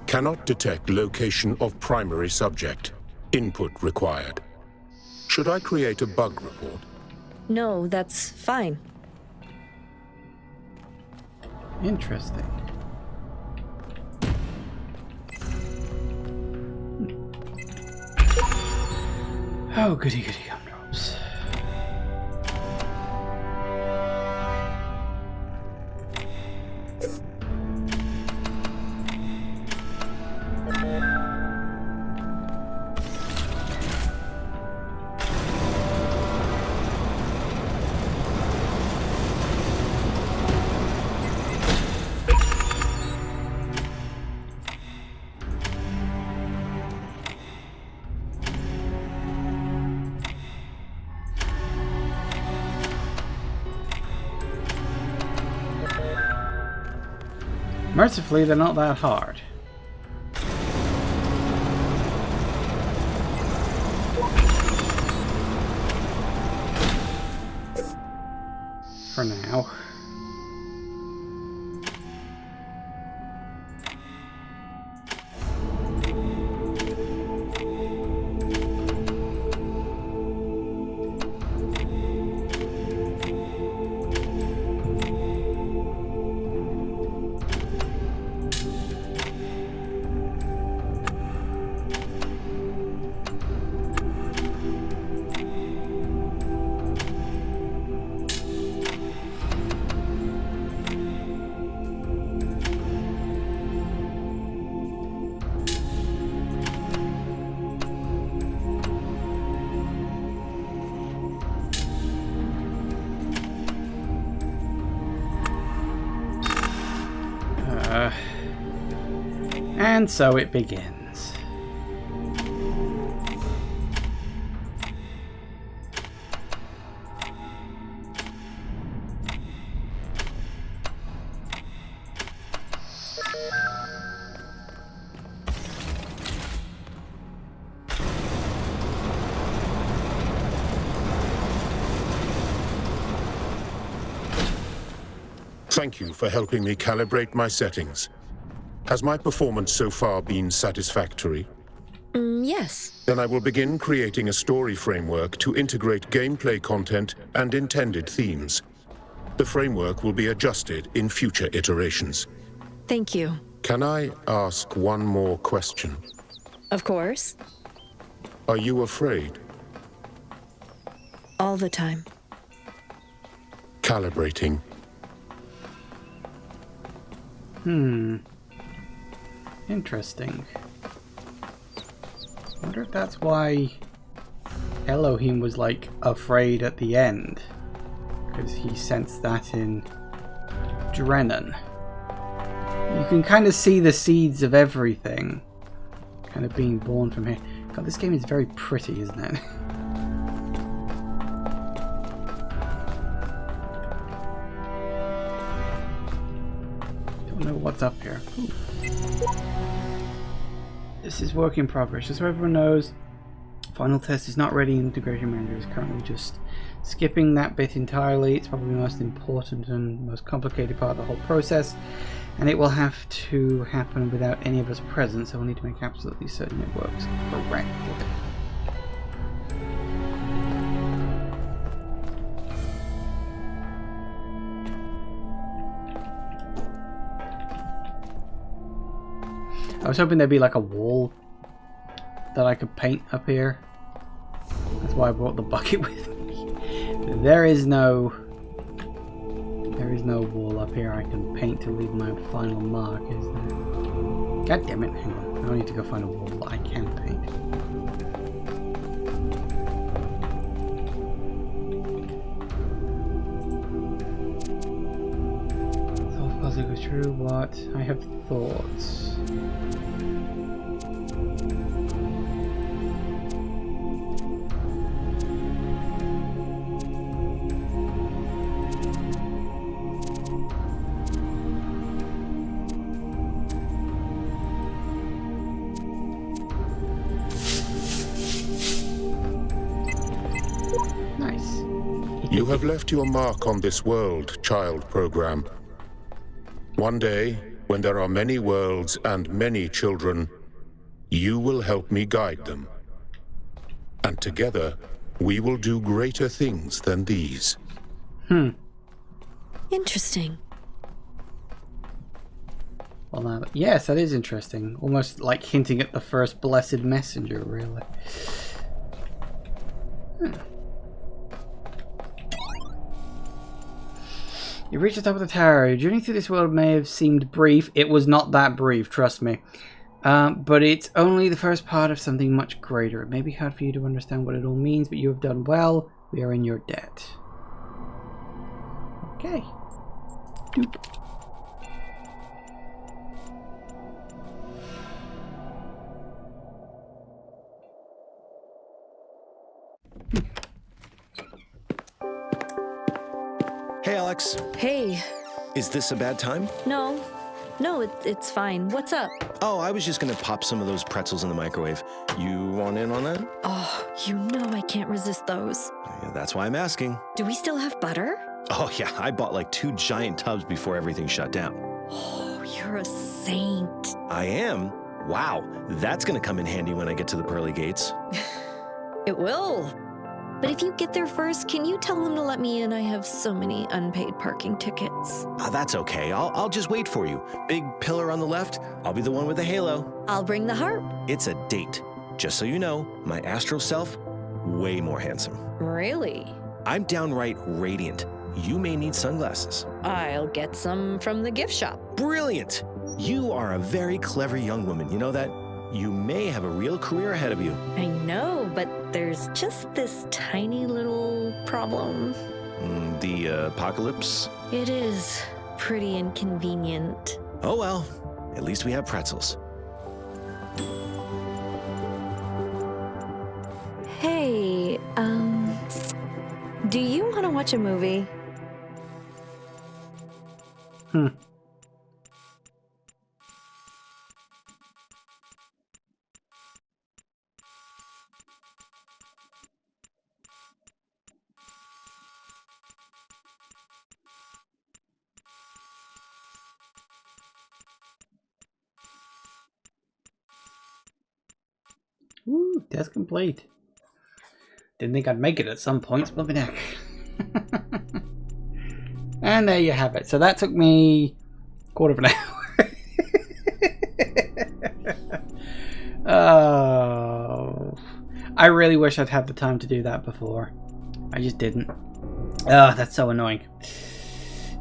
Cannot detect location of primary subject. Input required. Should I create a bug report? No, that's fine. Interesting. Oh, goody goody gumdrops. Mercifully, they're not that hard. For now. And so it begins. Thank you for helping me calibrate my settings. Has my performance so far been satisfactory? Yes. Then I will begin creating a story framework to integrate gameplay content and intended themes. The framework will be adjusted in future iterations. Thank you. Can I ask one more question? Of course. Are you afraid? All the time. Calibrating. Interesting. I wonder if that's why Elohim was like afraid at the end, because he sensed that in Drennan. You can kind of see the seeds of everything kind of being born from here. God, this game is very pretty, isn't it? Don't know what's up here. Ooh. This is work in progress. Just so everyone knows, final test is not ready. Integration manager is currently just skipping that bit entirely. It's probably the most important and most complicated part of the whole process, and it will have to happen without any of us present, so we'll need to make absolutely certain it works correctly. I was hoping there'd be like a wall that I could paint up here. That's why I brought the bucket with me. There is no wall up here I can paint to leave my final mark, is there? God damn it, hang on. I need to go find a wall I can paint. Solve puzzle go true, what? I have thoughts. You have left your mark on this world, child program. One day, when there are many worlds and many children, you will help me guide them. And together, we will do greater things than these. Interesting. Well, now, yes, that is interesting. Almost like hinting at the first blessed messenger, really. You reached the top of the tower. Your journey through this world may have seemed brief. It was not that brief, trust me. But it's only the first part of something much greater. It may be hard for you to understand what it all means, but you have done well. We are in your debt. Okay. Doop. Hey, Alex. Hey. Is this a bad time? No, it's fine. What's up? Oh, I was just gonna pop some of those pretzels in the microwave. You want in on that? Oh, you know I can't resist those. Yeah, that's why I'm asking. Do we still have butter? Oh yeah, I bought like 2 giant tubs before everything shut down. Oh, you're a saint. I am? Wow, that's gonna come in handy when I get to the pearly gates. It will. But if you get there first, can you tell them to let me in? I have so many unpaid parking tickets. That's okay, I'll just wait for you. Big pillar on the left, I'll be the one with the halo. I'll bring the harp. It's a date. Just so you know, my astral self, way more handsome. Really? I'm downright radiant. You may need sunglasses. I'll get some from the gift shop. Brilliant! You are a very clever young woman, you know that? You may have a real career ahead of you. I know, but there's just this tiny little problem. The apocalypse? It is pretty inconvenient. Oh well, at least we have pretzels. Hey, do you want to watch a movie? Woo, task complete. Didn't think I'd make it at some points, but heck. And there you have it. So that took me a quarter of an hour. Oh, I really wish I'd had the time to do that before. I just didn't. Oh, that's so annoying.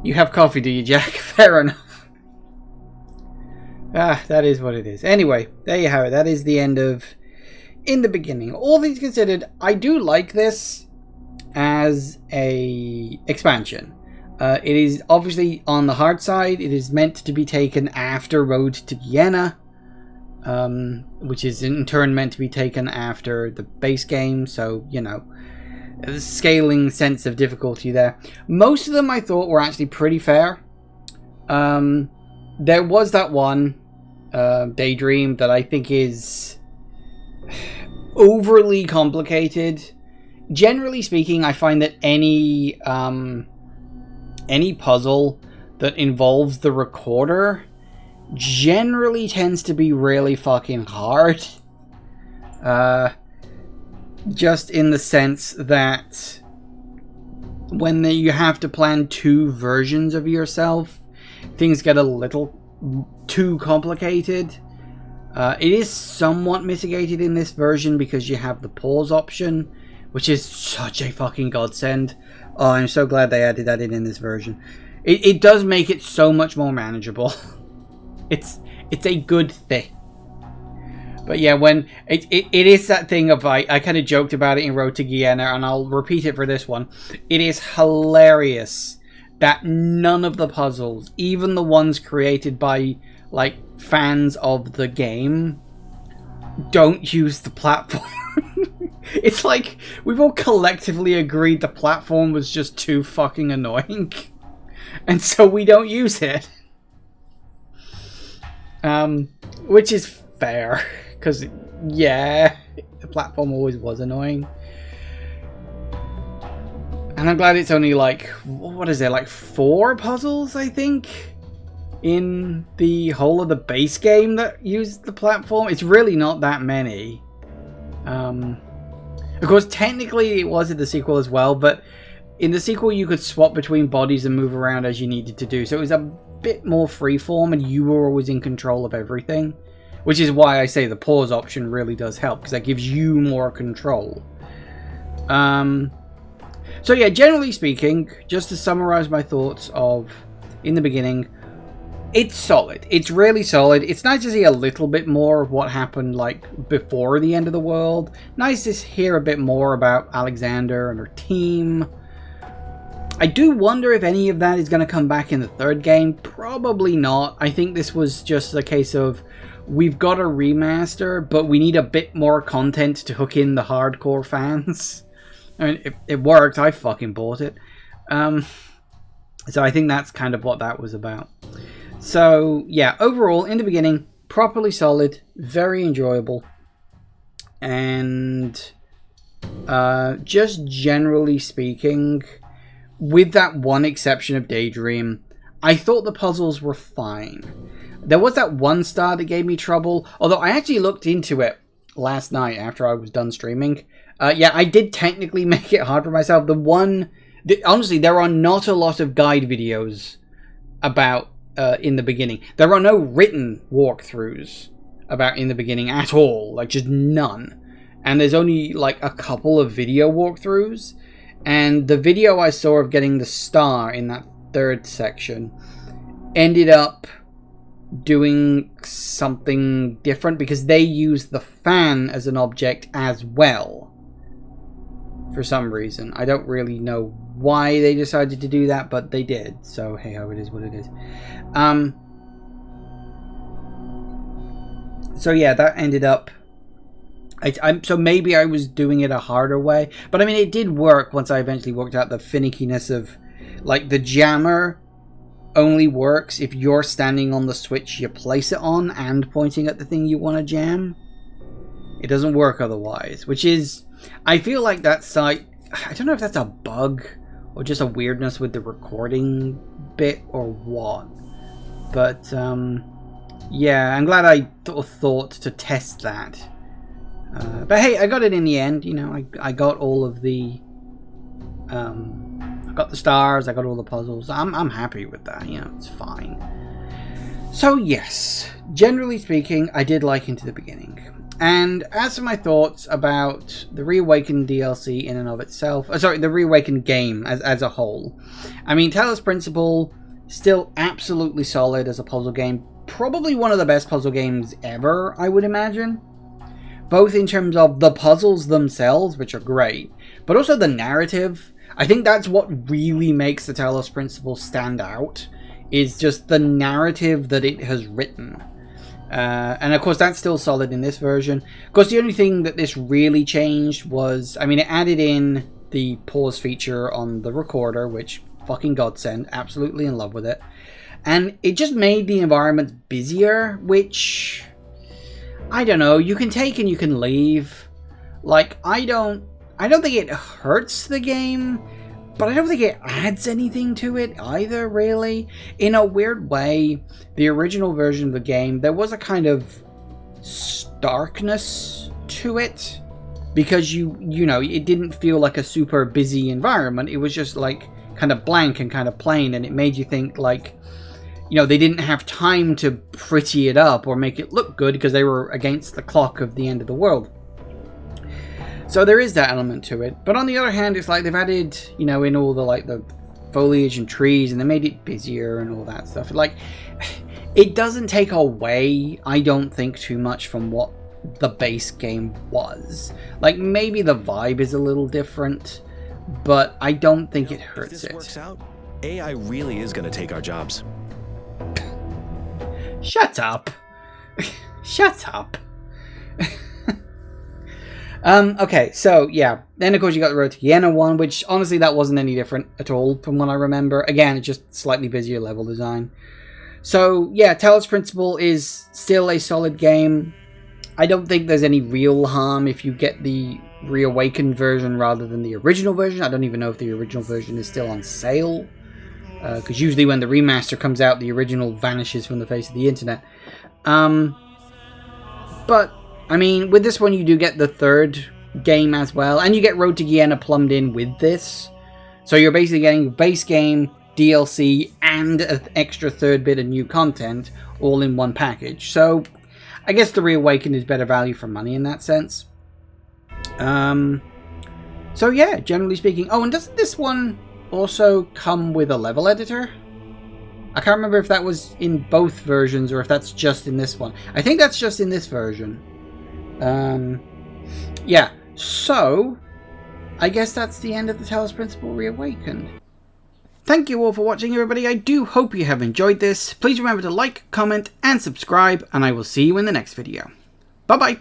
You have coffee, do you, Jack? Fair enough. That is what it is. Anyway, there you have it. That is the end of In the Beginning. All things considered, I do like this as a expansion. It is obviously on the hard side. It is meant to be taken after Road to Guiana, which is in turn meant to be taken after the base game. So, you know, the scaling sense of difficulty there. Most of them I thought were actually pretty fair. There was that one, Daydream, that I think is overly complicated. Generally speaking, I find that any puzzle that involves the recorder generally tends to be really fucking hard. Just in the sense that when you have to plan 2 versions of yourself, things get a little too complicated. It is somewhat mitigated in this version because you have the pause option, which is such a fucking godsend. Oh, I'm so glad they added that in this version. It does make it so much more manageable. It's a good thing. But yeah, when it is that thing of I kind of joked about it in Road to Guiana, and I'll repeat it for this one. It is hilarious that none of the puzzles, even the ones created by like fans of the game, don't use the platform. It's like we've all collectively agreed the platform was just too fucking annoying, and so we don't use it. Which is fair, because yeah, the platform always was annoying. And And I'm glad it's only like, what is there, like 4 puzzles, I think, in the whole of the base game that use the platform. It's really not that many. Of course, technically it was in the sequel as well, but in the sequel you could swap between bodies and move around as you needed to do. So it was a bit more freeform and you were always in control of everything. Which is why I say the pause option really does help, because that gives you more control. So yeah, generally speaking, just to summarize my thoughts of In the Beginning, it's solid. It's really solid. It's nice to see a little bit more of what happened like before the end of the world. Nice to hear a bit more about Alexander and her team. I do wonder if any of that is going to come back in the 3rd game. Probably not. I think this was just a case of we've got a remaster, but we need a bit more content to hook in the hardcore fans. I mean, it worked. I fucking bought it. So I think that's kind of what that was about. So, yeah, overall, In the Beginning, properly solid, very enjoyable. And just generally speaking, with that one exception of Daydream, I thought the puzzles were fine. There was that one star that gave me trouble, although I actually looked into it last night after I was done streaming. Yeah, I did technically make it hard for myself. Honestly, there are not a lot of guide videos about In the Beginning. There are no written walkthroughs about In the Beginning at all, like just none. And there's only like a couple of video walkthroughs. And the video I saw of getting the star in that 3rd section ended up doing something different because they used the fan as an object as well. For some reason. I don't really know why they decided to do that, but they did. So, hey ho, it is what it is. So yeah, that ended up... so maybe I was doing it a harder way. But I mean, it did work once I eventually worked out the finickiness of... Like, the jammer only works if you're standing on the switch you place it on and pointing at the thing you want to jam. It doesn't work otherwise, which is... I feel like that's like... I don't know if that's a bug or just a weirdness with the recording bit or what. But, yeah, I'm glad I thought to test that. But hey, I got it in the end. You know, I got all of the... I got the stars, I got all the puzzles. I'm happy with that, you know, it's fine. So yes, generally speaking, I did like Into the Beginning. And as for my thoughts about the Reawakened DLC in and of itself, the Reawakened game as a whole. I mean, Talos Principle, still absolutely solid as a puzzle game. Probably one of the best puzzle games ever, I would imagine. Both in terms of the puzzles themselves, which are great, but also the narrative. I think that's what really makes the Talos Principle stand out, is just the narrative that it has written. And of course that's still solid in this version. Of course the only thing that this really changed was, I mean, it added in the pause feature on the recorder, which fucking godsend, absolutely in love with it. And it just made the environments busier, which, I don't know, you can take and you can leave. Like, I don't think it hurts the game, but I don't think it adds anything to it either, really. In a weird way, the original version of the game, there was a kind of starkness to it. Because you know, it didn't feel like a super busy environment. It was just like kind of blank and kind of plain, and it made you think like, you know, they didn't have time to pretty it up or make it look good because they were against the clock of the end of the world. So there is that element to it. But on the other hand, it's like they've added, you know, in all the like the foliage and trees, and they made it busier and all that stuff. Like, it doesn't take away, I don't think, too much from what the base game was. Like, maybe the vibe is a little different, but I don't think it hurts if it. this works out, AI really is going to take our jobs. Shut up. Shut up. Okay, so yeah, then of course you got the Road to Vienna one, which honestly that wasn't any different at all from what I remember. Again, it's just slightly busier level design. So yeah, Talos Principle is still a solid game. I don't think there's any real harm if you get the Reawakened version rather than the original version. I don't even know if the original version is still on sale. Because usually when the remaster comes out, the original vanishes from the face of the internet. But, I mean, with this one you do get the third game as well. And you get Road to Guyana plumbed in with this. So you're basically getting base game, DLC, and an extra third bit of new content all in one package. So, I guess the Reawakened is better value for money in that sense. So yeah, generally speaking. Oh, and doesn't this one also come with a level editor? I can't remember if that was in both versions or if that's just in this one. I think that's just in this version. Yeah, so I guess that's the end of the Talos Principle Reawakened. Thank you all for watching, everybody. I do hope you have enjoyed this. Please remember to like, comment, and subscribe, and I will see you in the next video. Bye-bye.